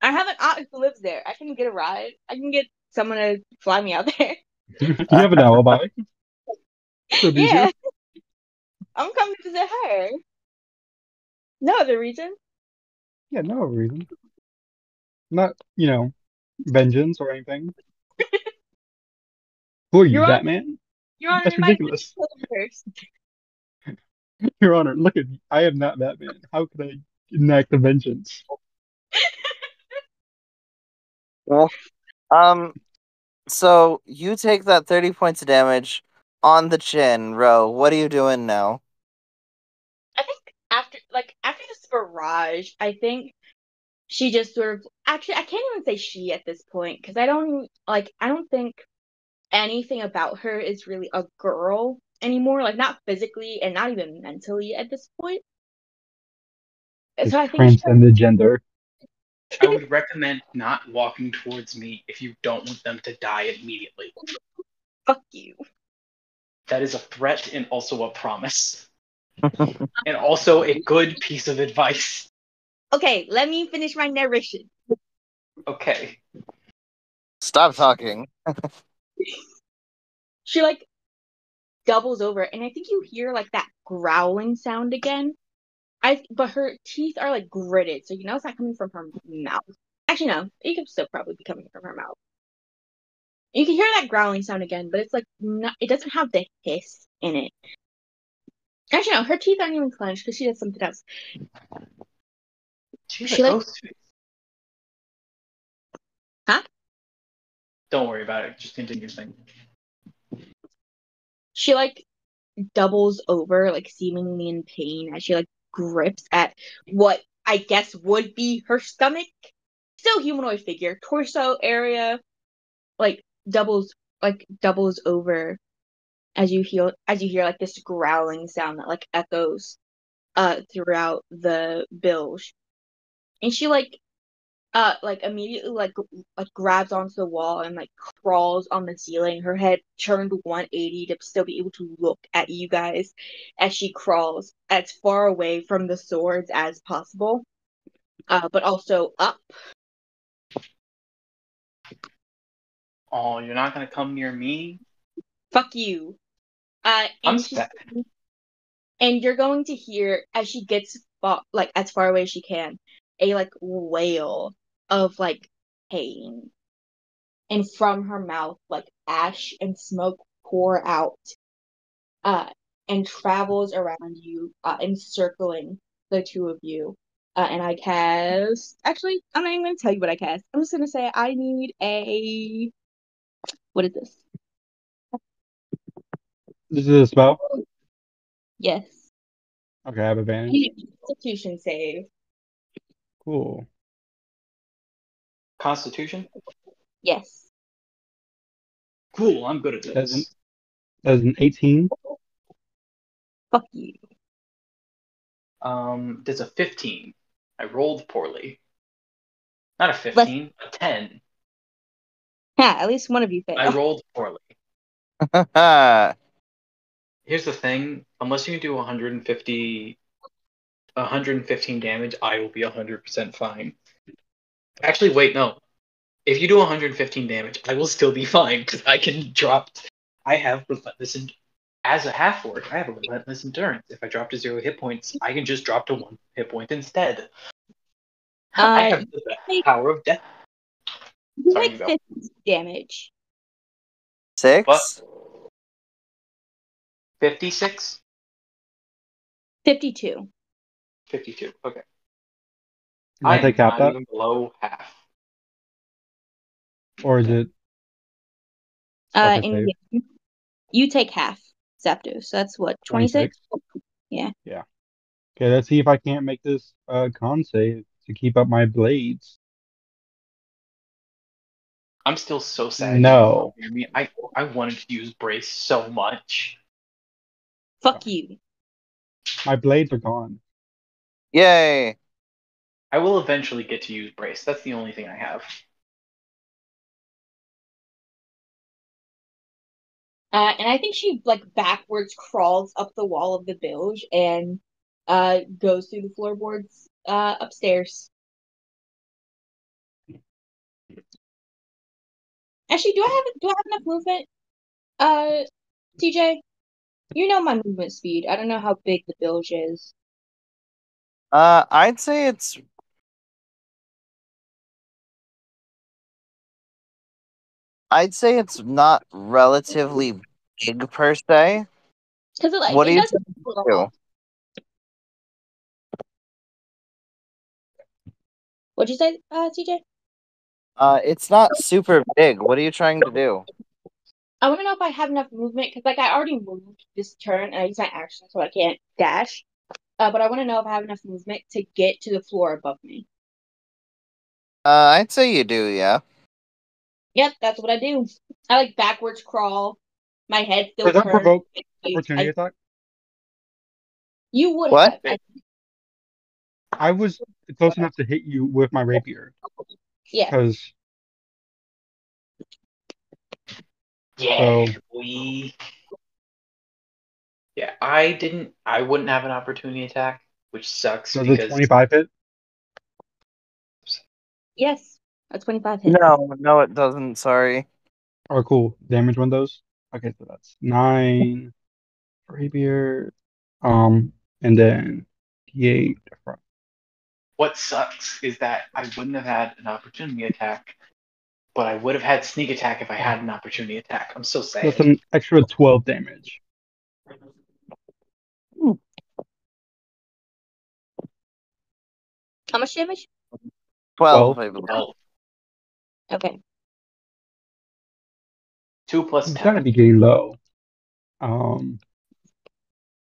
Speaker 1: I have an aunt who lives there. I can get a ride. I can get someone to fly me out there.
Speaker 4: You have an alibi. She'll be here.
Speaker 1: Yeah, I'm coming to visit her. No other reason.
Speaker 4: Yeah, no reason. Not, vengeance or anything. Who are you,
Speaker 1: Your Honor,
Speaker 4: Batman?
Speaker 1: Your Honor,
Speaker 4: That's
Speaker 1: you might
Speaker 4: ridiculous.
Speaker 1: kill them first.
Speaker 4: Your Honor, look at me. I am not Batman. How could I enact a vengeance?
Speaker 2: Well, so you take that 30 points of damage on the chin, Ro. What are you doing now?
Speaker 1: I think after this barrage, I think she just sort of actually I can't even say she at this point because I don't think anything about her is really a girl anymore. Like not physically and not even mentally at this point. So
Speaker 4: Just
Speaker 1: I think
Speaker 4: transcend the gender.
Speaker 3: I would recommend not walking towards me if you don't want them to die immediately.
Speaker 1: fuck you.
Speaker 3: That is a threat and also a promise. And also a good piece of advice.
Speaker 1: Okay, let me finish my narration.
Speaker 3: Okay.
Speaker 2: Stop talking.
Speaker 1: She doubles over, and I think you hear that growling sound again. But her teeth are gritted, so you know it's not coming from her mouth. Actually, no, it could still probably be coming from her mouth. You can hear that growling sound again, but it's not. It doesn't have the hiss in it. Actually, no, her teeth aren't even clenched because she does something else.
Speaker 3: She's
Speaker 1: She
Speaker 3: a ghost face.
Speaker 1: huh?
Speaker 3: Don't worry about it. Just continue your thing.
Speaker 1: She doubles over, seemingly in pain as she grips at what I guess would be her stomach. Still humanoid figure, torso area, like doubles doubles over as you hear this growling sound that echoes throughout the bilge. And she immediately grabs onto the wall and crawls on the ceiling, her head turned 180 to still be able to look at you guys as she crawls as far away from the swords as possible, but also up.
Speaker 3: Oh, you're not gonna come near me?
Speaker 1: Fuck you.
Speaker 3: I'm
Speaker 1: And
Speaker 3: spec.
Speaker 1: and you're going to hear as she gets as far away as she can a wail of pain, and from her mouth ash and smoke pour out uh and travels around you, encircling the two of you. And I cast, actually I'm not even gonna tell you what I cast. I'm just gonna say I need a, what is this?
Speaker 4: This is a spell?
Speaker 1: Yes.
Speaker 4: Okay, I have
Speaker 1: I
Speaker 4: advantage.
Speaker 1: need a constitution save.
Speaker 4: Cool.
Speaker 3: Constitution?
Speaker 1: Yes.
Speaker 3: Cool, I'm good at
Speaker 4: That's an,
Speaker 3: this.
Speaker 4: that's an 18.
Speaker 1: Fuck you.
Speaker 3: There's a 15. I rolled poorly. Not a
Speaker 1: Less.
Speaker 3: 15, a 10.
Speaker 1: Yeah, at least one of you
Speaker 3: I
Speaker 1: failed.
Speaker 3: rolled poorly. Here's the thing, unless you can do 115 damage, I will be 100% fine. Actually, wait, no. If you do 115 damage, I will still be fine, because I can drop... I have relentless... As a half-orc, I have a relentless endurance. If I drop to 0 hit points, I can just drop to 1 hit point instead. I have the power of death.
Speaker 1: You
Speaker 3: Sorry,
Speaker 1: take
Speaker 3: you go.
Speaker 1: 50 damage.
Speaker 2: 6?
Speaker 3: What? 56?
Speaker 1: 52.
Speaker 3: 52, okay.
Speaker 4: Can I
Speaker 3: I am
Speaker 4: take half
Speaker 3: not
Speaker 4: that?
Speaker 3: even below half.
Speaker 4: Or is it separate
Speaker 1: And
Speaker 4: save?
Speaker 1: you take half, Zapdos. So that's what, 26?
Speaker 4: 26?
Speaker 1: Yeah.
Speaker 4: Yeah. Okay, let's see if I can't make this con save to keep up my blades.
Speaker 3: I'm still so sad you didn't come
Speaker 4: No.
Speaker 3: near me. I wanted to use Brace so much.
Speaker 1: Fuck you.
Speaker 4: My blades are gone.
Speaker 2: Yay.
Speaker 3: I will eventually get to use brace. That's the only thing I have.
Speaker 1: And I think she like backwards crawls up the wall of the bilge and goes through the floorboards upstairs. Actually, do I have enough movement? TJ, you know my movement speed. I don't know how big the bilge is.
Speaker 2: I'd say it's not relatively big per se.
Speaker 1: Because
Speaker 2: What do
Speaker 1: it
Speaker 2: you
Speaker 1: doesn't feel at
Speaker 2: do?
Speaker 1: all. What'd you say, TJ?
Speaker 2: It's not super big. What are you trying to do?
Speaker 1: I want to know if I have enough movement because like I already moved this turn and I used my action so I can't dash. But I want to know if I have enough movement to get to the floor above me.
Speaker 2: I'd say you do, yeah.
Speaker 1: Yep, that's what I do. I like backwards crawl. My head still
Speaker 4: Does that
Speaker 1: turns.
Speaker 4: provoke opportunity attack?
Speaker 1: You would
Speaker 2: What?
Speaker 1: have.
Speaker 4: I was close enough to hit you with my rapier
Speaker 1: Yeah.
Speaker 4: because
Speaker 3: Yeah,
Speaker 4: so
Speaker 3: Yeah, I wouldn't have an opportunity attack, which sucks
Speaker 4: does a
Speaker 3: because
Speaker 4: 25 hit?
Speaker 1: Yes. A 25 hit.
Speaker 2: No, it doesn't. Sorry.
Speaker 4: Oh, cool. Damage windows. Okay, so that's 9 rapier, and then D8 from.
Speaker 3: what sucks is that I wouldn't have had an opportunity attack, but I would have had sneak attack if I had an opportunity attack. I'm so
Speaker 4: That's
Speaker 3: sad.
Speaker 4: an extra 12 damage.
Speaker 1: How much damage?
Speaker 2: 12,
Speaker 4: 12.
Speaker 2: I believe.
Speaker 3: Well,
Speaker 1: Okay.
Speaker 3: 2 plus
Speaker 4: I'm
Speaker 3: 10.
Speaker 4: starting to be getting low. Um,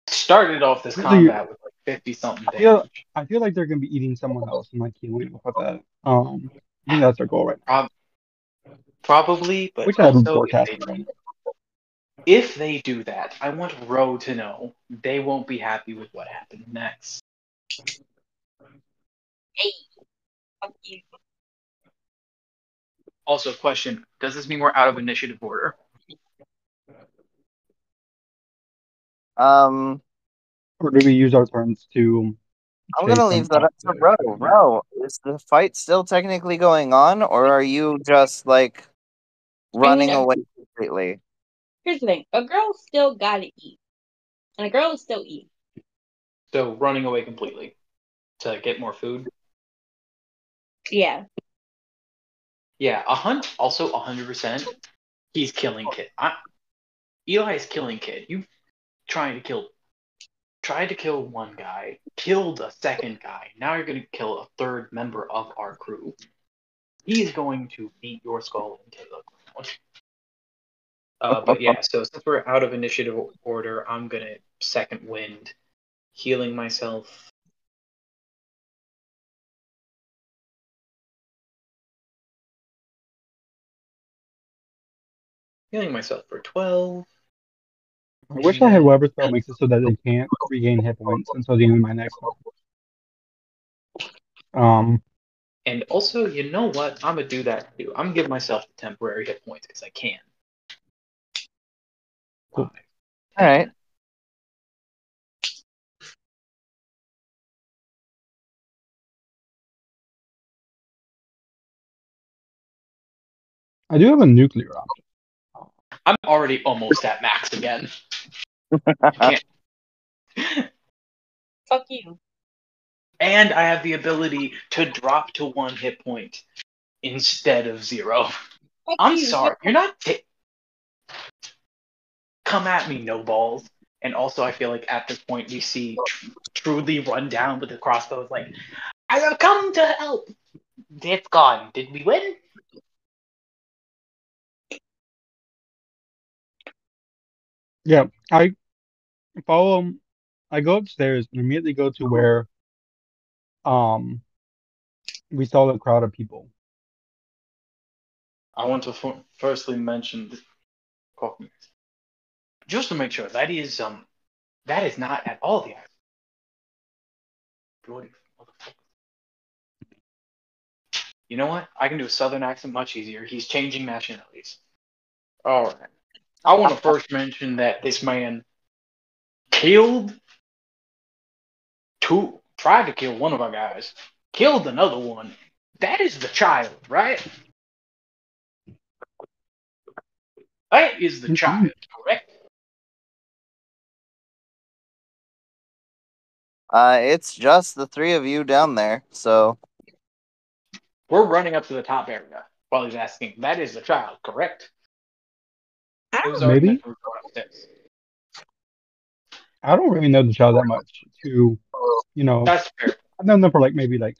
Speaker 3: Started off this
Speaker 4: really,
Speaker 3: combat with like 50 something
Speaker 4: I feel
Speaker 3: damage.
Speaker 4: I feel like they're gonna be eating someone else and like healing with that. I think that's their goal right now,
Speaker 3: Probably, but
Speaker 4: which I'm
Speaker 3: also
Speaker 4: forecasting.
Speaker 3: if they do that, I want Ro to know they won't be happy with what happened next.
Speaker 1: Hey, fuck you.
Speaker 3: Also, question: does this mean we're out of initiative order?
Speaker 2: Um,
Speaker 4: Or do we use our turns to
Speaker 2: I'm
Speaker 4: chase
Speaker 2: gonna
Speaker 4: them
Speaker 2: leave that
Speaker 4: out
Speaker 2: up to Ro. Ro, is the fight still technically going on, or are you just like
Speaker 1: I mean,
Speaker 2: running away completely?
Speaker 1: here's the thing. A girl still gotta eat. And a girl is still eat.
Speaker 3: So running away completely to get more food.
Speaker 1: Yeah.
Speaker 3: Yeah, also 100%. He's killing Kid. Eli is killing Kid. You trying to tried to kill one guy, killed a second guy. Now you're going to kill a third member of our crew. He's going to beat your skull into the ground. But yeah, so since we're out of initiative order, I'm going to second wind, healing myself. Healing myself for 12.
Speaker 4: I wish I had whatever spell makes it so that they can't regain hit points until the end of my next turn.
Speaker 3: And also, you know what? I'm going to do that too. I'm going to give myself temporary hit points because I can.
Speaker 4: Cool.
Speaker 3: 5,
Speaker 2: All
Speaker 3: 10.
Speaker 2: right.
Speaker 4: I do have a nuclear option.
Speaker 3: I'm already almost at max again. Can't.
Speaker 1: Fuck you.
Speaker 3: And I have the ability to drop to 1 hit point instead of 0.
Speaker 1: Fuck
Speaker 3: I'm
Speaker 1: you.
Speaker 3: sorry. You're not. Come at me, no balls. And also, I feel like at this point, we see Truly run down with the crossbow. Like, I have come to help. It's gone. Did we win?
Speaker 4: Yeah, I follow him. I go upstairs and immediately go to where um we saw the crowd of people.
Speaker 3: I want to firstly mention this. Just to make sure that is not at all the bloody motherfucker. You know what? I can do a southern accent much easier. He's changing nationalities. All right. I want to first mention that this man killed tried to kill one of our guys, killed another one. That is the child, right? That is the child, correct?
Speaker 2: It's just the three of you down there, so
Speaker 3: We're running up to the top area while he's asking. That is the child, correct?
Speaker 1: I
Speaker 3: It was
Speaker 1: don't
Speaker 3: already
Speaker 4: Maybe.
Speaker 3: meant to go upstairs.
Speaker 4: I don't really know the child that much to,
Speaker 3: That's fair.
Speaker 4: I've known them for maybe
Speaker 1: No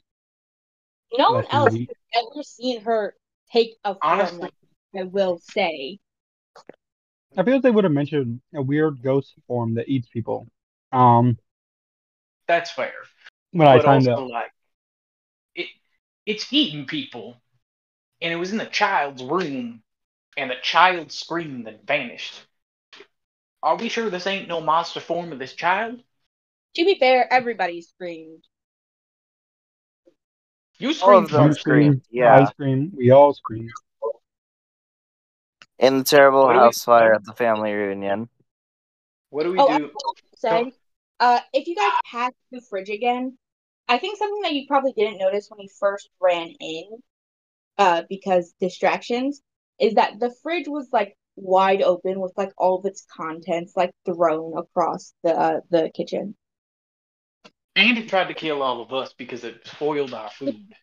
Speaker 1: one
Speaker 4: less than a
Speaker 1: else
Speaker 4: week.
Speaker 1: has ever seen her take a form,
Speaker 3: Honestly,
Speaker 1: I will say.
Speaker 4: I feel like they would have mentioned a weird ghost form that eats people.
Speaker 3: that's fair.
Speaker 4: When I
Speaker 3: But
Speaker 4: signed
Speaker 3: also,
Speaker 4: up.
Speaker 3: it's eating people, and it was in the child's room, and the child screamed and vanished. Are we sure this ain't no monster form of this child?
Speaker 1: To be fair, everybody screamed.
Speaker 3: You
Speaker 2: all
Speaker 3: screamed
Speaker 2: of them
Speaker 4: You
Speaker 3: first.
Speaker 2: screamed.
Speaker 4: scream, I
Speaker 2: Yeah,
Speaker 4: scream, we all scream.
Speaker 2: in the terrible
Speaker 3: What do we-
Speaker 2: house fire at the family reunion.
Speaker 3: What do we
Speaker 1: Oh, I
Speaker 3: do?
Speaker 1: said, if you guys pass the fridge again, I think something that you probably didn't notice when you first ran in, because distractions, is that the fridge was wide open with all of its contents thrown across the kitchen.
Speaker 3: And it tried to kill all of us because it spoiled our food.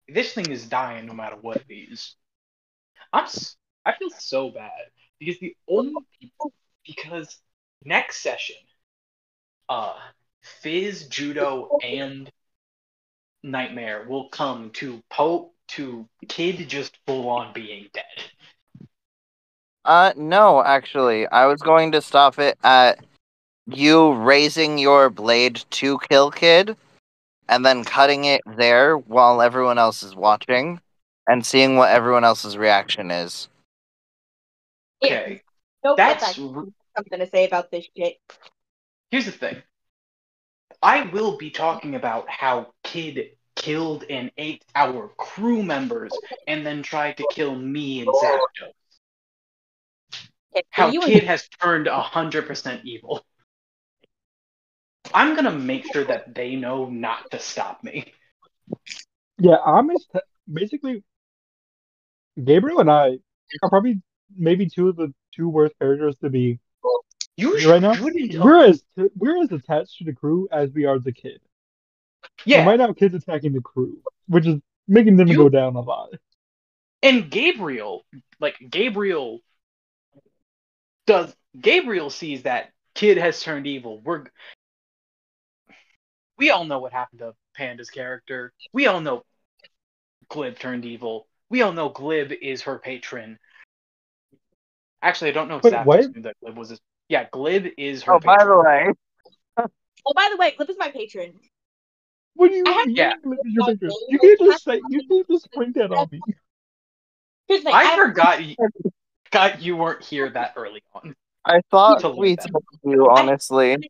Speaker 3: This thing is dying no matter what it is. I feel so bad because the only people because next session, Fizz, Judo, and Nightmare will come to Kid just full on being dead.
Speaker 2: No, actually, I was going to stop it at you raising your blade to kill Kid, and then cutting it there while everyone else is watching, and seeing what everyone else's reaction is.
Speaker 3: Okay,
Speaker 1: No,
Speaker 3: that's
Speaker 1: something to say about this shit.
Speaker 3: here's the thing. I will be talking about how Kid killed and ate our crew members and then tried to kill me and Zapdos. How
Speaker 1: You
Speaker 3: Kid has turned 100% evil. I'm gonna make sure that they know not to stop me.
Speaker 4: Yeah, basically Gabriel and I are probably maybe two of the two worst characters to be
Speaker 3: You
Speaker 4: here right now.
Speaker 3: shouldn't.
Speaker 4: We're as attached to the crew as we are the kid. And
Speaker 3: Yeah,
Speaker 4: right now, kid's attacking the crew, which is making them go down a lot.
Speaker 3: and Gabriel sees that Kid has turned evil. We all know what happened to Panda's character. We all know Glib turned evil. We all know Glib is her patron. Actually, I don't know if
Speaker 4: Wait,
Speaker 3: Zapdos
Speaker 4: what?
Speaker 3: knew that Glib was his. Yeah, Glib is her
Speaker 2: Oh,
Speaker 3: patron.
Speaker 2: by the way,
Speaker 1: Oh, by the way, Clip is my patron.
Speaker 4: What do you
Speaker 1: I
Speaker 4: mean?
Speaker 3: Yeah.
Speaker 4: Glib is your picture? You can't just point that on me.
Speaker 1: Here's the thing,
Speaker 3: I forgot you weren't here that early on.
Speaker 2: I thought
Speaker 3: To learn
Speaker 2: we
Speaker 3: that.
Speaker 2: told you, honestly.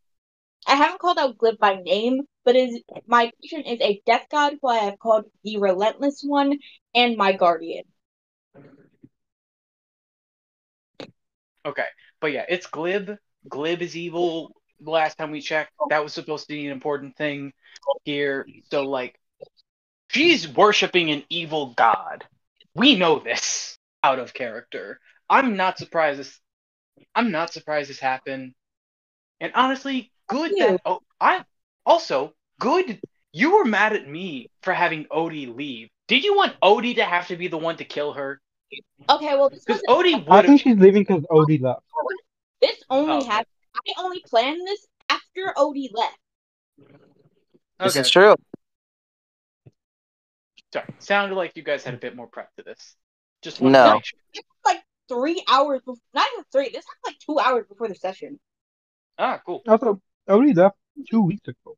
Speaker 1: I haven't called out Glib by name, but my patron is a death god who I have called the Relentless One and my guardian.
Speaker 3: Okay, but yeah, it's Glib. Glib is evil. The last time we checked, that was supposed to be an important thing here. So she's worshiping an evil god. We know this out of character. I'm not surprised this happened. And honestly, good that good. You were mad at me for having Odie leave. Did you want Odie to have to be the one to kill her?
Speaker 1: Okay, well,
Speaker 3: Because Odie
Speaker 4: I
Speaker 3: would have.
Speaker 4: think she's leaving because Odie left.
Speaker 1: This only
Speaker 3: Oh, okay.
Speaker 1: happened. I only planned this after Odie left.
Speaker 2: This
Speaker 3: Okay.
Speaker 2: is true.
Speaker 3: Sorry, sounded like you guys had a bit more prep to this. Just wanted
Speaker 2: No.
Speaker 3: to make sure.
Speaker 1: 3 hours, not even 3. This happened 2 hours before the session.
Speaker 3: Ah, cool.
Speaker 4: Also, Odie left 2 weeks ago.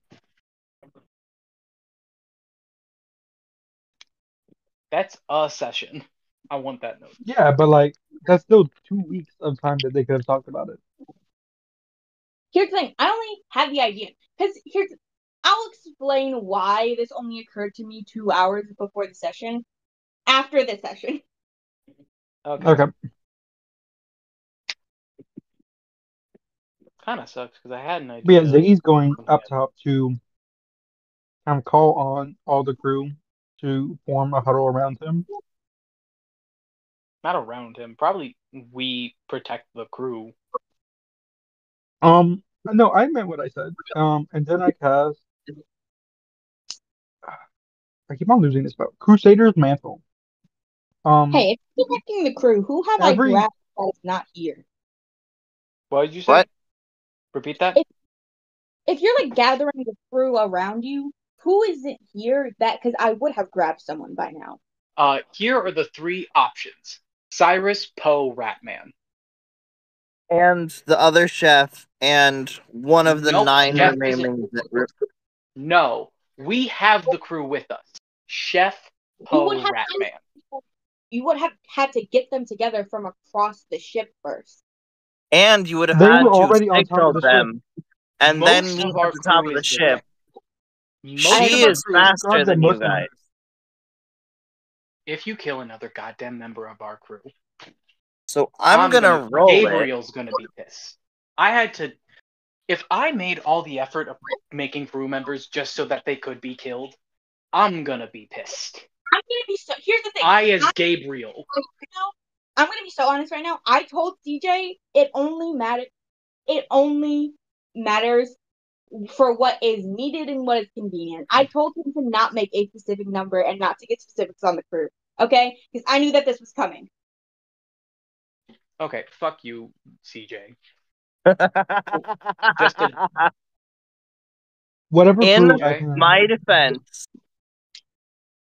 Speaker 3: That's a session. I want that note.
Speaker 4: Yeah, but that's still 2 weeks of time that they could have talked about it.
Speaker 1: Here's the thing. I only had the idea. Because I'll explain why this only occurred to me 2 hours before the session. After the session.
Speaker 4: Okay.
Speaker 3: Kind of sucks because I had an
Speaker 4: But yeah,
Speaker 3: idea.
Speaker 4: Ziggy's going up top to call on all the crew to form a huddle around him.
Speaker 3: Not around him. Probably we protect the crew.
Speaker 4: No, I meant what I said. And then I cast. I keep on losing this spell. Crusader's Mantle.
Speaker 1: Hey, if you're protecting the crew, who have I
Speaker 4: every
Speaker 1: grabbed that is not here?
Speaker 3: What did you say?
Speaker 2: What?
Speaker 3: Repeat that?
Speaker 1: If you're like gathering the crew around you, who isn't here? Because I would have grabbed someone by now.
Speaker 3: Here are the 3 options: Cyrus, Poe, Ratman.
Speaker 2: And the other chef and one of the
Speaker 3: Nope,
Speaker 2: 9
Speaker 3: Chef
Speaker 2: remaining.
Speaker 3: No, we have the crew with us. Chef,
Speaker 1: You would
Speaker 3: Poe,
Speaker 1: have
Speaker 3: Ratman.
Speaker 1: you would have had to get them together from across the ship first.
Speaker 2: And you would have
Speaker 4: They
Speaker 2: had
Speaker 4: were
Speaker 2: to
Speaker 4: already on top
Speaker 2: signal
Speaker 4: of the
Speaker 2: them, and
Speaker 3: Most
Speaker 2: then me
Speaker 3: of
Speaker 2: at
Speaker 3: our
Speaker 2: the top
Speaker 3: crew
Speaker 2: of the
Speaker 3: is
Speaker 2: ship.
Speaker 3: Most
Speaker 2: She
Speaker 3: of our
Speaker 2: is
Speaker 3: crew
Speaker 2: faster than you
Speaker 4: Muslim.
Speaker 2: guys.
Speaker 3: If you kill another goddamn member of our crew,
Speaker 2: So I'm gonna roll
Speaker 3: Gabriel's gonna be pissed. I had to. If I made all the effort of making crew members just so that they could be killed, I'm gonna be pissed.
Speaker 1: I'm gonna be so. Here's the thing.
Speaker 3: As Gabriel.
Speaker 1: I'm gonna be so honest right now. I told CJ it only matters for what is needed and what is convenient. I told him to not make a specific number and not to get specifics on the crew. Okay? Because I knew that this was coming.
Speaker 3: Okay, fuck you, CJ.
Speaker 2: it.
Speaker 4: Whatever
Speaker 2: In
Speaker 4: crew I can.
Speaker 2: my defense,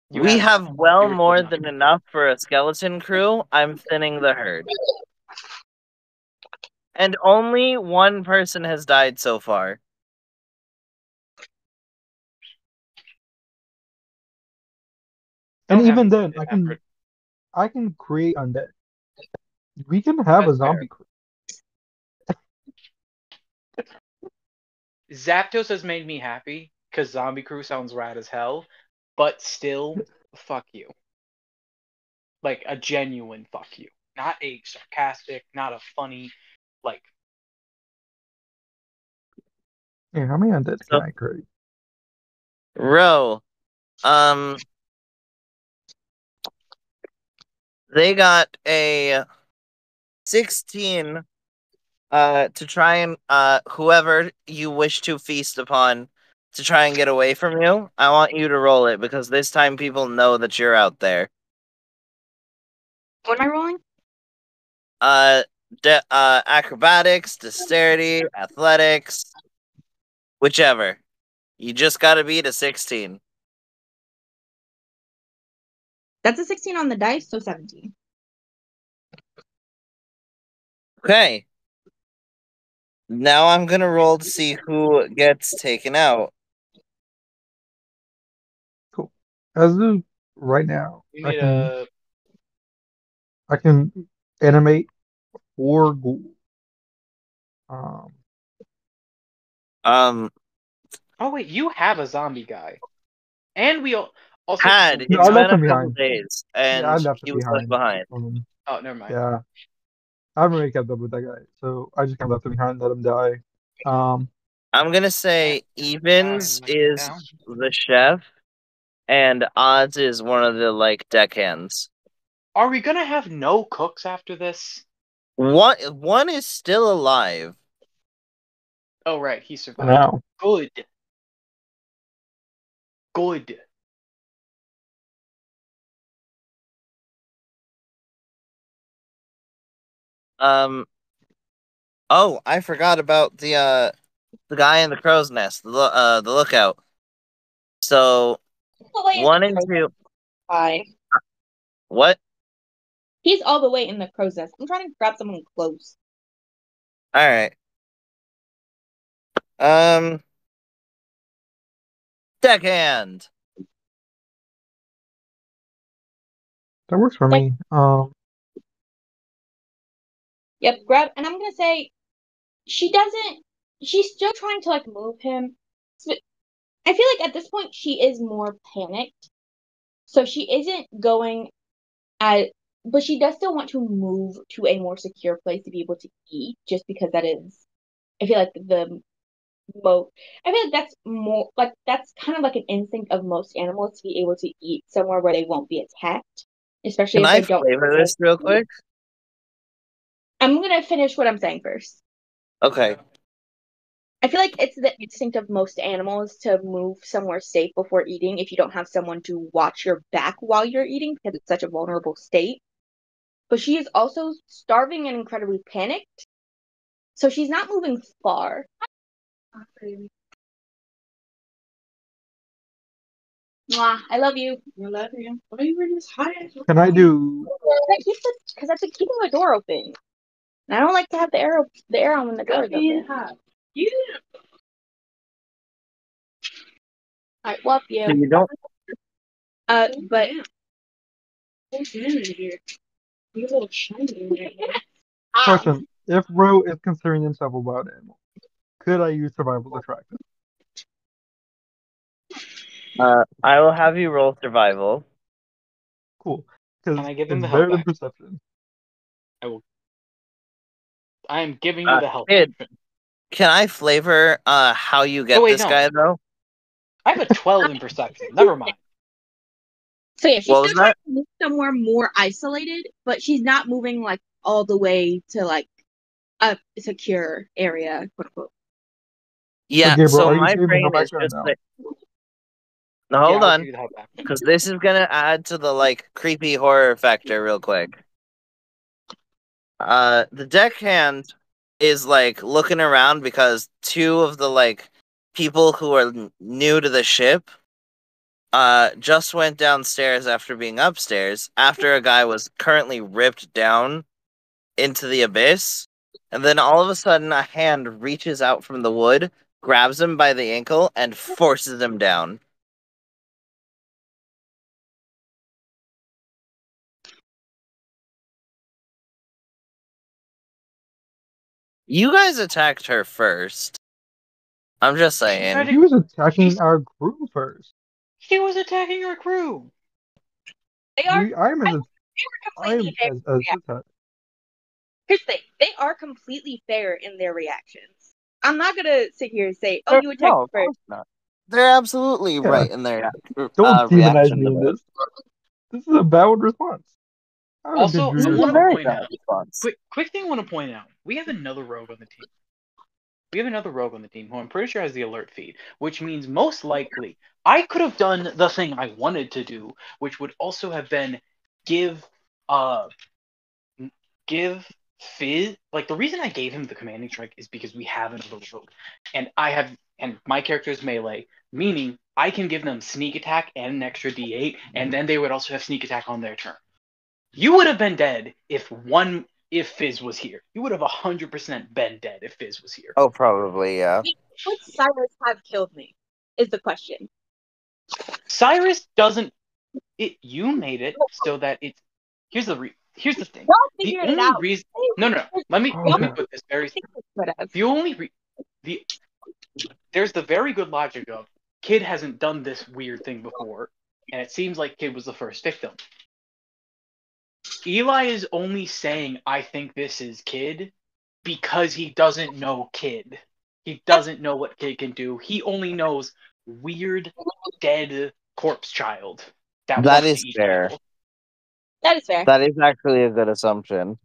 Speaker 2: we have well more than enough for a skeleton crew. I'm thinning the herd. And only one person has died so far.
Speaker 4: And even then, I can create undead. We can have a zombie crew.
Speaker 3: Zapdos has made me happy because zombie crew sounds rad as hell, but still, fuck you. Like a genuine fuck you, not a sarcastic, not a funny, like.
Speaker 4: Yeah, how many undead can I create?
Speaker 2: Ro, they got a 16 to try and whoever you wish to feast upon to try and get away from you. I want you to roll it because this time people know that you're out there.
Speaker 1: What am I rolling?
Speaker 2: Acrobatics, dexterity, athletics, whichever. You just gotta beat a 16.
Speaker 1: That's a 16 on the dice, so 17.
Speaker 2: Okay. Now I'm gonna roll to see who gets taken out.
Speaker 4: Cool. As of right now, I can animate 4 ghouls.
Speaker 3: Oh wait, you have a zombie guy, and we also
Speaker 2: had. It's
Speaker 4: No, I
Speaker 2: been
Speaker 4: left
Speaker 2: a
Speaker 4: him
Speaker 2: couple
Speaker 4: behind.
Speaker 2: days,
Speaker 4: Yeah, I
Speaker 2: and
Speaker 4: left
Speaker 2: he
Speaker 4: him
Speaker 2: was left behind.
Speaker 3: Oh, never mind.
Speaker 4: Yeah, I haven't really kept up with that guy, so I just kind of left him behind, let him die.
Speaker 2: I'm gonna say Evens is the chef, and Odds is one of the deckhands.
Speaker 3: Are we gonna have no cooks after this?
Speaker 2: One is still alive.
Speaker 3: Oh right, he survived.
Speaker 4: Now,
Speaker 3: Good.
Speaker 2: Oh, I forgot about the guy in the crow's nest, the lookout. So 1 and 2.
Speaker 1: Bye.
Speaker 2: What?
Speaker 1: He's all the way in the crow's nest. I'm trying to grab someone close.
Speaker 2: All right. Deckhand.
Speaker 4: that works for me.
Speaker 1: Yep, grab, and I'm gonna say she's still trying to move him, and I feel like at this point she is more panicked. So she isn't going at, but she does still want to move to a more secure place to be able to eat, just because that is, I feel like I feel like that's more like that's kind of like an instinct of most animals to be able to eat somewhere where they won't be attacked, especially
Speaker 2: Can
Speaker 1: if
Speaker 2: I
Speaker 1: they don't.
Speaker 2: flavor this real quick?
Speaker 1: I'm gonna finish what I'm saying first.
Speaker 2: Okay.
Speaker 1: I feel like it's the instinct of most animals to move somewhere safe before eating if you don't have someone to watch your back while you're eating because it's such a vulnerable state. But she is also starving and incredibly panicked, so she's not moving far. Mwah, I love you. I love you. Why are you wearing this hot ass?
Speaker 4: Can I do?
Speaker 1: Because I've been keeping the door open. And I don't like to have the air on when the door is open. Yeah. I love
Speaker 2: So
Speaker 1: you.
Speaker 2: you don't.
Speaker 1: But what's in here? You little shiny in there.
Speaker 4: Question: if Ro is considering himself a wild animal, could I use survival to track him?
Speaker 2: I will have you roll survival.
Speaker 4: Cool,
Speaker 3: Can
Speaker 4: because
Speaker 3: I give him
Speaker 4: it's
Speaker 3: the health
Speaker 4: better than
Speaker 3: action?
Speaker 4: perception.
Speaker 3: I am giving you the health
Speaker 2: Kid,
Speaker 3: action.
Speaker 2: can I flavor how you get
Speaker 3: Oh, wait,
Speaker 2: this
Speaker 3: no.
Speaker 2: guy though?
Speaker 3: I have a 12 in perception. Never mind.
Speaker 1: So yeah, she's
Speaker 2: What
Speaker 1: still
Speaker 2: was
Speaker 1: trying
Speaker 2: that?
Speaker 1: to move somewhere more isolated, but she's not moving like all the way to like a secure area, quote unquote.
Speaker 4: So
Speaker 2: Yeah.
Speaker 4: Gabriel,
Speaker 2: So
Speaker 4: are you
Speaker 2: my
Speaker 4: giving me
Speaker 2: brain
Speaker 4: help
Speaker 2: is
Speaker 4: action or
Speaker 2: just
Speaker 4: no?
Speaker 2: like, no,
Speaker 3: Yeah,
Speaker 2: hold
Speaker 3: I'll give
Speaker 2: on,
Speaker 3: you the health action.
Speaker 2: because this is gonna add to the like creepy horror factor real quick. The deckhand is like looking around because two of the like people who are new to the ship just went downstairs after being upstairs after a guy was currently ripped down into the abyss, and then all of a sudden a hand reaches out from the wood, grabs him by the ankle, and forces him down. You guys attacked her first. I'm just saying.
Speaker 4: He was attacking our crew first.
Speaker 3: She was attacking our crew.
Speaker 1: They are
Speaker 4: I am as I
Speaker 1: completely
Speaker 4: am
Speaker 1: fair.
Speaker 4: as attack.
Speaker 1: Here's the thing: they are completely fair in their reactions. I'm not gonna sit here and say, "Oh, you attacked
Speaker 2: No, of
Speaker 1: first."
Speaker 2: course not. They're absolutely
Speaker 4: Yeah,
Speaker 2: right in their
Speaker 4: don't demonize
Speaker 2: reaction
Speaker 4: me
Speaker 2: to
Speaker 4: in
Speaker 2: this.
Speaker 4: this. This is a valid response. I would have
Speaker 3: Also,
Speaker 4: been
Speaker 3: I
Speaker 2: This is
Speaker 4: yours
Speaker 2: a
Speaker 3: want to
Speaker 4: too.
Speaker 2: very
Speaker 3: point
Speaker 2: valid
Speaker 3: out,
Speaker 2: response.
Speaker 3: quick thing I want to point out. We have another rogue on the team. We have another rogue on the team who I'm pretty sure has the alert feed, which means most likely I could have done the thing I wanted to do, which would also have been give uh give Fizz, like, the reason I gave him the commanding strike is because we have another rogue, and my character is melee, meaning I can give them sneak attack and an extra D8, and then they would also have sneak attack on their turn. You would have been dead if Fizz was here. You would have 100% been dead if Fizz was here.
Speaker 2: Oh, probably, yeah.
Speaker 1: Would Cyrus have killed me? Is the question.
Speaker 3: Cyrus doesn't. You made it so that it's. Here's the thing.
Speaker 1: Y'all
Speaker 3: The
Speaker 1: figured it
Speaker 3: only
Speaker 1: out.
Speaker 3: reason. No. Let me
Speaker 4: Okay.
Speaker 3: put this very.
Speaker 1: Could have.
Speaker 3: The only there's the very good logic of Kid hasn't done this weird thing before, and it seems like Kid was the first victim. Eli is only saying I think this is Kid because he doesn't know Kid. He doesn't know what Kid can do. He only knows weird dead corpse child that
Speaker 2: That
Speaker 3: wants to
Speaker 2: is
Speaker 3: eat
Speaker 2: fair.
Speaker 3: people.
Speaker 1: That is fair.
Speaker 2: That is actually a good assumption.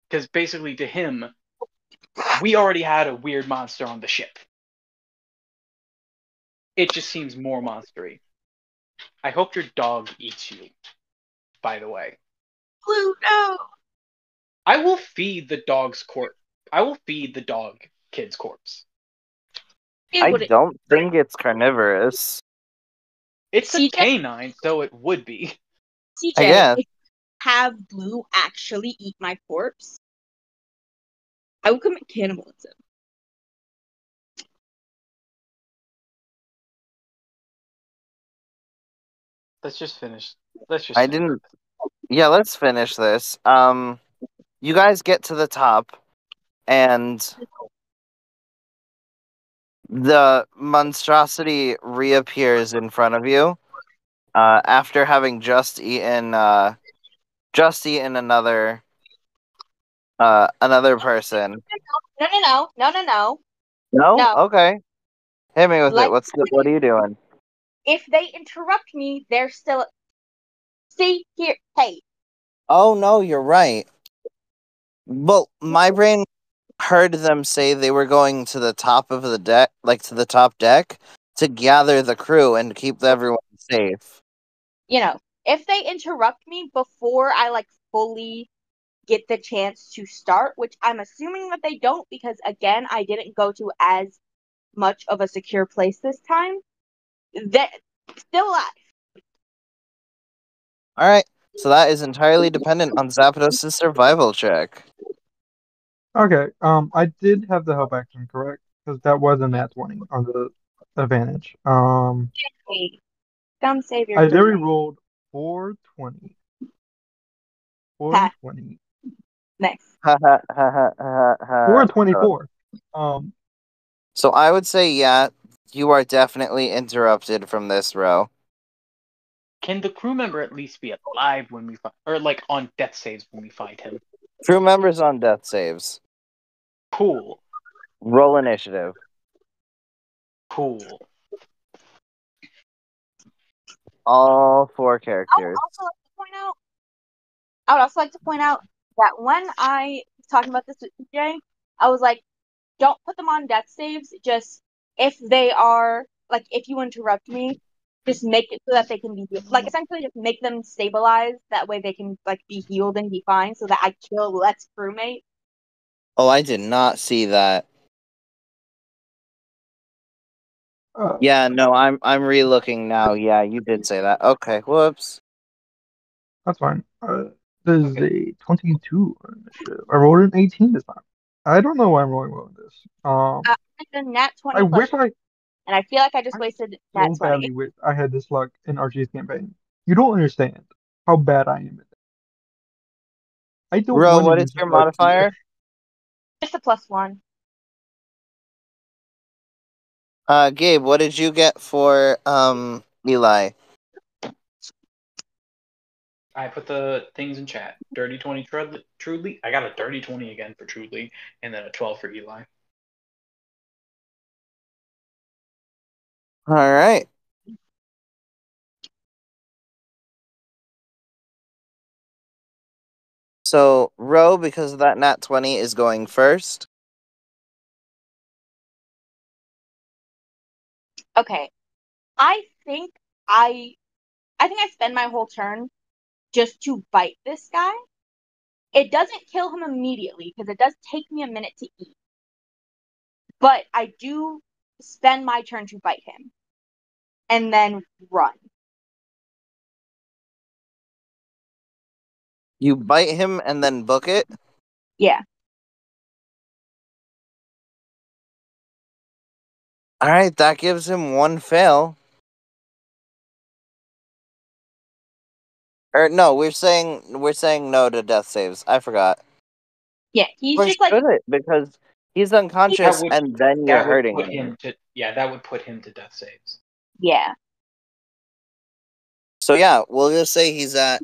Speaker 3: Because basically, to him, we already had a weird monster on the ship. It just seems more monstery. I hope your dog eats you, by the way.
Speaker 1: Blue, no.
Speaker 3: I will feed the dog's corpse. I will feed the dog kid's corpse.
Speaker 2: I don't think it's carnivorous.
Speaker 3: It's a
Speaker 1: CJ?
Speaker 3: canine, so it would be.
Speaker 2: I
Speaker 1: CJ,
Speaker 2: guess.
Speaker 1: if you have Blue actually eat my corpse, I will commit cannibalism.
Speaker 3: Let's just finish. Let's just.
Speaker 2: I
Speaker 3: finish.
Speaker 2: didn't. Yeah, let's finish this. You guys get to the top, and The monstrosity reappears in front of you after having just eaten another person.
Speaker 1: No.
Speaker 2: No?
Speaker 1: No.
Speaker 2: Okay. Hit me with it.
Speaker 1: Like,
Speaker 2: What are you doing?
Speaker 1: if they interrupt me, they're still. See here, hey.
Speaker 2: Oh no, you're right. Well, my brain heard them say they were going to the top of the deck, like to the top deck, to gather the crew and keep everyone safe.
Speaker 1: If they interrupt me before I like fully get the chance to start, which I'm assuming that they don't because again, I didn't go to as much of a secure place this time. That still alive.
Speaker 2: All right, so that is entirely dependent on Zapdos' survival check.
Speaker 4: Okay, I did have the help action, correct? Because that was a nat 20 on the advantage.
Speaker 1: Hey, come save your
Speaker 4: I
Speaker 1: crewmate.
Speaker 4: rolled 420.
Speaker 1: Ha.
Speaker 4: 420.
Speaker 1: Nice.
Speaker 2: Ha ha ha ha ha ha.
Speaker 4: 424.
Speaker 2: So I would say, yeah, you are definitely interrupted from this row.
Speaker 3: Can the crew member at least be alive when we find, or like on death saves when we find him?
Speaker 2: Crew members on death saves.
Speaker 3: Cool.
Speaker 2: Roll initiative.
Speaker 3: Cool.
Speaker 2: All 4 characters.
Speaker 1: I would also like to point out that when I was talking about this with TJ, I was like, don't put them on death saves. Just if they are like, if you interrupt me, just make it so that they can be like essentially just make them stabilize. That way they can like be healed and be fine. So that I kill less crewmate.
Speaker 2: Oh, I did not see that. Yeah, no, I'm re-looking now. Yeah, you did say that. Okay, whoops.
Speaker 4: That's fine. There's a 22 on initiative. I rolled an 18 this time. I don't know why I'm rolling well with this.
Speaker 1: It's a nat 20
Speaker 4: I
Speaker 1: plus,
Speaker 4: wish I
Speaker 1: and I feel like I just
Speaker 4: I
Speaker 1: wasted nat
Speaker 4: so
Speaker 1: 20.
Speaker 4: badly wish I had this luck in Archie's campaign. You don't understand how bad I am at that. I don't
Speaker 2: Ro,
Speaker 4: want to
Speaker 2: what is
Speaker 4: use
Speaker 2: your
Speaker 4: that luck here.
Speaker 2: modifier?
Speaker 1: Just a +1.
Speaker 2: Gabe, what did you get for Eli?
Speaker 3: I put the things in chat. Dirty 20 Truly. I got a dirty 20 again for Truly, and then a 12 for Eli.
Speaker 2: All right. So, Ro, because of that nat 20, is going first.
Speaker 1: Okay. I think I spend my whole turn just to bite this guy. It doesn't kill him immediately because it does take me a minute to eat. But I do spend my turn to bite him and then run.
Speaker 2: You bite him and then book it?
Speaker 1: Yeah.
Speaker 2: All right, that gives him 1 fail. Or no, we're saying no to death saves. I forgot.
Speaker 1: Yeah, he's
Speaker 2: Or
Speaker 1: just like
Speaker 2: should it? Because he's unconscious
Speaker 3: That would
Speaker 2: and then you're hurting
Speaker 3: put
Speaker 2: him.
Speaker 3: that would put him to death saves.
Speaker 1: yeah.
Speaker 2: So yeah, we'll just say he's at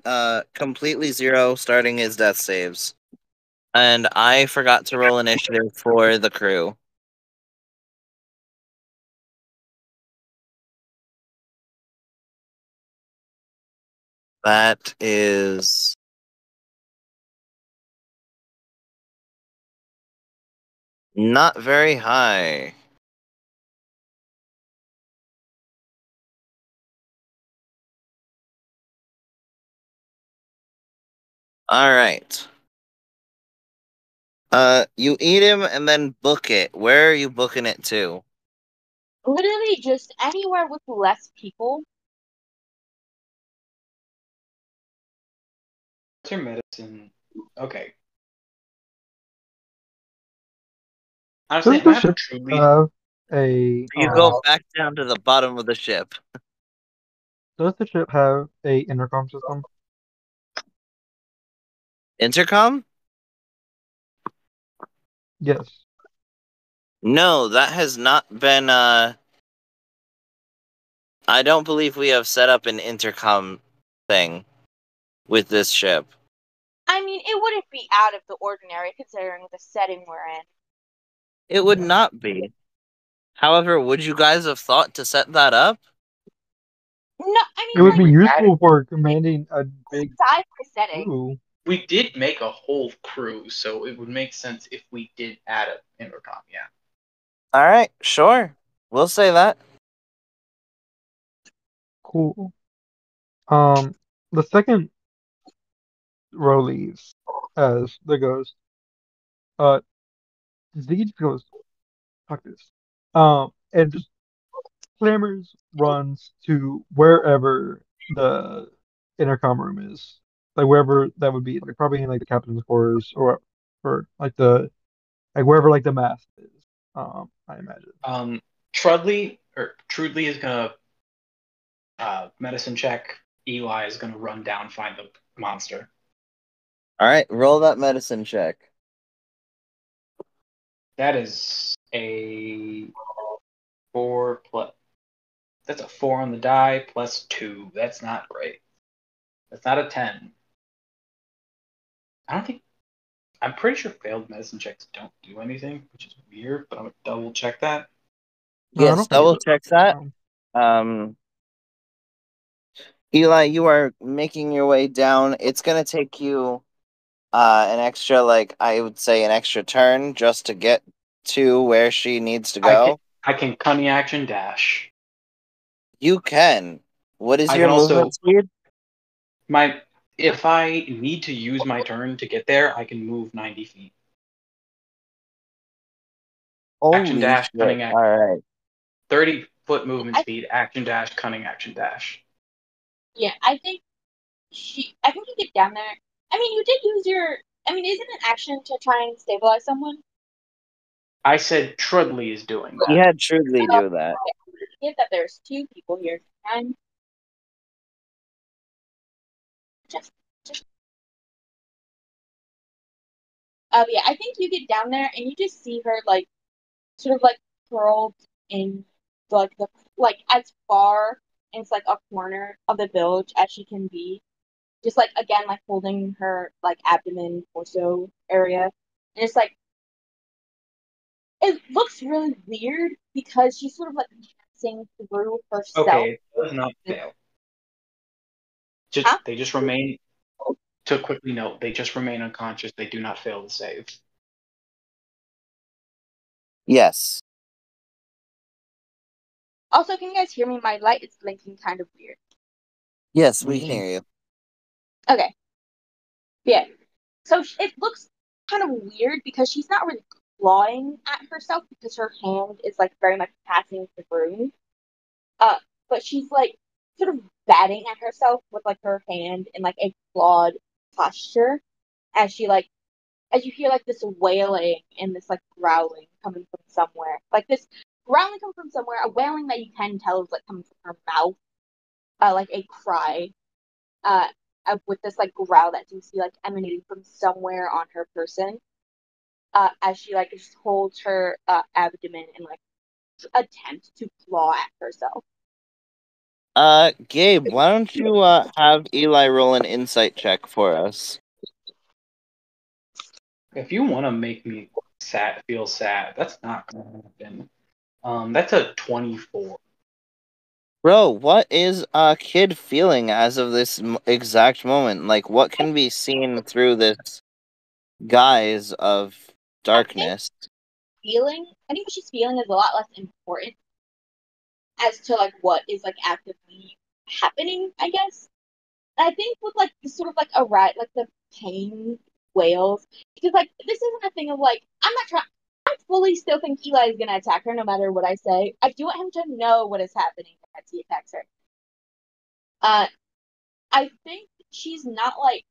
Speaker 2: completely 0 starting his death saves. And I forgot to roll initiative for the crew. That is not very high. All right. You eat him and then book it. Where are you booking it to?
Speaker 1: Literally just anywhere with less people.
Speaker 3: What's your medicine? Okay. Honestly,
Speaker 4: Does
Speaker 3: I'm
Speaker 4: the
Speaker 3: gonna have
Speaker 4: ship
Speaker 3: Truly.
Speaker 4: have a
Speaker 2: You go back down to the bottom of the ship.
Speaker 4: does the ship have a intercom system?
Speaker 2: Intercom?
Speaker 4: Yes.
Speaker 2: No, that has not been. I don't believe we have set up an intercom thing with this ship.
Speaker 1: I mean, it wouldn't be out of the ordinary considering the setting we're in.
Speaker 2: It would
Speaker 4: Yeah.
Speaker 2: not be. However, would you guys have thought to set that up?
Speaker 1: No, I
Speaker 4: It
Speaker 1: mean,
Speaker 4: would be
Speaker 1: like,
Speaker 4: useful for commanding a big
Speaker 1: sci-fi setting.
Speaker 4: crew.
Speaker 3: We did make a whole crew, so it would make sense if we did add an intercom, yeah.
Speaker 2: All right, sure. We'll say that.
Speaker 4: Cool. The second row leaves as the ghost. Uh, Z just goes, fuck this. And just clambers, runs to wherever the intercom room is, like wherever that would be, like probably in like the captain's quarters or like wherever like the mast is. I imagine.
Speaker 3: Trudley is gonna medicine check. Eli is gonna run down, find the monster.
Speaker 2: All right, roll that medicine check.
Speaker 3: That is a 4 plus. That's a 4 on the die plus 2. That's not great. That's not a 10. I don't think. I'm pretty sure failed medicine checks don't do anything, which is weird, but I'm gonna double check that.
Speaker 4: No, I
Speaker 2: Yes,
Speaker 4: don't think it
Speaker 2: double
Speaker 4: does.
Speaker 2: check that. Eli, you are making your way down. It's gonna take you an extra, like I would say, an extra turn just to get to where she needs to go.
Speaker 3: I can cunning action dash.
Speaker 2: You can. What is
Speaker 3: I
Speaker 2: your
Speaker 3: can also
Speaker 2: movement speed?
Speaker 3: if I need to use my turn to get there, I can move 90 feet. Action
Speaker 2: Holy
Speaker 3: dash,
Speaker 2: shit!
Speaker 3: cunning action.
Speaker 2: All right.
Speaker 3: 30-foot movement speed, action dash, cunning action dash.
Speaker 1: Yeah, I think you get down there. I mean, you did use your. I mean, isn't it an action to try and stabilize someone?
Speaker 3: I said Trudley is doing
Speaker 2: He
Speaker 3: that.
Speaker 2: had Trudley do that.
Speaker 1: Forget that there's two people here. And just. Yeah, I think you get down there and you just see her like, sort of like curled in like the like as far into like a corner of the village as she can be. Just like again, like holding her like abdomen, torso area, and it's like it looks really weird because she's sort of like passing through herself.
Speaker 3: Okay, it does not fail.
Speaker 1: Huh?
Speaker 3: They just remain. To quickly note, they just remain unconscious. They do not fail to save.
Speaker 2: Yes.
Speaker 1: Also, can you guys hear me? My light is blinking kind of weird.
Speaker 2: Yes, we can hear you.
Speaker 1: Okay. Yeah. So it looks kind of weird because she's not really clawing at herself because her hand is like very much passing through. But she's like sort of batting at herself with like her hand in like a clawed posture as she like as you hear like this wailing and this like growling coming from somewhere. Like this growling coming from somewhere, a wailing that you can tell is like coming from her mouth. Like a cry. Uh with this like growl that you see like emanating from somewhere on her person. As she like just holds her abdomen and like attempt to claw at herself.
Speaker 2: Gabe, why don't you have Eli roll an insight check for us?
Speaker 3: If you want to make me feel sad, that's not going to happen. That's a 24.
Speaker 2: Bro, what is a kid feeling as of this exact moment? Like, what can be seen through this guise of darkness?
Speaker 1: I think what she's feeling is a lot less important as to like what is like actively happening, I guess. And I think with like the sort of like a rat like the pain wails because like this isn't a thing of like I'm not trying I fully still think Eli is gonna attack her no matter what I say. I do want him to know what is happening as he attacks her. I think she's not like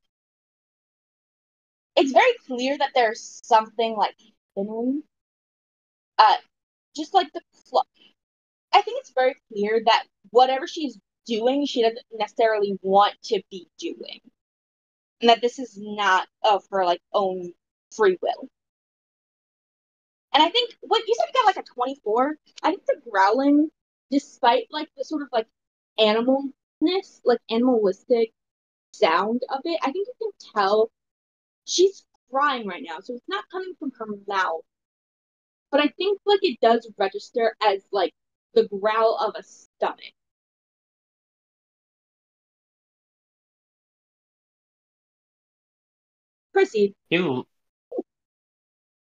Speaker 1: it's very clear that there's something like happening. Uh just like the I think it's very clear that whatever she's doing, she doesn't necessarily want to be doing. And that this is not of her like own free will. And I think what you said you got like a 24. I think the growling, despite like the sort of like animalness, like animalistic sound of it, I think you can tell she's crying right now, so it's not coming from her mouth. But I think like it does register as like the growl of a stomach. Proceed.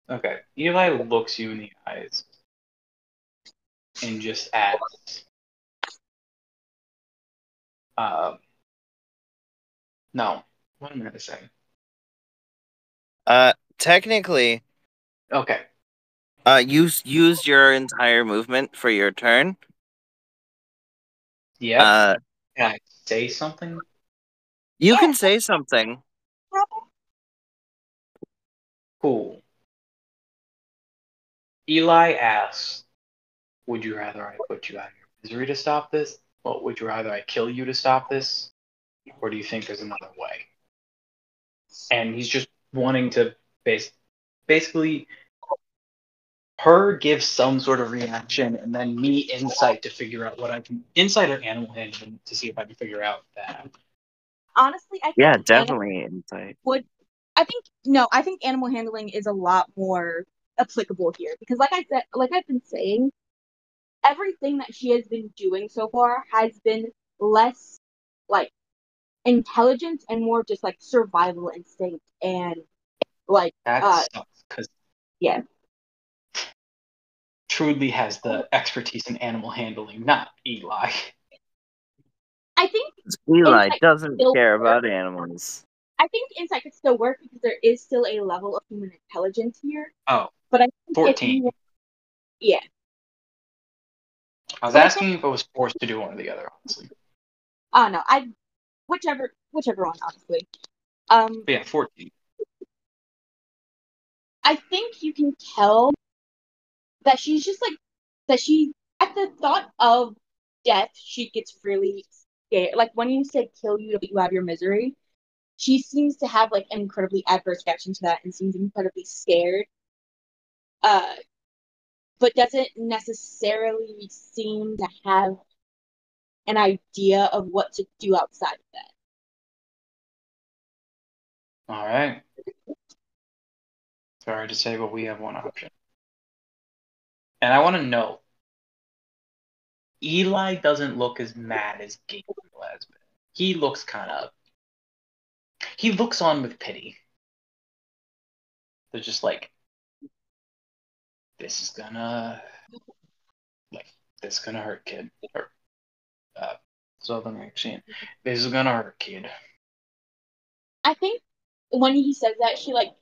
Speaker 3: Okay. Eli looks you in the eyes and just asks, no, what am I going to say?
Speaker 2: Technically,
Speaker 3: Okay.
Speaker 2: you used your entire movement for your turn.
Speaker 3: Yep. Can I say something?
Speaker 2: You can say something.
Speaker 3: Cool. Eli asks, would you rather I put you out of your misery to stop this? Well, would you rather I kill you to stop this? Or do you think there's another way? And he's just wanting to basically her give some sort of reaction and then me insight to figure out what I can insight or animal handling to see if I can figure out that.
Speaker 1: Honestly, I think
Speaker 2: Yeah, definitely insight.
Speaker 1: I think animal handling is a lot more applicable here because like I said, like I've been saying, everything that she has been doing so far has been less like intelligence and more just like survival instinct and like
Speaker 3: That sucks because
Speaker 1: yeah.
Speaker 3: Truly has the expertise in animal handling, not Eli.
Speaker 1: I think
Speaker 2: Eli
Speaker 1: insight
Speaker 2: doesn't
Speaker 1: still
Speaker 2: care
Speaker 1: work.
Speaker 2: about animals.
Speaker 1: I think insight could still work because there is still a level of human intelligence here.
Speaker 3: Oh,
Speaker 1: But I think
Speaker 3: 14.
Speaker 1: Yeah.
Speaker 3: I was
Speaker 1: But
Speaker 3: asking if I was forced to do one or the other, honestly.
Speaker 1: No, whichever one, honestly.
Speaker 3: But yeah, 14.
Speaker 1: I think you can tell that she's just like that she at the thought of death, she gets really scared. Like when you said kill you to get you out of your misery, she seems to have like an incredibly adverse reaction to that and seems incredibly scared. Uh, but doesn't necessarily seem to have an idea of what to do outside of that.
Speaker 3: All right. Sorry to say, but we have one option. And I want to know, Eli doesn't look as mad as Gabriel has been. He looks he looks on with pity. They're just like, this is gonna hurt, kid. Or Southern accent. This is gonna hurt, kid.
Speaker 1: I think when he says that, she like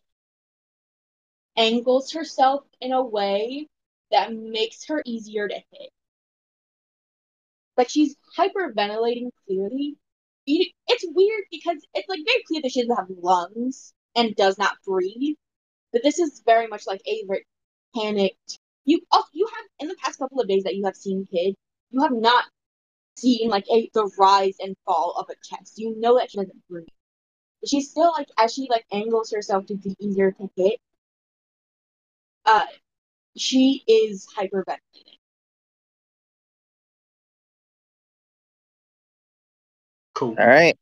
Speaker 1: angles herself in a way that makes her easier to hit. Like she's hyperventilating clearly. It's weird because it's like very clear that she doesn't have lungs and does not breathe. But this is very much like a very panicked. You have in the past couple of days that you have seen Kid, you have not seen like the rise and fall of a chest. You know that she doesn't breathe. But she's still like as she like angles herself to be easier to hit. Uh, she is hyperventilating.
Speaker 3: Cool.
Speaker 2: All right.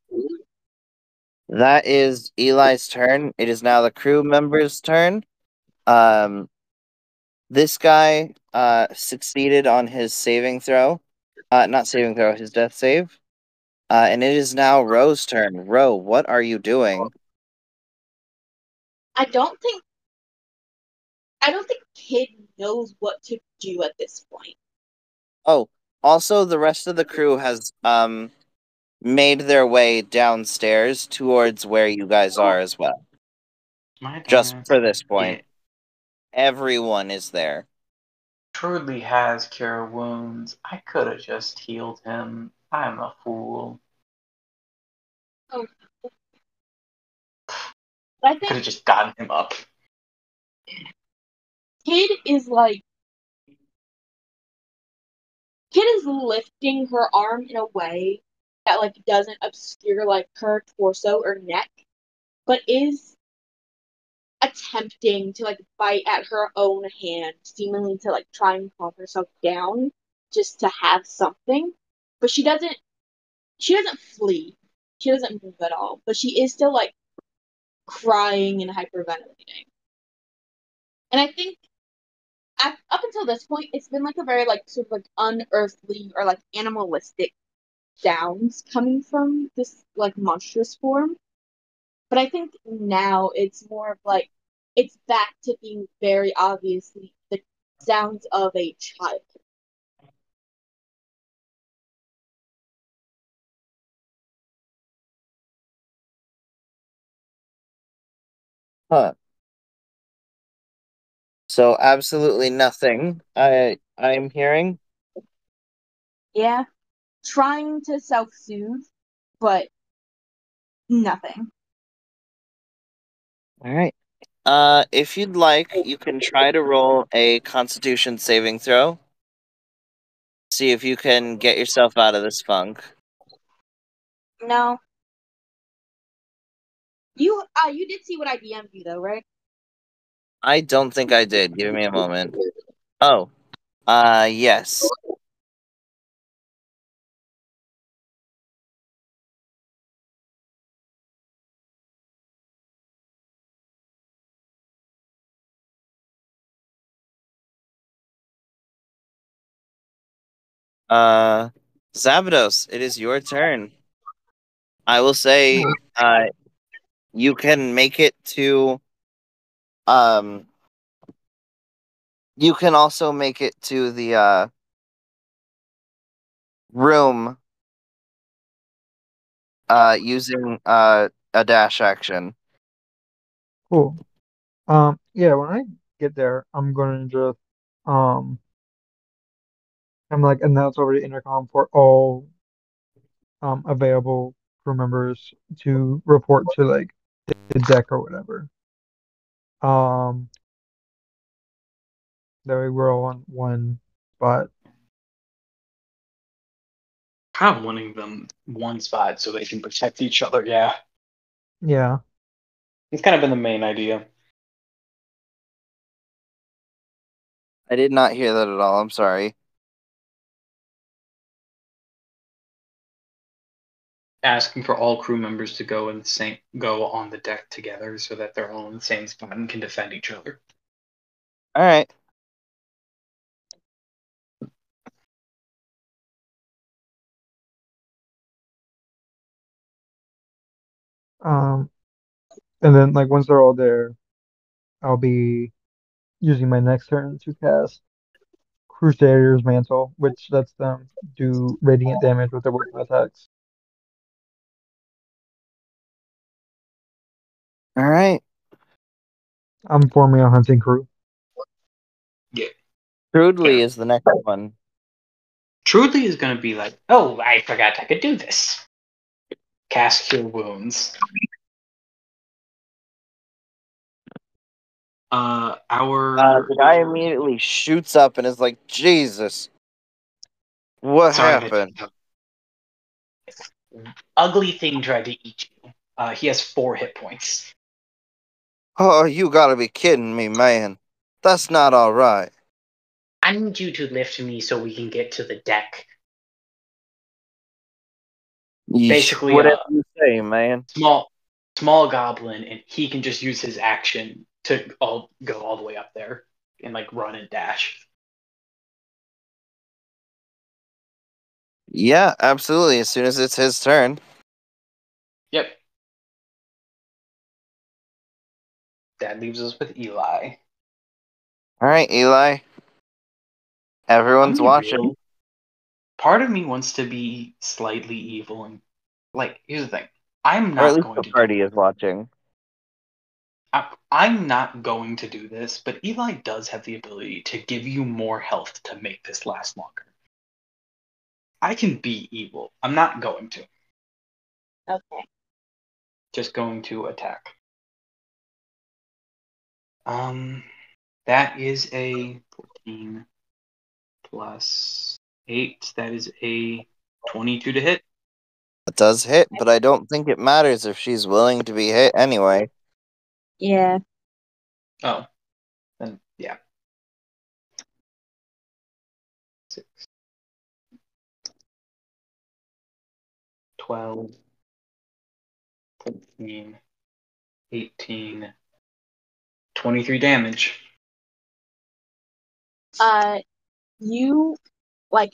Speaker 2: That is Eli's turn. It is now the crew member's turn. This guy succeeded on his saving throw. Not saving throw, his death save. And it is now Ro's turn. Ro, what are you doing?
Speaker 1: I don't think Kid knows what to do at this point.
Speaker 2: Oh, also the rest of the crew has made their way downstairs towards where you guys are as well. Just for this point.
Speaker 3: Yeah.
Speaker 2: Everyone is there.
Speaker 3: Truly has cure wounds. I could have just healed him. I'm a fool.
Speaker 1: Oh. I
Speaker 3: Could have
Speaker 1: think
Speaker 3: just gotten him up.
Speaker 1: Kid is lifting her arm in a way that like doesn't obscure like her torso or neck, but is attempting to like bite at her own hand, seemingly to like try and calm herself down just to have something. But she doesn't flee. She doesn't move at all. But she is still like crying and hyperventilating. And I think up until this point, it's been like a very like sort of like unearthly or like animalistic sounds coming from this like monstrous form. But I think now it's more of like it's back to being very obviously the sounds of a child.
Speaker 2: Huh. So absolutely nothing. I'm hearing.
Speaker 1: Yeah, trying to self-soothe, but nothing.
Speaker 2: All right. If you'd like, you can try to roll a Constitution saving throw. See if you can get yourself out of this funk.
Speaker 1: No. You did see what I DM'd you though, right?
Speaker 2: I don't think I did. Give me a moment. Oh, yes. Uh, Zabados, it is your turn. I will say, you can make it to, um, you can also make it to the, room, using, a dash action.
Speaker 4: Cool. Yeah, when I get there, I'm gonna just um I'm like announce over the intercom for all available crew members to report to like the deck or whatever. Um, that way we're all on one spot.
Speaker 3: Kind of wanting them one spot so they can protect each other. Yeah,
Speaker 4: Yeah.
Speaker 3: it's kind of been the main idea.
Speaker 2: I did not hear that at all. I'm sorry.
Speaker 3: Asking for all crew members to go on the deck together so that they're all in the same spot and can defend each other.
Speaker 2: All right.
Speaker 4: Um, and then like once they're all there, I'll be using my next turn to cast Crusader's Mantle, which lets them do radiant damage with their weapon attacks.
Speaker 2: All right.
Speaker 4: I'm forming a hunting crew.
Speaker 3: Yeah.
Speaker 2: Crudely is the next one.
Speaker 3: Truly is going to be like, oh, I forgot I could do this. Cast Cure Wounds.
Speaker 2: The guy immediately shoots up and is like, Jesus, what happened?
Speaker 3: Ugly thing tried to eat you. He has 4 hit points.
Speaker 2: Oh, you gotta be kidding me, man. That's not all right.
Speaker 3: I need you to lift me so we can get to the deck. Basically,
Speaker 2: whatever you say, man.
Speaker 3: small goblin, and he can just use his action to go all the way up there and like run and dash.
Speaker 2: Yeah, absolutely. As soon as it's his turn.
Speaker 3: Yep. That leaves us with Eli.
Speaker 2: All right, Eli. Everyone's watching.
Speaker 3: Part of me wants to be slightly evil and like here's the thing. I'm
Speaker 2: Or at
Speaker 3: not
Speaker 2: least
Speaker 3: going
Speaker 2: the
Speaker 3: to
Speaker 2: party is watching.
Speaker 3: I'm not going to do this, but Eli does have the ability to give you more health to make this last longer. I can be evil. I'm not going to.
Speaker 1: Okay.
Speaker 3: Just going to attack. That is a 14 plus 8. That is a 22 to hit.
Speaker 2: It does hit, but I don't think it matters if she's willing to be hit anyway.
Speaker 1: Yeah.
Speaker 3: Oh, then yeah. 6, 12, 14, 18, 23 damage.
Speaker 1: You like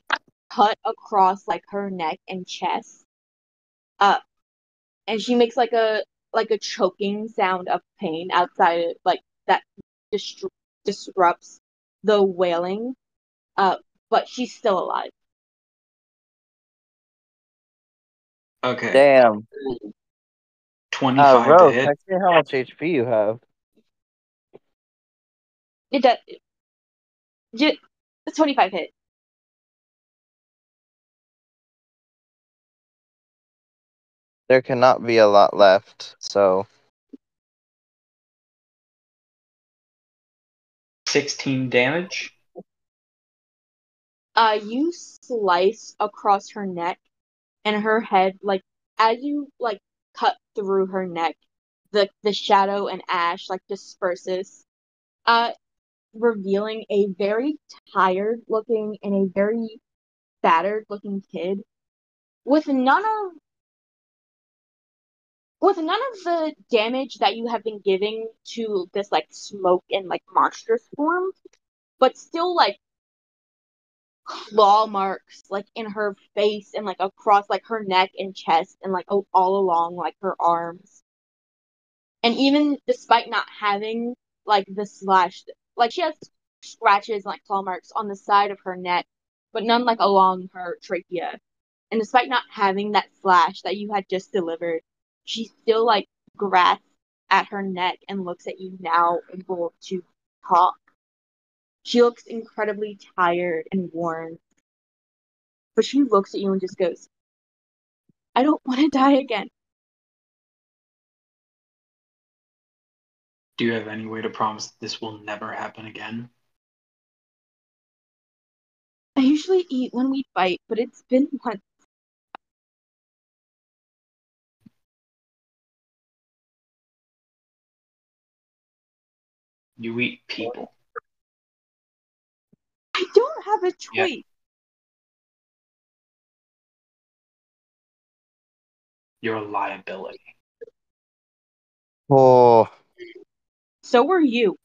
Speaker 1: cut across like her neck and chest. Uh, and she makes like a choking sound of pain outside of like that distru- disrupts the wailing. But she's still alive.
Speaker 3: Okay.
Speaker 2: Damn.
Speaker 3: 25 to
Speaker 2: Rose, I
Speaker 3: hit.
Speaker 2: see how much HP you have.
Speaker 1: It does. 25 hit.
Speaker 2: There cannot be a lot left, so
Speaker 3: 16 damage.
Speaker 1: You slice across her neck and her head, like as you like cut through her neck, the shadow and ash like disperses, uh, revealing a very tired looking and a very battered looking kid with none of the damage that you have been giving to this like smoke and like monstrous form, but still like claw marks like in her face and like across like her neck and chest and like all along like her arms. And even despite not having like the slash, like she has scratches and like claw marks on the side of her neck, but none like along her trachea. And despite not having that slash that you had just delivered, she still like grasps at her neck and looks at you now able to talk. She looks incredibly tired and worn, but she looks at you and just goes, I don't want to die again.
Speaker 3: Do you have any way to promise this will never happen again?
Speaker 1: I usually eat when we fight, but it's been months.
Speaker 3: You eat people.
Speaker 1: I don't have a
Speaker 3: Yep.
Speaker 1: choice.
Speaker 3: You're a liability.
Speaker 2: oh,
Speaker 1: So are you.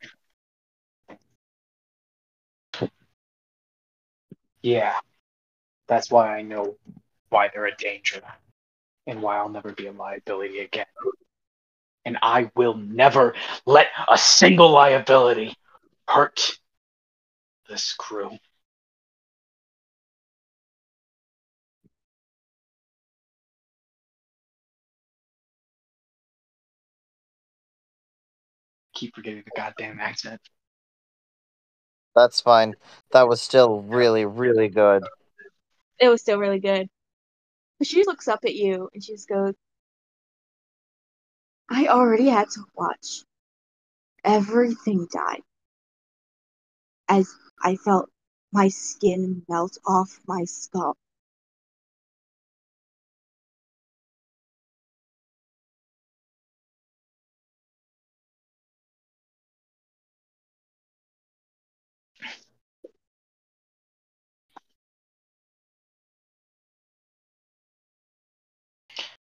Speaker 3: Yeah. That's why I know why they're a danger and why I'll never be a liability again. And I will never let a single liability hurt this crew. Keep forgetting the goddamn accent.
Speaker 2: that's fine. That was still really, really good.
Speaker 1: It was still really good. But she looks up at you and she just goes, I already had to watch everything die as I felt my skin melt off my skull.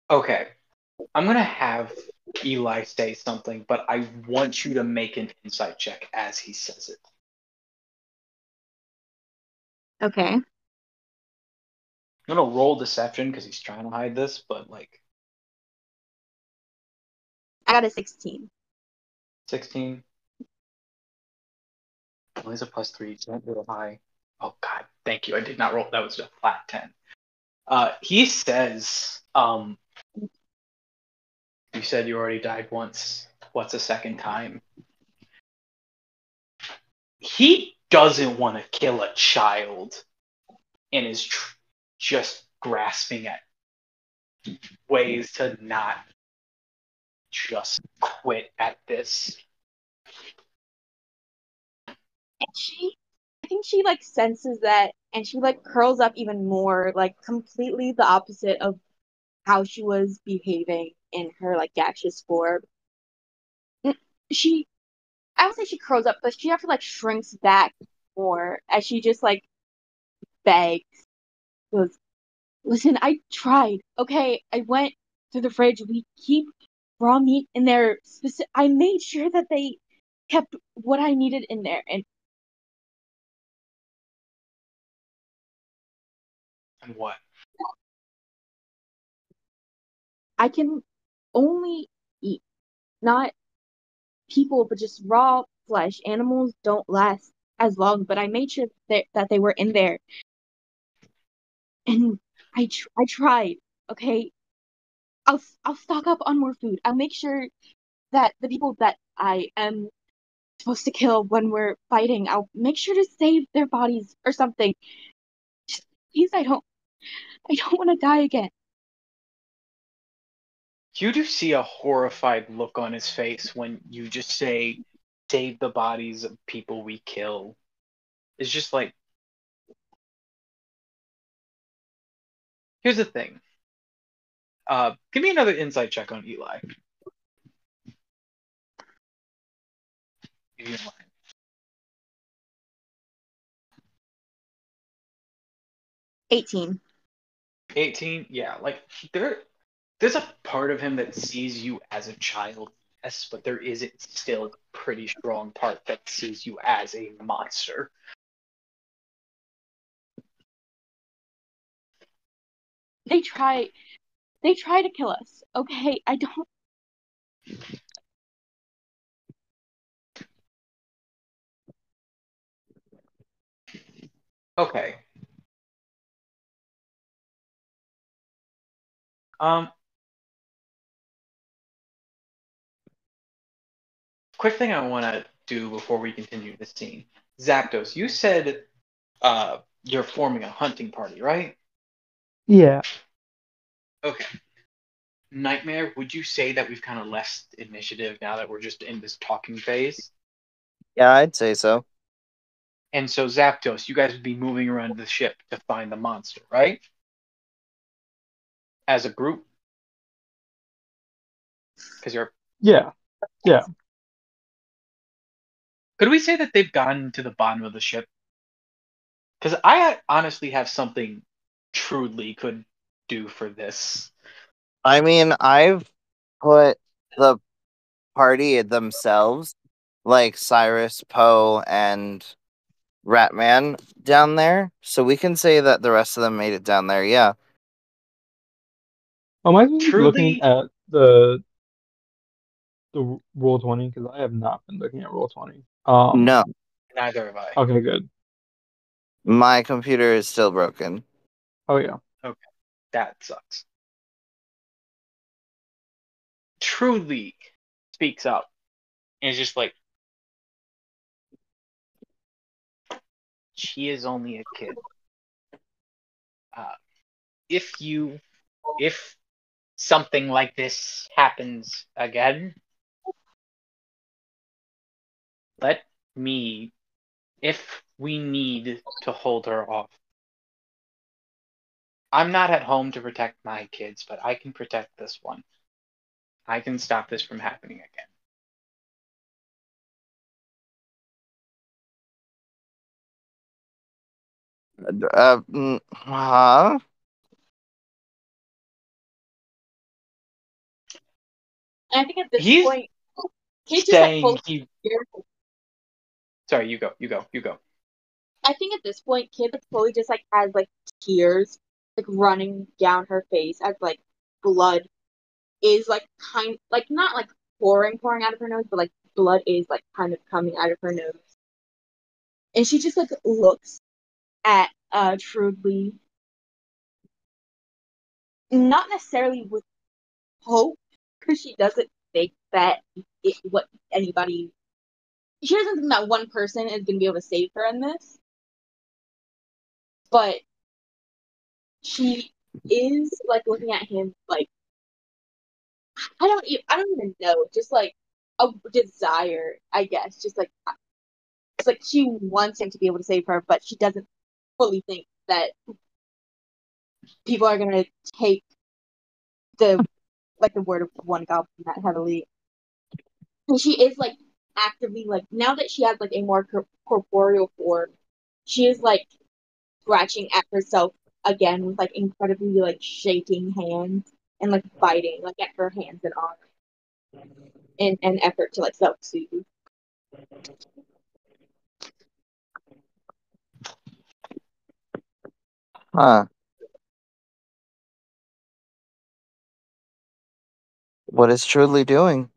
Speaker 3: Okay. I'm going to have Eli say something, but I want you to make an insight check as he says it.
Speaker 1: Okay.
Speaker 3: I'm going to roll deception because he's trying to hide this, but like
Speaker 1: I got a 16.
Speaker 3: 16. Well, he's a +3. You don't roll high. Oh, God. Thank you. I did not roll. That was a flat 10. He says, you said you already died once. What's a second time? He doesn't want to kill a child and is just grasping at ways to not just quit at this.
Speaker 1: And I think she like senses that and she like curls up even more, like completely the opposite of how she was behaving in her like gaseous form. She I would say she curls up, but she actually like shrinks back more as she just like begs. Goes, listen, I tried. Okay, I went to the fridge. We keep raw meat in there. I made sure that they kept what I needed in there, and
Speaker 3: what?
Speaker 1: I can only eat not people, but just raw flesh. Animals don't last as long, but I made sure that they were in there, and I tried. Okay, I'll stock up on more food. I'll make sure that the people that I am supposed to kill when we're fighting, I'll make sure to save their bodies or something. Just, please, I don't want to die again.
Speaker 3: You do see a horrified look on his face when you just say, save the bodies of people we kill. It's just like, here's the thing. Give me another insight check on Eli. If you don't mind.
Speaker 1: 18.
Speaker 3: 18? Yeah, like there's a part of him that sees you as a child, yes, but there is still a pretty strong part that sees you as a monster.
Speaker 1: They try to kill us. Okay, I don't.
Speaker 3: Okay. Um, quick thing I want to do before we continue this scene. Zapdos, you said you're forming a hunting party, right?
Speaker 4: Yeah.
Speaker 3: Okay. Nightmare, would you say that we've kind of left initiative now that we're just in this talking phase?
Speaker 2: Yeah, I'd say so.
Speaker 3: And so Zapdos, you guys would be moving around the ship to find the monster, right? As a group? Because you're.
Speaker 4: Yeah. Yeah.
Speaker 3: Could we say that they've gone to the bottom of the ship? Because I honestly have something Trudely could do for this.
Speaker 2: I mean, I've put the party themselves, like Cyrus, Poe, and Ratman, down there. So we can say that the rest of them made it down there, yeah.
Speaker 4: Am I supposed to be looking
Speaker 3: Truly,
Speaker 4: at the roll 20? Because I have not been looking at roll 20.
Speaker 2: No,
Speaker 3: neither have I.
Speaker 4: Okay, good.
Speaker 2: my computer is still broken.
Speaker 4: Oh yeah.
Speaker 3: Okay, that sucks. Truly speaks up and is just like, she is only a kid. Uh, if something like this happens again, let me, if we need to hold her off. I'm not at home to protect my kids, but I can protect this one. I can stop this from happening again.
Speaker 2: Huh?
Speaker 1: And I think at this
Speaker 3: He's
Speaker 1: point, Kate just like
Speaker 3: saying
Speaker 1: pulls.
Speaker 3: he. Sorry, you go. You go. You go.
Speaker 1: I think at this point, Kate like fully just like has like tears like running down her face as like blood is like like not like pouring out of her nose, but like blood is like kind of coming out of her nose, and she just like looks at Trudely, not necessarily with hope, because she doesn't think that what anybody. She doesn't think that one person is going to be able to save her in this, but she is like looking at him like I don't even know, just like a desire, I guess, just like it's like she wants him to be able to save her, but she doesn't fully think that people are gonna take the like the word of one goblin that heavily. And she is like actively like now that she has like a more corporeal form, she is like scratching at herself again with like incredibly like shaking hands and like biting like at her hands and arms in an effort to like self-soothe.
Speaker 2: Huh. What is Truly doing?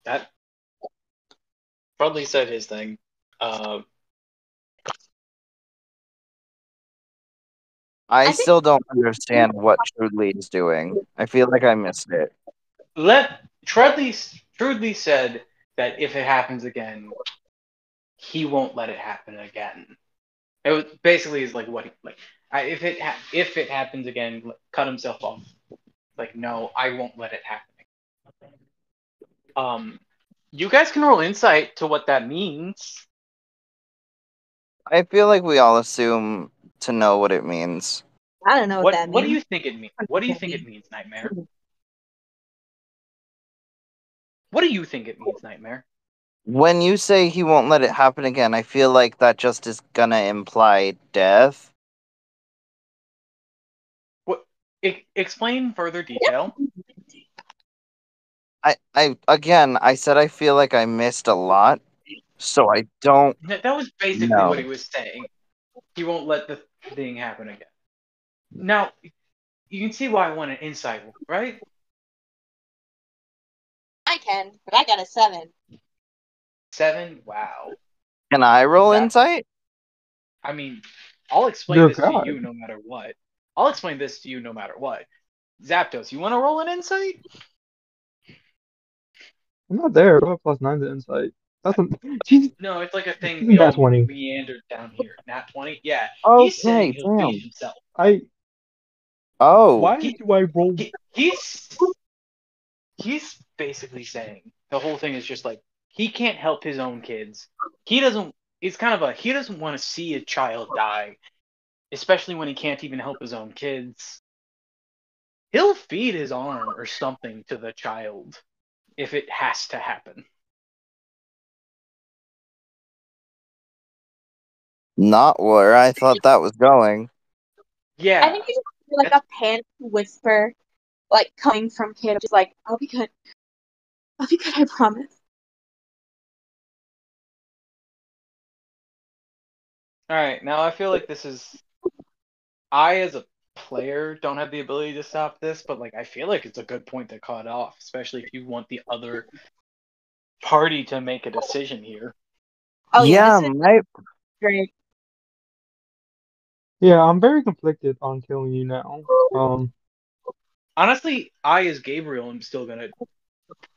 Speaker 3: That probably said his thing.
Speaker 2: I
Speaker 1: I think
Speaker 2: still don't understand what Truly is doing. I feel like I missed it.
Speaker 3: Trudley said that if it happens again, he won't let it happen again. It was basically is like what he like. If it happens again, like, cut himself off. Like no, I won't let it happen. You guys can roll insight to what that means.
Speaker 2: I feel like we all assume to know what it means.
Speaker 1: I don't know what that
Speaker 3: What do
Speaker 1: means.
Speaker 3: you think it means? What do you think it means, Nightmare? What do you think it means, Nightmare?
Speaker 2: When you say he won't let it happen again, I feel like that just is gonna imply death.
Speaker 3: What? Explain further detail.
Speaker 2: I said I feel like I missed a lot, so I don't
Speaker 3: That was basically what he
Speaker 2: know.
Speaker 3: was saying. He won't let the thing happen again. Now, you can see why I want an insight, right?
Speaker 1: I can, but I got a 7.
Speaker 3: 7? Wow.
Speaker 2: Can I roll
Speaker 3: That,
Speaker 2: insight?
Speaker 3: I mean, I'll explain
Speaker 4: Dear
Speaker 3: this to
Speaker 4: God.
Speaker 3: you no matter what. I'll explain this to you no matter what. Zapdos, you want to roll an insight?
Speaker 4: I'm not there. I have +9 to insight. That's a Jesus.
Speaker 3: No, it's like a thing we
Speaker 4: Nat
Speaker 3: all
Speaker 4: 20.
Speaker 3: meandered down here. Nat 20? Yeah. He's saying
Speaker 2: Okay,
Speaker 3: he'll
Speaker 2: damn.
Speaker 3: beat himself.
Speaker 2: Oh,
Speaker 4: Why do I roll?
Speaker 3: He's basically saying the whole thing is just like he can't help his own kids. He doesn't. It's kind of a he doesn't want to see a child die, especially when he can't even help his own kids. He'll feed his arm or something to the child if it has to happen.
Speaker 2: not where I thought that was going.
Speaker 3: Yeah,
Speaker 1: I think you just feel like a panicked whisper, like coming from Kid, just like, I'll be good. I'll be good, I promise.
Speaker 3: all right. Now I feel like this is I as a player don't have the ability to stop this, but like I feel like it's a good point to cut off, especially if you want the other party to make a decision here.
Speaker 1: Oh yeah,
Speaker 2: Yeah,
Speaker 1: this is
Speaker 2: my
Speaker 1: great.
Speaker 4: Yeah, I'm very conflicted on killing you now.
Speaker 3: Honestly, I as Gabriel am still gonna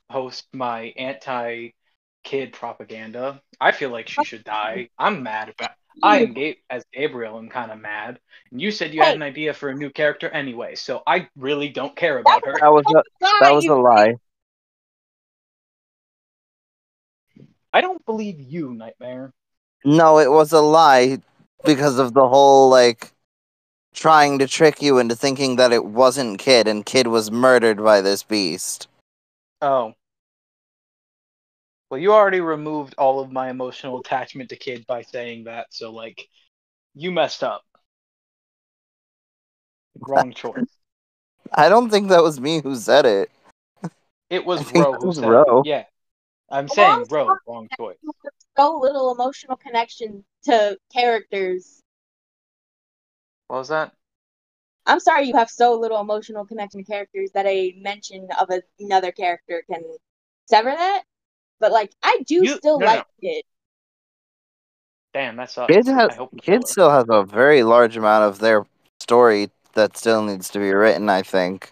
Speaker 3: host my anti-kid propaganda. I feel like she should die. I'm mad about. I am as Gabriel. I'm kind of mad. And you said you had
Speaker 1: Hey,
Speaker 3: an idea for a new character anyway, so I really don't care
Speaker 1: that
Speaker 3: about
Speaker 1: was
Speaker 3: her.
Speaker 2: that was a
Speaker 1: a
Speaker 2: that
Speaker 1: lie,
Speaker 2: was
Speaker 1: you
Speaker 2: a lie.
Speaker 3: I don't believe you, Nightmare.
Speaker 2: No, it was a lie because of the whole like trying to trick you into thinking that it wasn't Kid and Kid was murdered by this beast.
Speaker 3: Oh. Well, you already removed all of my emotional attachment to Kid by saying that, so like, you messed up. Wrong choice.
Speaker 2: I don't think that was me who said it.
Speaker 3: It
Speaker 2: I
Speaker 3: was
Speaker 2: think
Speaker 3: Ro
Speaker 2: that
Speaker 3: who
Speaker 2: was
Speaker 3: said it.
Speaker 2: Ro.
Speaker 3: Yeah, I'm
Speaker 1: I'm
Speaker 3: saying Ro, wrong choice.
Speaker 1: sorry, you have so little emotional connection to characters.
Speaker 3: What was that?
Speaker 1: I'm sorry you have so little emotional connection to characters that a mention of another character can sever that. But like, I do
Speaker 3: You
Speaker 1: still
Speaker 3: no.
Speaker 1: like Kid.
Speaker 3: Damn, that
Speaker 2: Kid
Speaker 3: sucks. I
Speaker 2: has
Speaker 3: hope we kill
Speaker 2: Kid
Speaker 3: her.
Speaker 2: still has a very large amount of their story that still needs to be written, I think.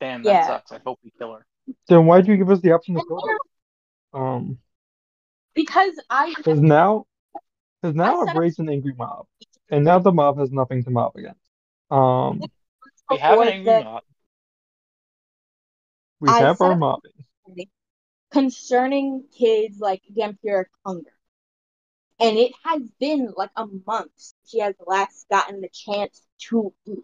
Speaker 3: Damn, that
Speaker 1: Yeah,
Speaker 3: sucks. I hope we kill her.
Speaker 4: Then why'd you give us the option to
Speaker 1: and
Speaker 4: kill her?
Speaker 1: because
Speaker 4: Because now,
Speaker 1: I
Speaker 4: I've
Speaker 1: set up
Speaker 4: raised an angry mob, and now the mob has nothing to mob against.
Speaker 3: We have an
Speaker 1: before
Speaker 3: angry
Speaker 1: the
Speaker 3: mob.
Speaker 4: We
Speaker 1: I
Speaker 4: have
Speaker 1: set
Speaker 4: our
Speaker 1: up
Speaker 4: mobbing.
Speaker 1: concerning Kid's like vampiric hunger. And it has been like a month since she has last gotten the chance to eat.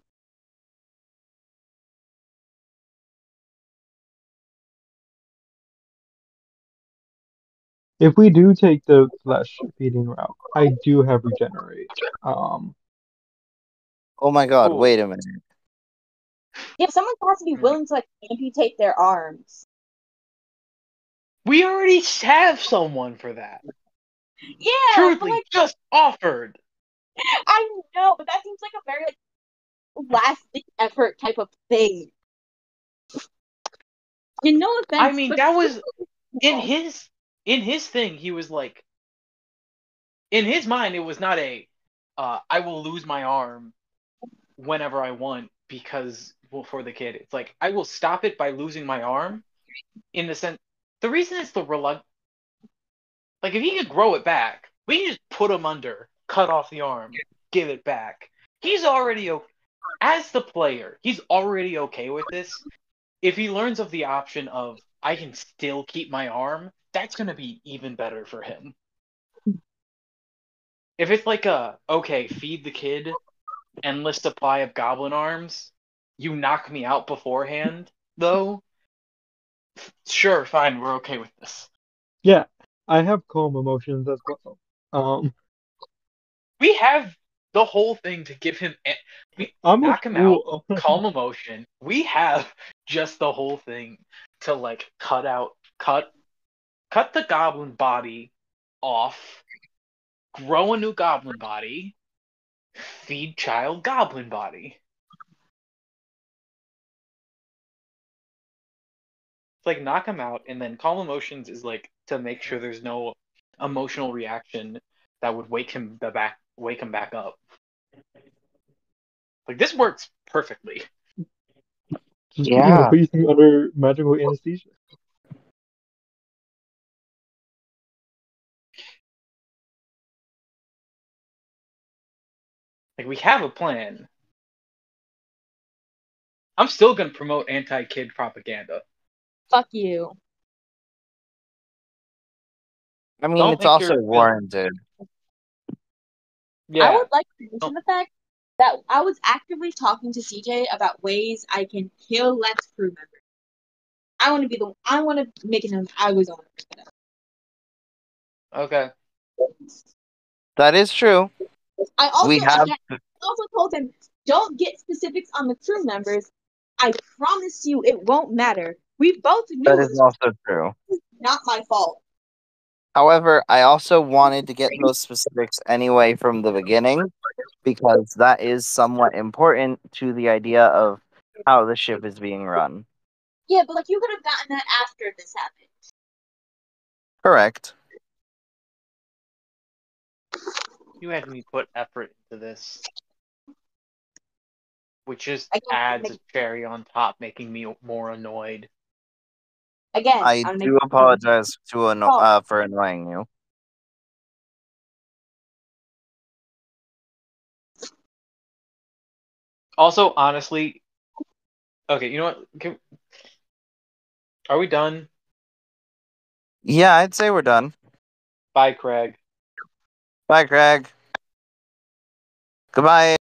Speaker 4: If we do take the flesh feeding route, I do have regenerate.
Speaker 2: Oh my god,
Speaker 3: Cool.
Speaker 2: wait a minute.
Speaker 1: Yeah, someone has to be willing to like amputate their arms.
Speaker 3: We already have someone for that.
Speaker 1: Yeah, but
Speaker 3: Truthfully,
Speaker 1: like
Speaker 3: just offered.
Speaker 1: I know, but that seems like a very like last ditch effort type of thing. And no
Speaker 3: I
Speaker 1: offense,
Speaker 3: mean,
Speaker 1: but
Speaker 3: that was in his thing. He was like, in his mind, it was not a, I will lose my arm whenever I want because well, for the kid. It's like I will stop it by losing my arm. In the sense, the reason it's the reluctant. Like if he could grow it back, we can just put him under, cut off the arm, give it back. He's already as the player, he's already okay with this. If he learns of the option of I can still keep my arm, that's gonna be even better for him. If it's like okay, feed the kid, endless supply of goblin arms, you knock me out beforehand, though, sure, fine, we're okay with this.
Speaker 4: Yeah, I have calm emotions as well.
Speaker 3: We have the whole thing to give him. We
Speaker 4: I'm a
Speaker 3: knock him out,
Speaker 4: fool.
Speaker 3: calm emotion. We have just the whole thing to like cut the goblin body off, grow a new goblin body, feed child goblin body. It's like knock him out, and then calm emotions is like to make sure there's no emotional reaction that would wake him back up. Like this works perfectly.
Speaker 4: Just
Speaker 2: Yeah.
Speaker 4: place me under magical anesthesia.
Speaker 3: Like we have a plan. I'm still gonna promote anti-kid propaganda.
Speaker 1: fuck you.
Speaker 2: I mean,
Speaker 3: Don't
Speaker 2: it's
Speaker 3: make
Speaker 2: also
Speaker 3: your
Speaker 2: warranted.
Speaker 1: I
Speaker 3: yeah.
Speaker 1: would like to mention the fact that I was actively talking to CJ about ways I can kill less crew members. I want to make it known I was on it.
Speaker 3: Okay.
Speaker 2: That is true.
Speaker 1: I also
Speaker 2: We have.
Speaker 1: told him don't get specifics on the crew members. I promise you it won't matter. We both
Speaker 2: That
Speaker 1: knew it
Speaker 2: is
Speaker 1: was
Speaker 2: also true.
Speaker 1: not my fault.
Speaker 2: However, I also wanted to get those specifics anyway from the beginning because that is somewhat important to the idea of how the ship is being run.
Speaker 1: Yeah, but like you could have gotten that after this happened.
Speaker 2: Correct.
Speaker 3: You had me put effort into this, which just
Speaker 1: Again,
Speaker 3: adds a cherry on top, making me more annoyed.
Speaker 2: I
Speaker 1: I'm
Speaker 2: do apologize for annoying you.
Speaker 3: Also, honestly, okay, you know what? Are we done?
Speaker 2: Yeah, I'd say we're done.
Speaker 3: Bye, Craig.
Speaker 2: Bye, Craig. Goodbye.